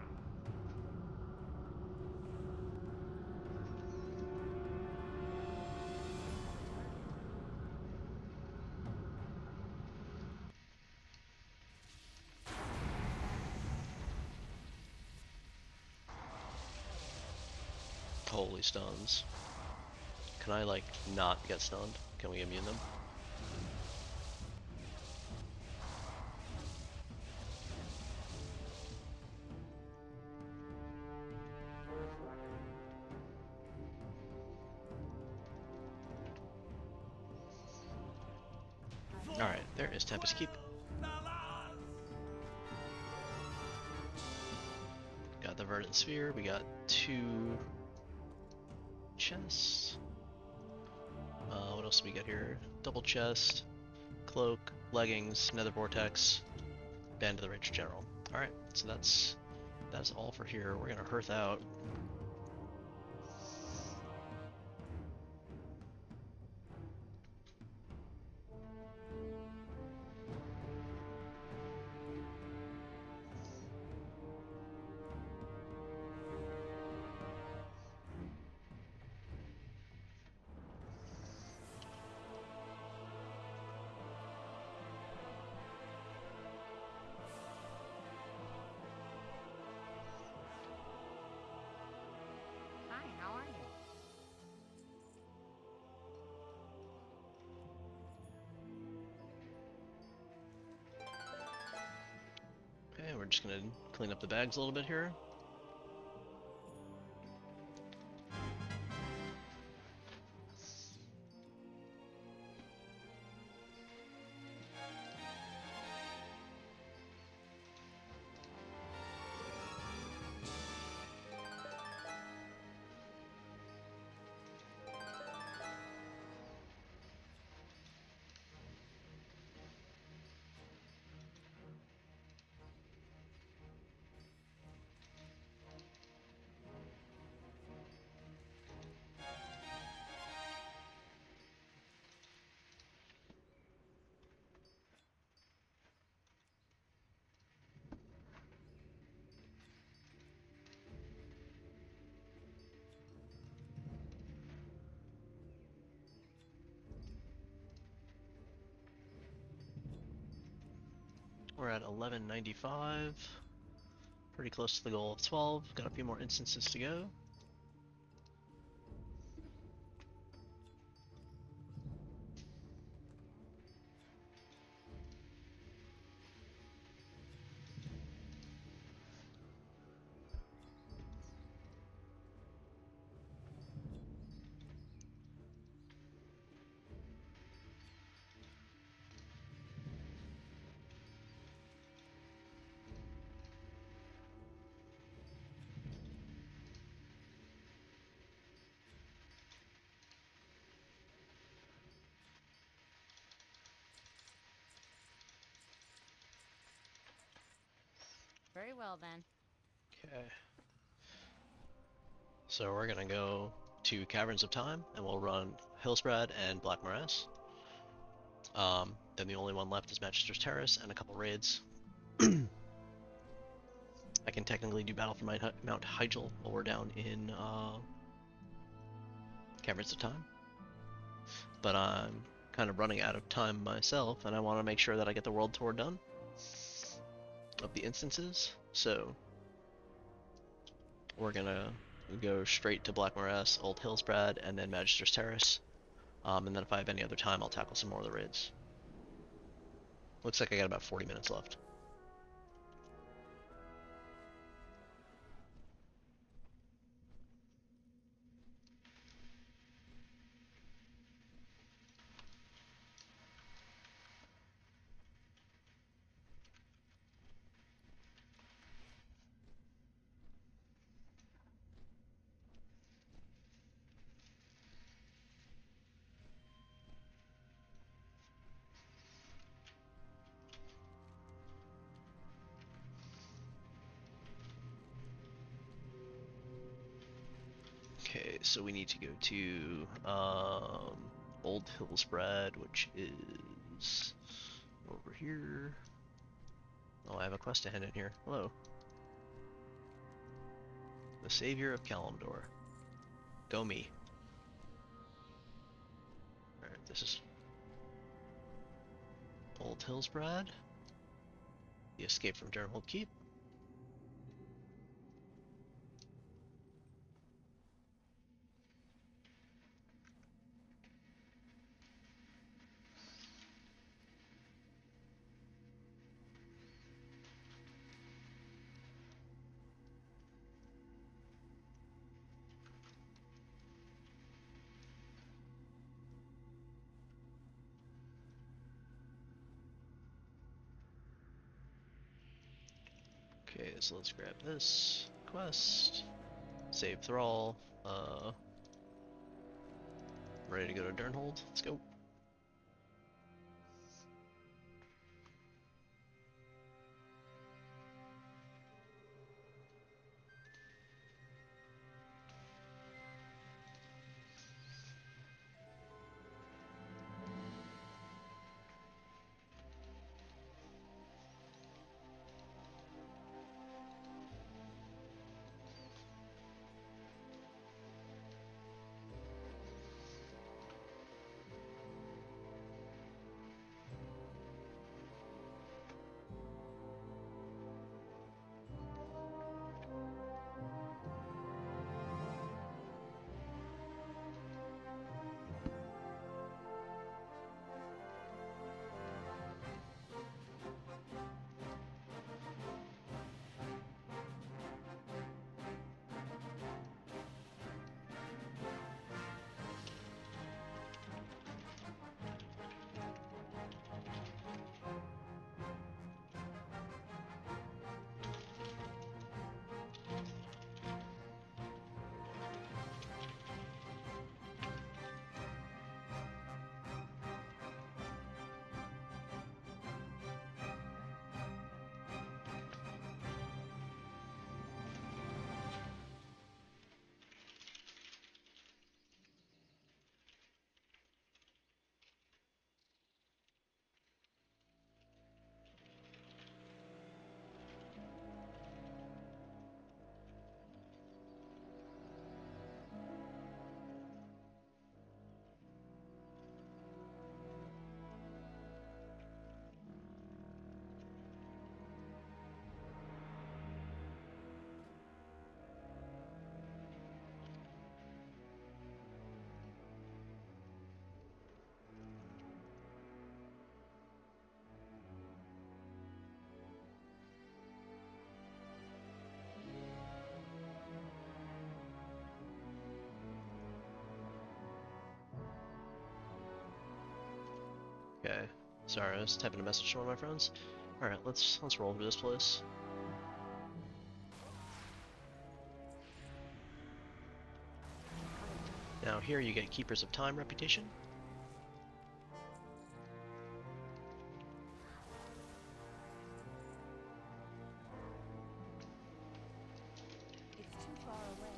Holy stuns. Can I, like, not get stunned? Can we immune them? Alright, there is Tempest Keep. Got the Verdant Sphere, we got 2 chests. What else do we get here? Double chest, cloak, leggings, nether vortex, band of the rich general. Alright, so that's all for here. We're gonna hearth out. Hi, how are you? Okay, we're just gonna clean up the bags a little bit here. We're at 1195. Pretty close to the goal of 12. Got a few more instances to go. Very well then. Okay. So we're gonna go to Caverns of Time, and we'll run Hillsbrad and Black Morass. Then the only one left is Magister's Terrace and a couple raids. I can technically do Battle for Mount Hyjal while we're down in Caverns of Time, but I'm kind of running out of time myself, and I want to make sure that I get the World Tour done of the instances. So we're gonna go straight to Black Morass, Old Hillsbrad, and then Magister's Terrace. And then if I have any other time, I'll tackle some more of the raids. Looks like I got about 40 minutes left. Okay, so we need to go to Old Hillsbrad, which is over here. Oh, I have a quest to hand in here. Hello. The Savior of Kalimdor. Go me. Alright, this is Old Hillsbrad. The escape from Durnhold Keep. Okay, so let's grab this quest. Save Thrall. Ready to go to Durnhold? Let's go. Okay. Sorry, I was typing a message to one of my friends. Alright, let's roll through this place. Now here you get Keepers of Time reputation. far away.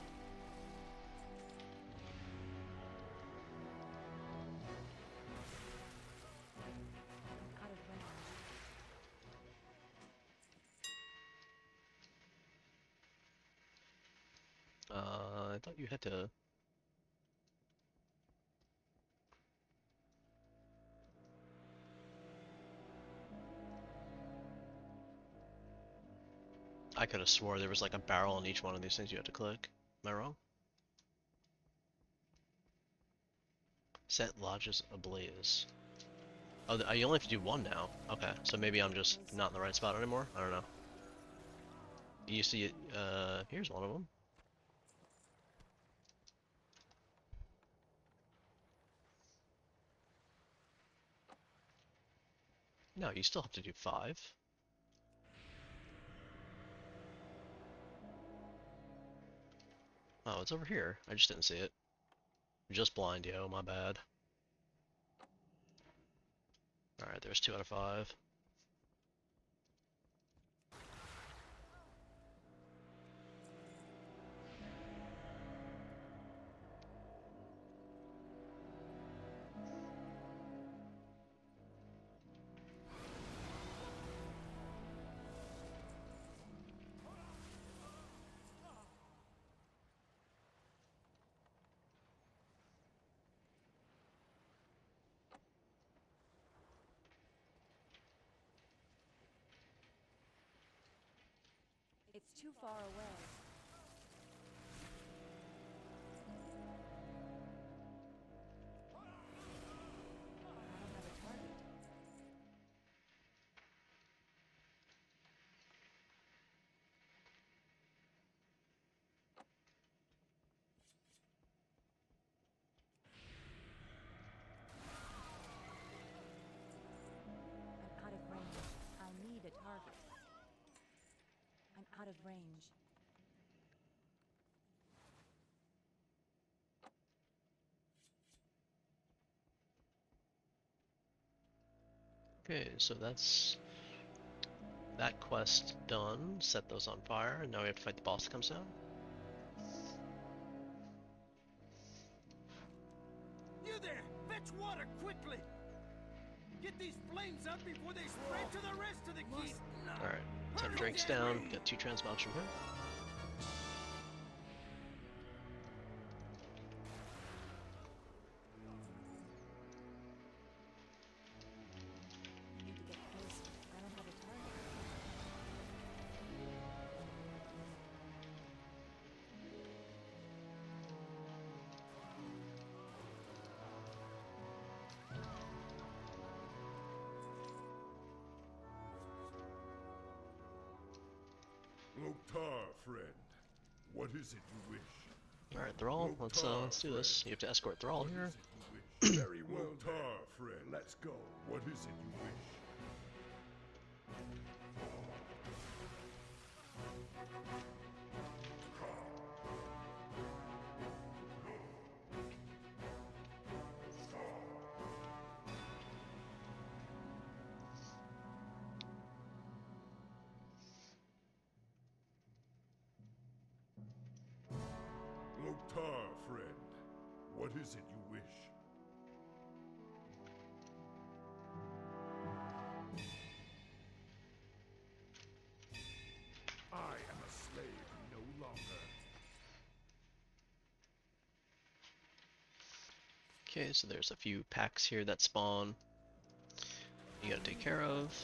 I'm out of range. I thought you had to. I could have swore there was like a barrel on each one of these things you had to click. Am I wrong? Set lodges ablaze. Oh, you only have to do one now. Okay, so maybe I'm just not in the right spot anymore. I don't know. You see it? Here's one of them. No, you still have to do 5. Oh, it's over here. I just didn't see it. Just blind, yo, my bad. Alright, there's 2 out of 5. It's too far away. I don't have a target. I'm out of range. I need a target. I'm out of range. Okay, so that's that quest done. Set those on fire, and now we have to fight the boss that comes down. You there! Fetch water quickly! Get these flames out before they spread to the rest of the keep! Alright, 10 drinks down, got 2 transmogs from him. Need to get closer. I don't have a target. Loktar, friend. What is it you wish? Alright, Thrall, let's do this. You have to escort Thrall What here. is it you wish? Very well, Loktar, friend. Let's go. What is it you wish? Loktar, friend. What is it you wish? I am a slave no longer. Okay, so there's a few packs here that spawn. You gotta take care of.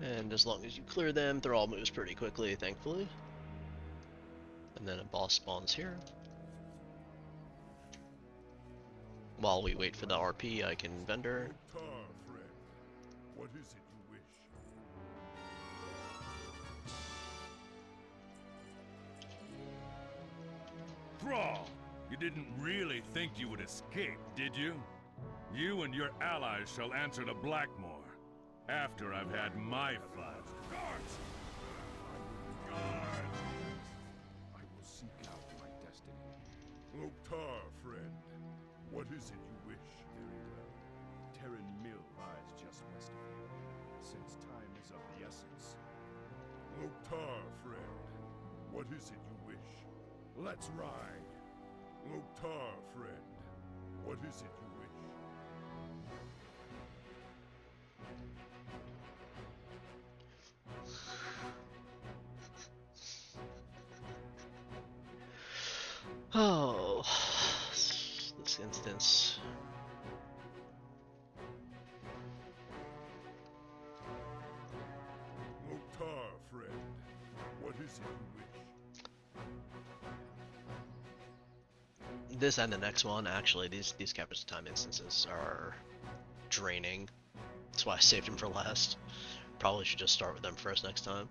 And as long as you clear them, Thrall moves pretty quickly, thankfully. And then a boss spawns here. While we wait for the RP, I can vendor. Loktar, friend. What is it you wish? Thrall, you didn't really think you would escape, did you? You and your allies shall answer to Blackmore after I've had my fun. Guards! Guards! I will seek out my destiny. Loktar, friend. is it you wish? Very well. Terran Mill lies just west of here, since time is of the essence. Loktar, friend. What is it you wish? Let's ride. Loktar, friend. What is it you wish? Oh, this instance. Loktar, friend. What is it you wish? This and the next one, actually, these captures of time instances are draining. That's why I saved them for last. Probably should just start with them first next time.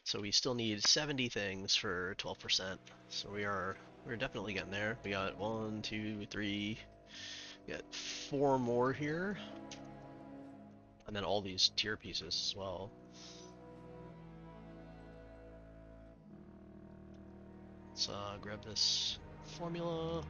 So we still need 70 things for 12%. So we're definitely getting there. We got 1, 2, 3. We got 4 more here. And then all these tier pieces as well. Let's grab this formula.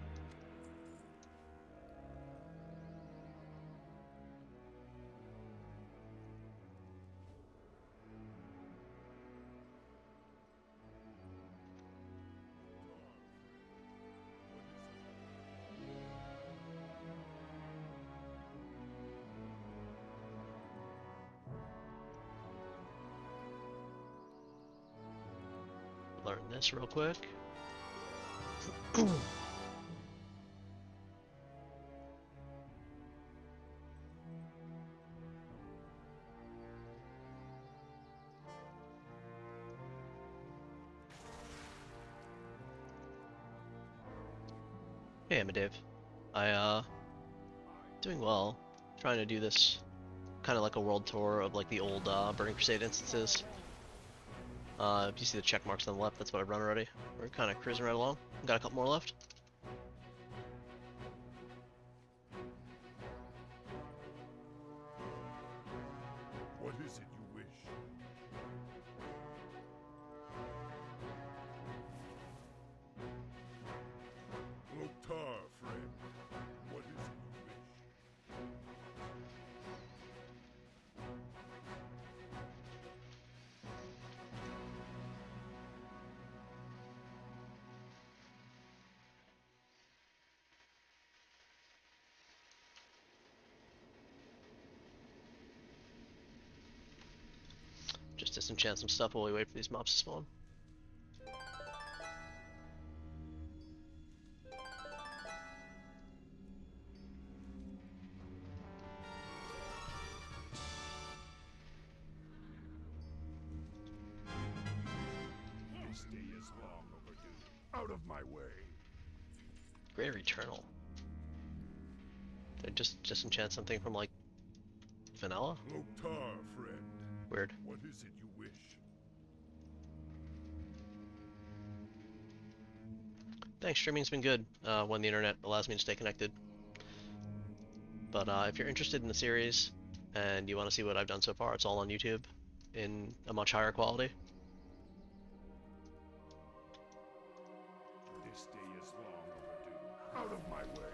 Learn this real quick. Hey, I'm Dave. Doing well. Trying to do this kind of like a world tour of like the old Burning Crusade instances. If you see the check marks on the left, that's what I've run already. We're kind of cruising right along. Got a couple more left. What is it you wish? Loktar, friend. What is it you wish? Just disenchant some stuff while we wait for these mobs to spawn. This day is long overdue. Out of my way. Greater Eternal. Did I just disenchant something from like vanilla? Loktar, friend. Weird. What is it you wish? Thanks, streaming's been good when the internet allows me to stay connected. But if you're interested in the series and you want to see what I've done so far, it's all on YouTube in a much higher quality. This day is long overdue. Out of my way.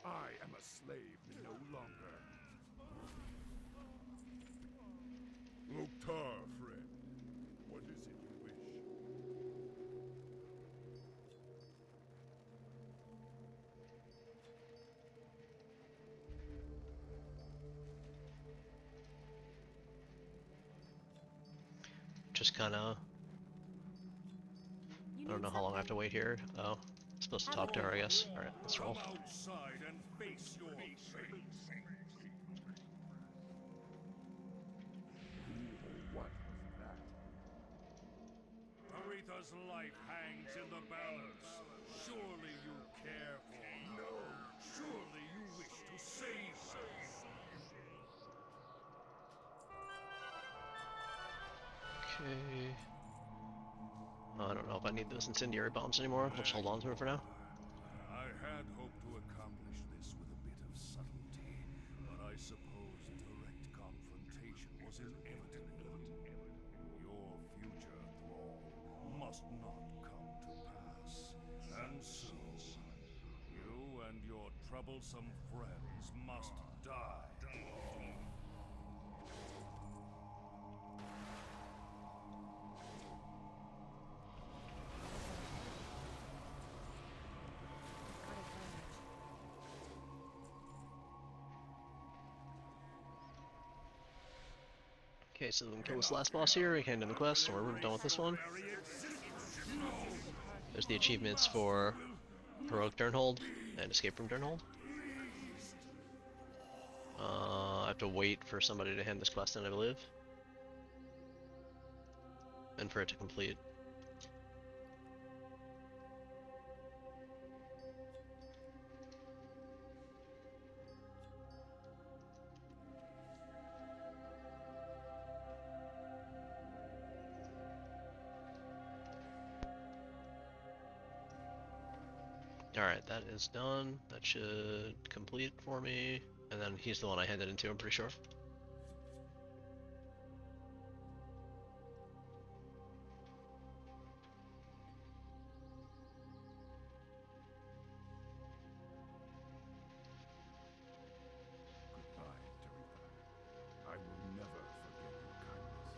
I am a slave no longer. Loktar, friend. What is it you wish? Just kind of... I don't know how long I have to wait here. Oh, I'm supposed to talk to her, I guess. Alright, let's roll. Come outside and face your fate. Who or what was that? Aretha's life hangs in the balance. Surely you care for her. No. Surely you wish to save her. Okay. Oh, I don't know if I need those incendiary bombs anymore. Let's hold on to them for now. I had hoped to accomplish this with a bit of subtlety, but I suppose direct confrontation was inevitable. Your future, Thrall, must not come to pass. And so, you and your troublesome friends must die. Okay, so we can kill this last boss here, we can end the quest, and we're done with this one. There's the achievements for Heroic Durnhold and Escape from Durnhold. I have to wait for somebody to hand this quest in, I believe. And for it to complete. Alright, that is done. That should complete for me. And then he's the one I handed into, I'm pretty sure. Goodbye, Teresa. I will never forget your kindness.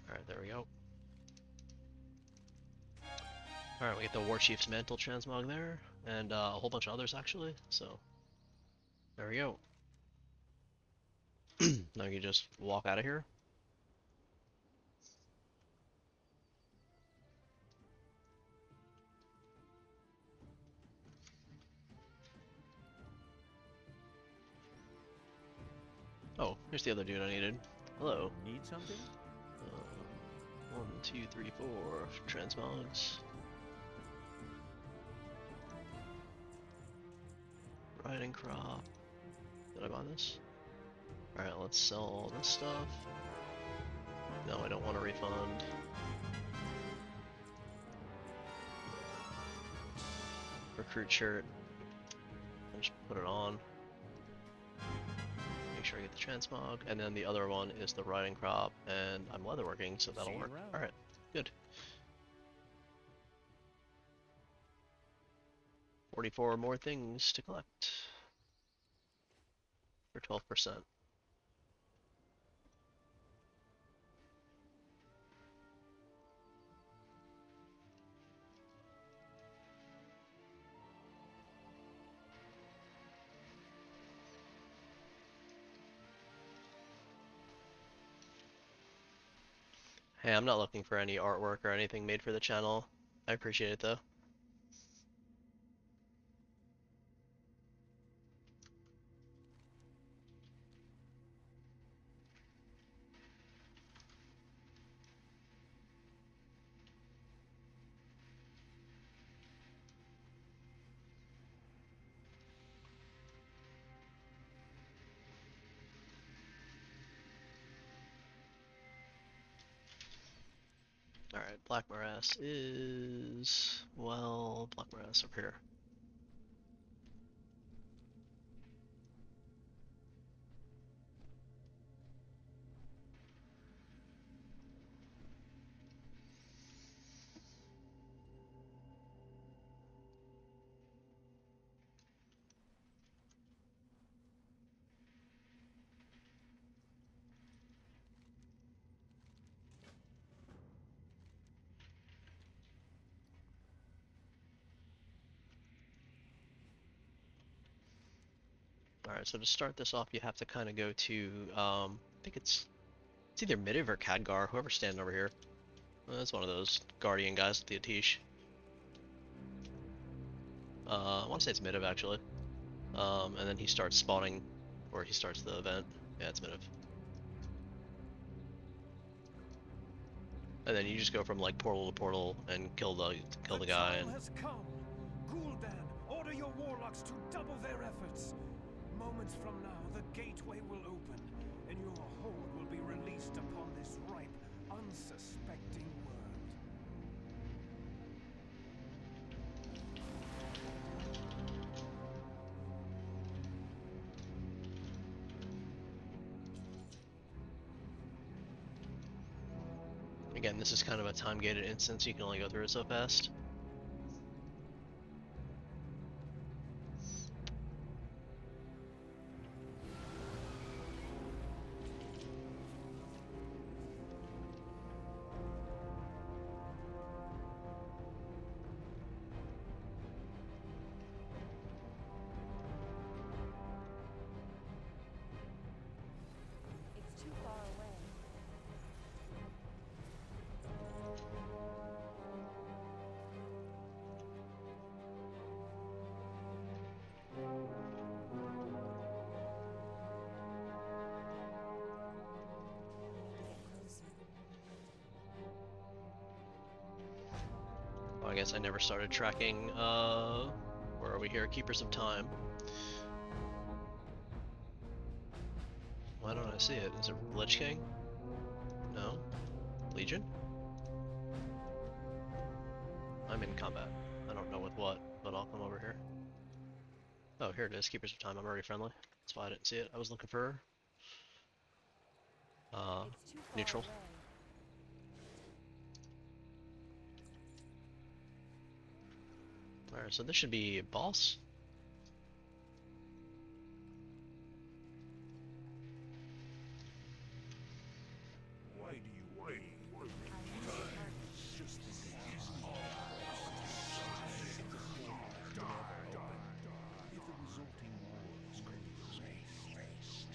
Alright, there we go. Alright, we get the War Chief's Mantle transmog there, and a whole bunch of others actually, so there we go. Now you just walk out of here. Oh, here's the other dude I needed. Hello. Need something? 1, 2, 3, 4 transmogs. Riding crop. Did I buy this? Alright, let's sell all this stuff. No, I don't want a refund. Recruit shirt. I'll just put it on. Make sure I get the transmog. And then the other one is the riding crop, and I'm leatherworking, so that'll work. Alright, good. 44 more things to collect. For 12%. Hey, I'm not looking for any artwork or anything made for the channel. I appreciate it though. Alright, Black Morass is... well, Black Morass up here. Alright, so to start this off, you have to kind of go to, I think it's either Midiv or Khadgar, whoever's standing over here. That's one of those Guardian guys with the Atish. I want to say it's Midiv, actually. And then he starts spawning, or he starts the event. Yeah, it's Midiv. And then you just go from, like, portal to portal and kill the guy. The time has come. Gul'dan, order your warlocks to double their efforts. Moments from now, the gateway will open, and your horde will be released upon this ripe, unsuspecting world. Again, this is kind of a time-gated instance, you can only go through it so fast. It's too far away. Get closer. Well, I guess I never started tracking, where are we here? Keepers of Time. Why don't I see it? Is it Lich King? No? Legion? I'm in combat. I don't know with what, but I'll come over here. Oh, here it is, Keepers of Time. I'm already friendly. That's why I didn't see it. I was looking for It's too far neutral. away. Alright, so this should be boss. Why do you wait? I need a target. Just the if the resulting wars could be erased.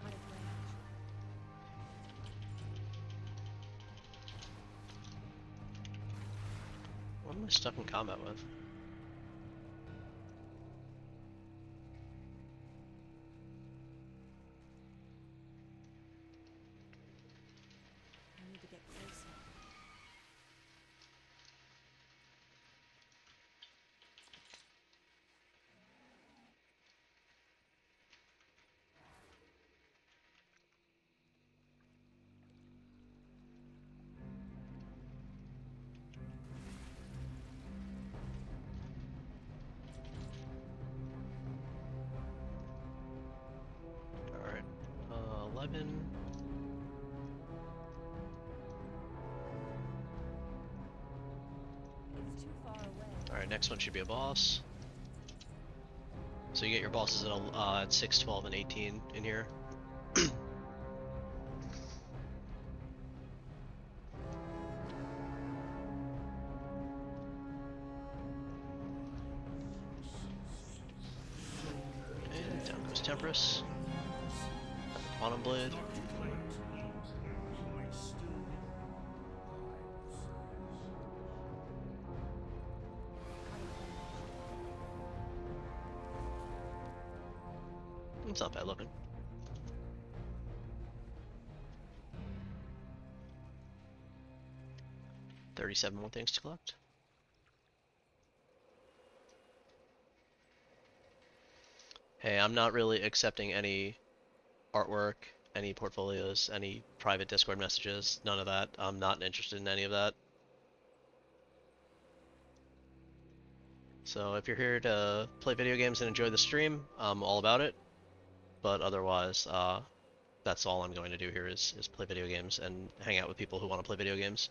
Out of range. What am I stuck in combat with? I need to get closer. Alright. 11. It's too far away. Alright, next one should be a boss. So you get your bosses at 6, 12, and 18 in here. And down goes Tempress. Quantum Blade. It's not bad looking. $37 more things to collect. Hey, I'm not really accepting any artwork, any portfolios, any private Discord messages, none of that. I'm not interested in any of that. So if you're here to play video games and enjoy the stream, I'm all about it. But otherwise, that's all I'm going to do here is play video games and hang out with people who want to play video games.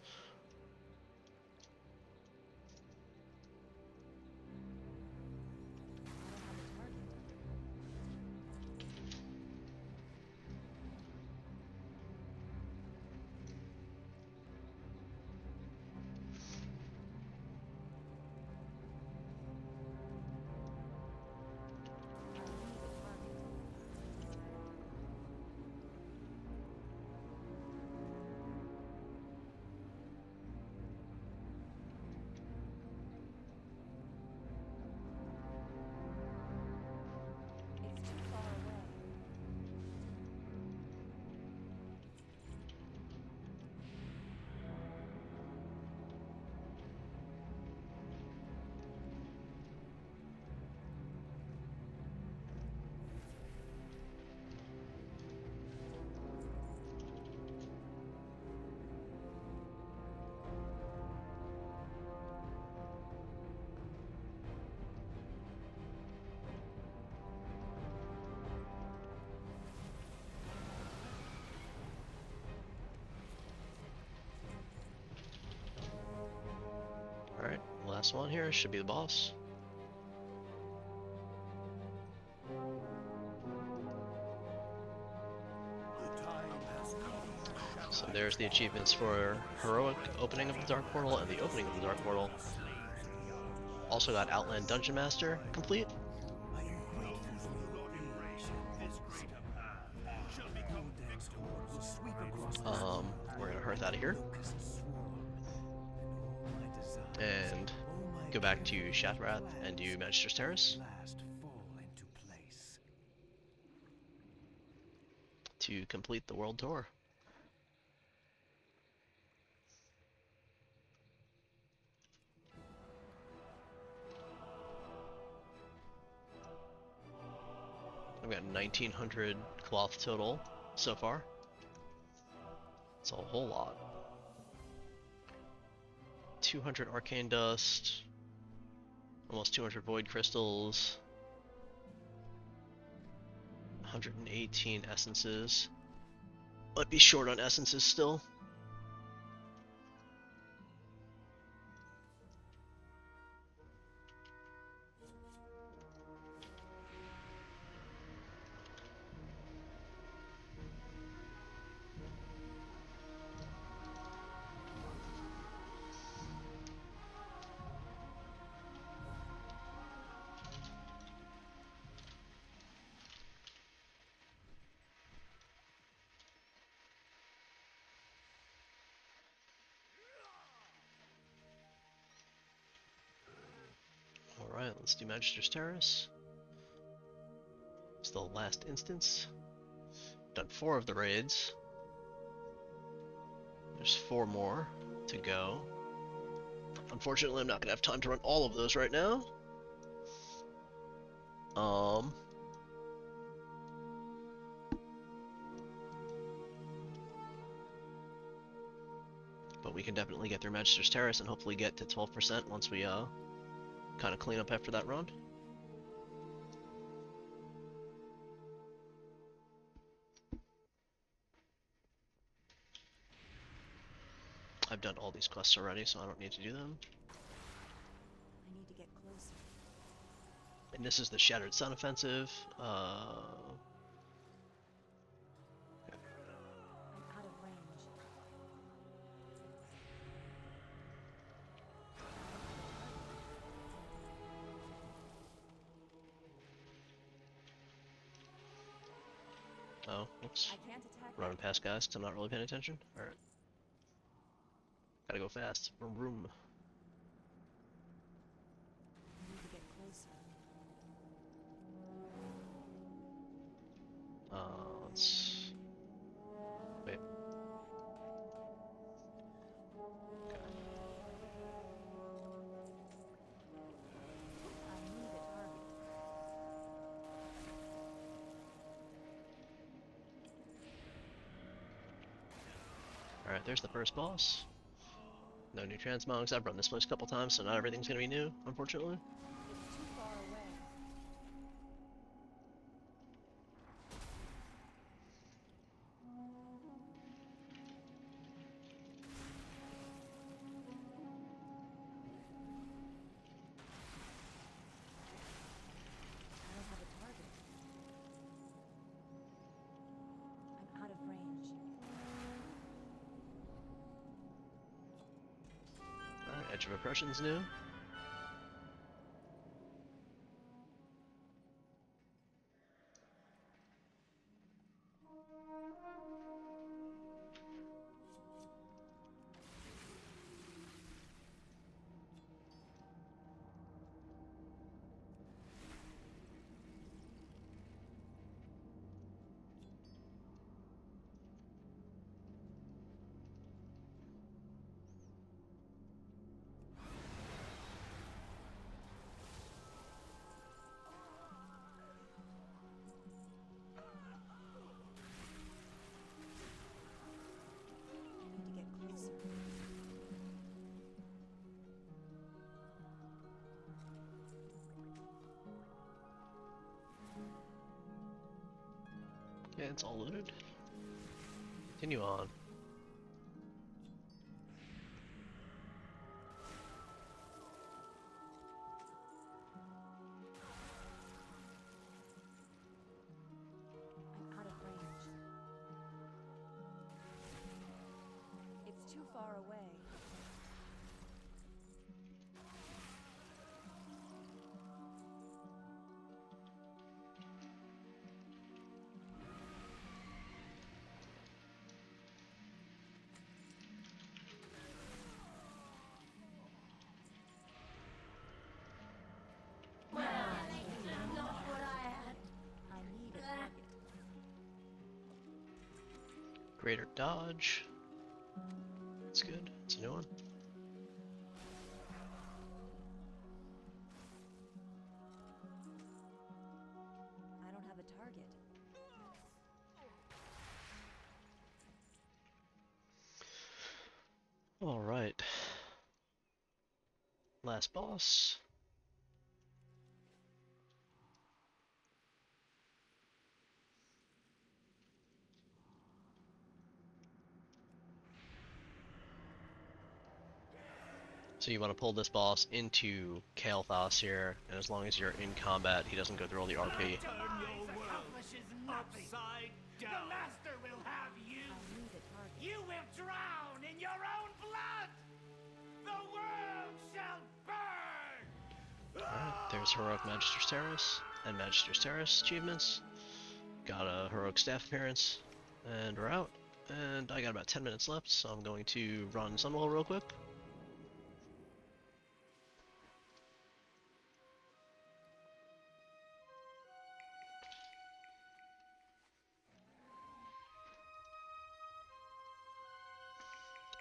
Last one here should be the boss. So there's the achievements for heroic opening of the Dark Portal and the opening of the Dark Portal. Also got Outland Dungeon Master complete. We're gonna hearth out of here and go back to Shatrath and do Magister's Terrace to complete the world tour. I've got 1900 cloth total so far. It's a whole lot. 200 arcane dust, almost 200 void crystals, 118 essences. Might be short on essences still. Alright, let's do Magister's Terrace. It's the last instance. Done 4 of the raids. There's 4 more to go. Unfortunately, I'm not going to have time to run all of those right now. But we can definitely get through Magister's Terrace and hopefully get to 12% once we kind of clean up after that round. I've done all these quests already, so I don't need to do them. I need to get closer. And this is the Shattered Sun offensive. I'm out of range. Oh, whoops. I can't attack Running past guys because I'm not really paying attention. Alright. Gotta go fast. Vroom vroom. I need to get closer. Let's... Wait. Okay. I need a target. Alright, there's the first boss. No new transmogs. I've run this place a couple times, so not everything's gonna be new, unfortunately. It's too far away. I don't have a target. I'm out of range. Alright, Edge of Oppression's new. I need to get closer. Yeah, it's all looted. Continue on. far away. Not what I had. I need a target. Greater dodge. That's good. It's a new one. I don't have a target. All right. Last boss. So you want to pull this boss into Kael'thas here, and as long as you're in combat, he doesn't go through all the RP. Accomplishes nothing. The Master will have you. I need a target. You will drown in your own blood. The world shall burn. Alright, there's Heroic Magister's Terrace and Magister's Terrace achievements. Got a Heroic Staff appearance, and we're out. And I got about 10 minutes left, so I'm going to run Sunwell real quick.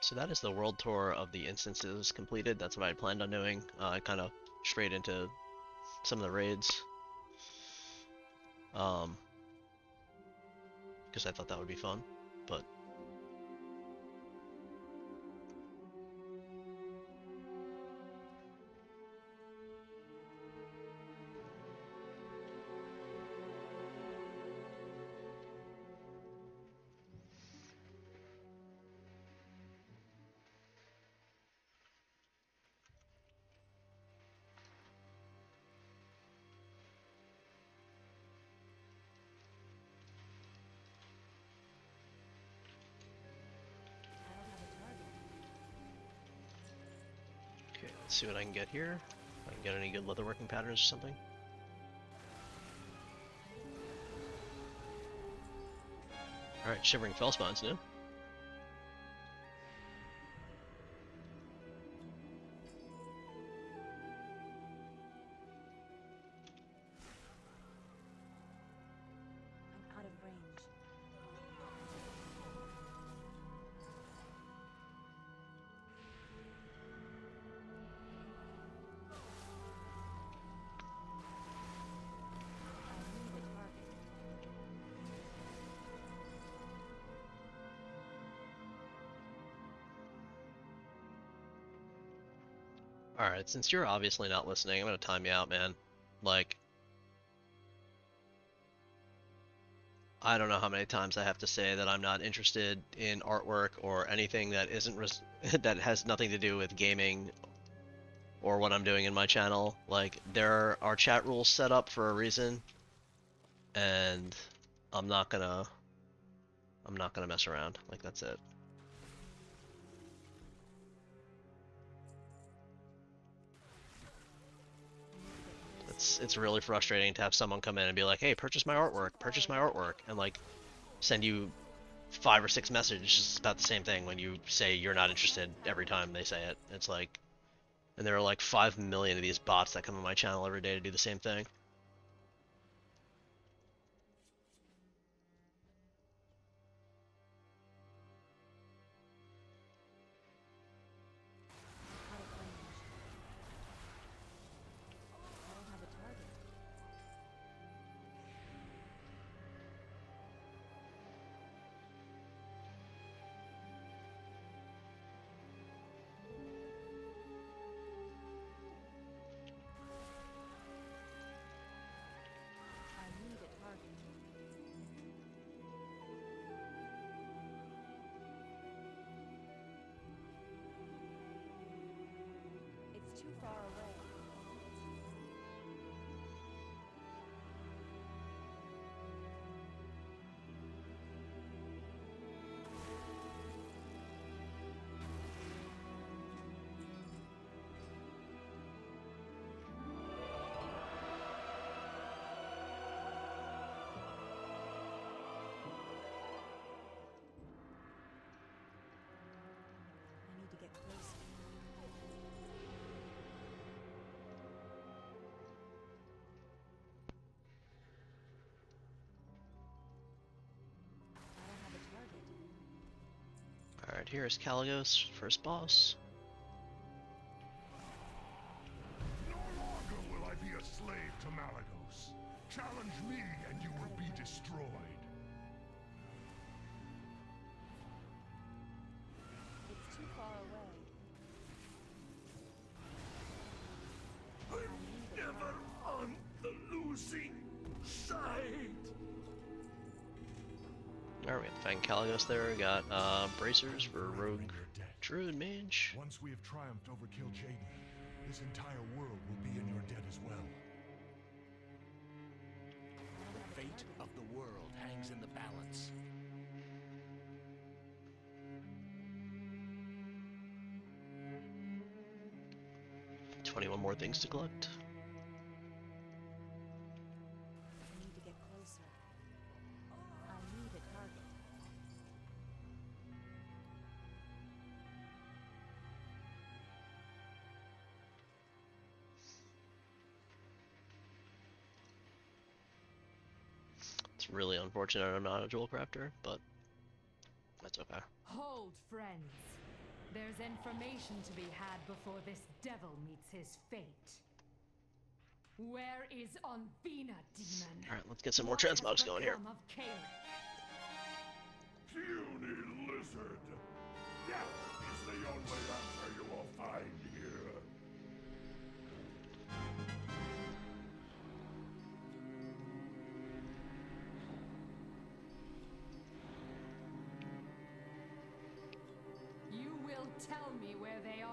So that is the world tour of the instances completed. That's what I planned on doing. I kind of straight into some of the raids. Because I thought that would be fun, but I don't have a target. okay, let's see what I can get here. If I can get any good leatherworking patterns or something. Alright, Shivering Fellspine's new. I'm out of range. I need a target. Alright, since you're obviously not listening, I'm gonna time you out, man. Like, I don't know how many times I have to say that I'm not interested in artwork or anything that isn't that has nothing to do with gaming or what I'm doing in my channel. Like, there are chat rules set up for a reason, and I'm not gonna mess around. Like, that's it. It's really frustrating to have someone come in and be like, "Hey, purchase my artwork," and like send you 5 or 6 messages about the same thing when you say you're not interested every time they say it. It's like, and there are like 5 million of these bots that come on my channel every day to do the same thing. Out of range. I don't have a target. here is Caligos, first boss. No longer will I be a slave to Malagos. Challenge me and you will be destroyed. It's too far away. I'm never on the losing side. Alright, we have Fang Caligos there. We got bracers for Rogue Druid Mage. Once we have triumphed over Kil'jaeden, this entire world will be in your debt as well. The fate of the world hangs in the balance. 21 more things to collect. I need to get closer. I need a target. It's really unfortunate I'm not a dual crafter, but that's okay. Hold, friends. There's information to be had before this devil meets his fate. Where is Onvina, demon? Alright, let's get some more What has transmogs going here. become of Caleb? Puny lizard! Death is the only answer you will find here. You will tell me where they are.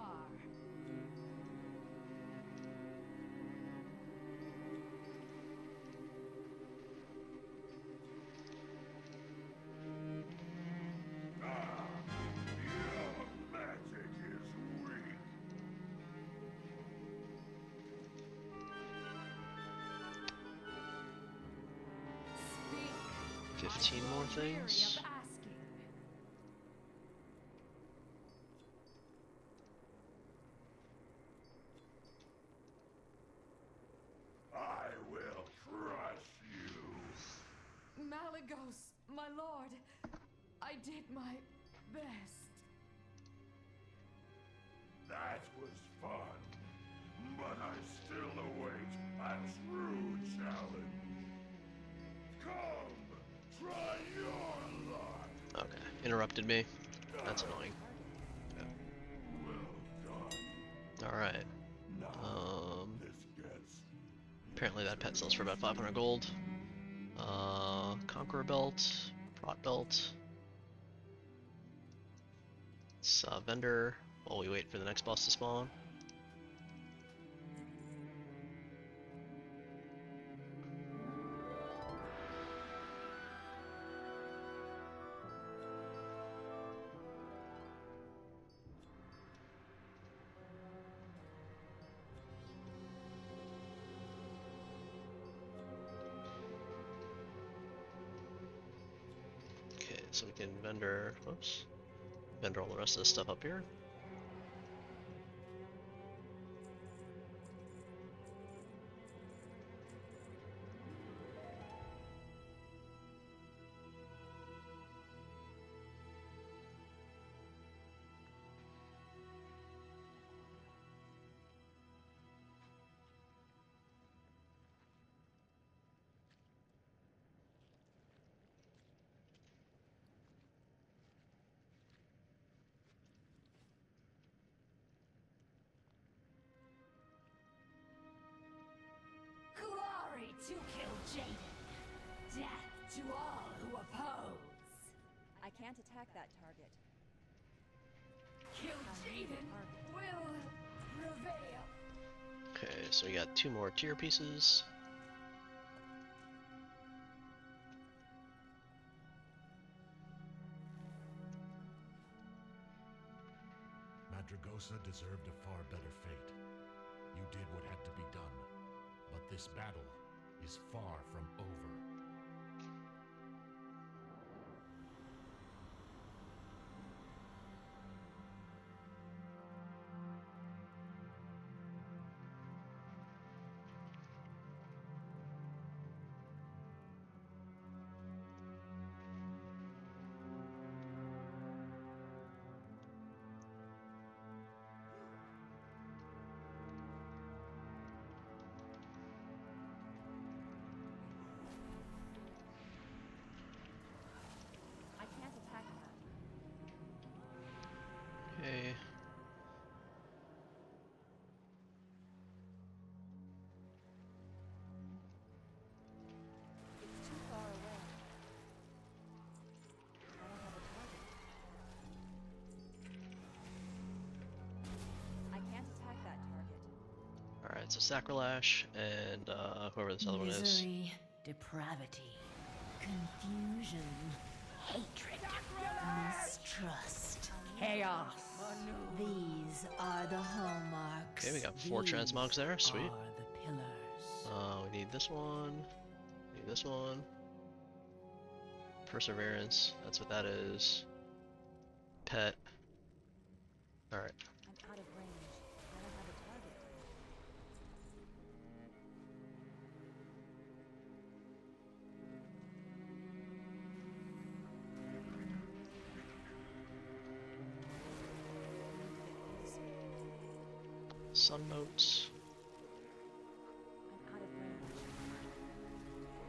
15 more things. I will crush you. Malagos, my lord, I did my best. That was fun, but I still await a true challenge. Come, try your luck. Okay, interrupted me. That's annoying. Well done. Alright. This gets Apparently that pet sells for about 500 gold. Conqueror belt, prot belt. It's vendor while we wait for the next boss to spawn. Okay, so we can vendor, whoops, vendor all the rest of this stuff up here. Glory to Kil'jaeden! Death to all who oppose! I can't attack that target. Kil'jaeden will prevail! Okay, so we got 2 more tier pieces. Madragosa deserved a far better fate. You did what had to be done, but this battle is far from over. Okay. It's too far away. I don't have a target. I can't attack that target. Alright, so Sacrilash and whoever this other one is. Misery, depravity, confusion, hatred, mistrust, chaos. These are the hallmarks. Okay, we got 4 These transmogs there. Sweet. are the pillars. We need this one. Need this one. Perseverance. That's what that is. Pet. Alright. I'm out of range. I don't have a target. Sun motes. I'm out of range.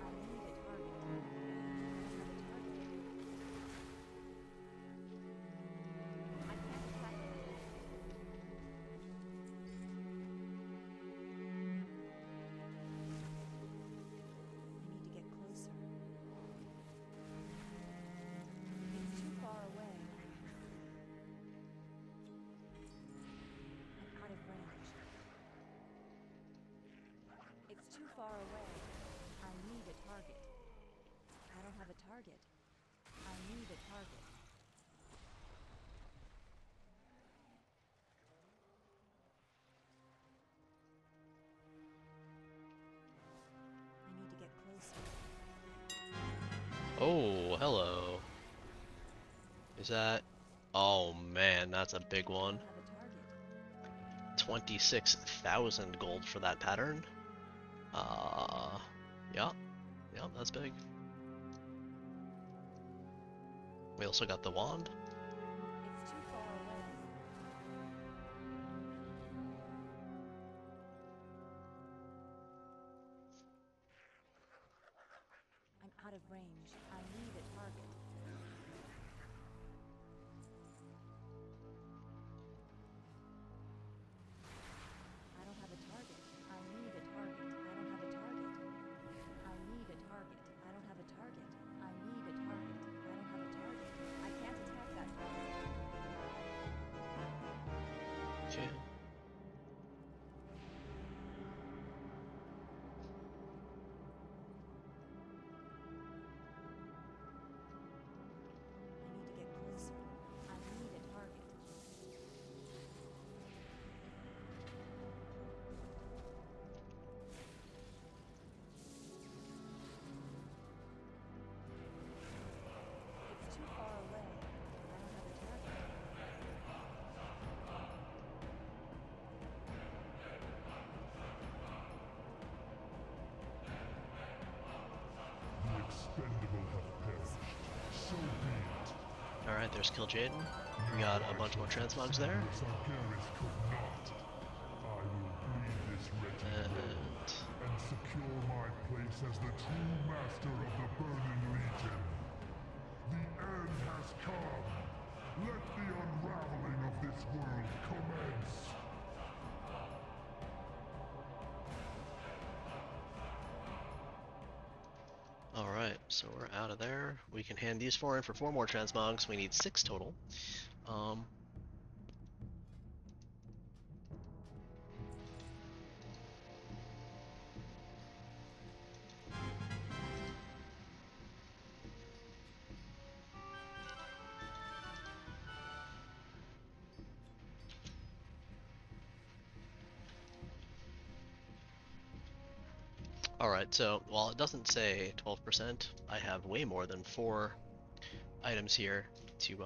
I need a target. I don't have a target. I can't attack it. I need to get closer. It's too far away. I'm out of range. It's too far away. I need a target. I don't have a target. I need a target. I need to get closer. Oh, hello. Is that... Oh man, that's a big I one. don't have a target. 26,000 gold for that pattern. Yeah. Yeah, that's big. We also got the wand. It's too far away. I'm out of range. I need a target. I don't have a target. I need a target. I don't have a target. I need a target. I don't have a target. I need a target. I don't have a target. I can't attack that target. Okay. I need to get closer. I need a target. It's too far away. I don't have a target. The expendable have perished. So be it. Alright, there's Kill Jaden. We got a bunch more transmogs there. Yes, Arcaris could not. I will bleed this wretched blood and secure my place as the true master of the Burning Legion. The end has come. Let the unraveling of this world commence. Alright, so we're out of there. We can hand these 4 in for 4 more transmogs. We need 6 total. Alright, so while it doesn't say 12%, I have way more than 4 items here to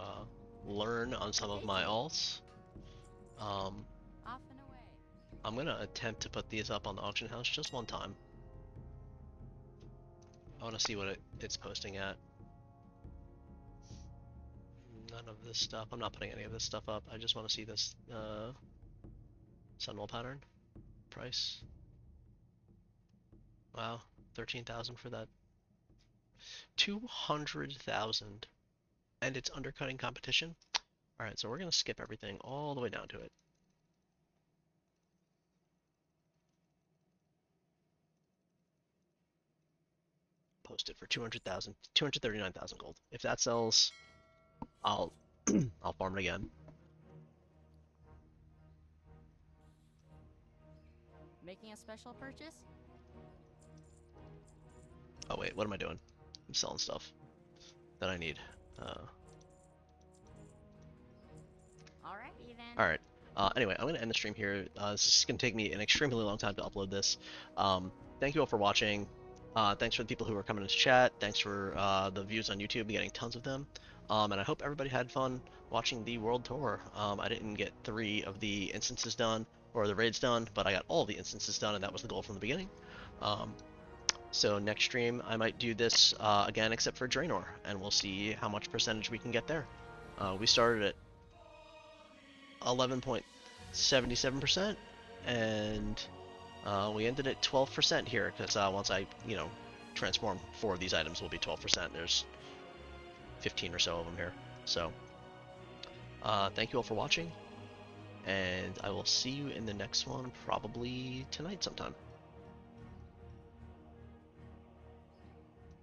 learn on some of my alts. Off and away. I'm gonna attempt to put these up on the auction house just one time. I want to see what it's posting at. None of this stuff. I'm not putting any of this stuff up. I just want to see this Sunwell pattern price. Wow, 13,000 for that. 200,000, and it's undercutting competition. Alright, so we're going to skip everything all the way down to it. Post it for 200,000, 239,000 gold. If that sells, I'll I'll farm it again. Making a special purchase? Oh wait, what am I doing? I'm selling stuff that I need. Alrighty then. Alright. Anyway, I'm going to end the stream here. This is going to take me an extremely long time to upload this. Thank you all for watching. Thanks for the people who are coming into chat. Thanks for the views on YouTube, getting tons of them. And I hope everybody had fun watching the world tour. I didn't get 3 of the instances done, or the raids done, but I got all the instances done, and that was the goal from the beginning. So next stream, I might do this again, except for Draenor, and we'll see how much percentage we can get there. We started at 11.77%, and we ended at 12% here, because once I, transform 4 of these items, will be 12%. There's 15 or so of them here. So, thank you all for watching, and I will see you in the next one, probably tonight sometime.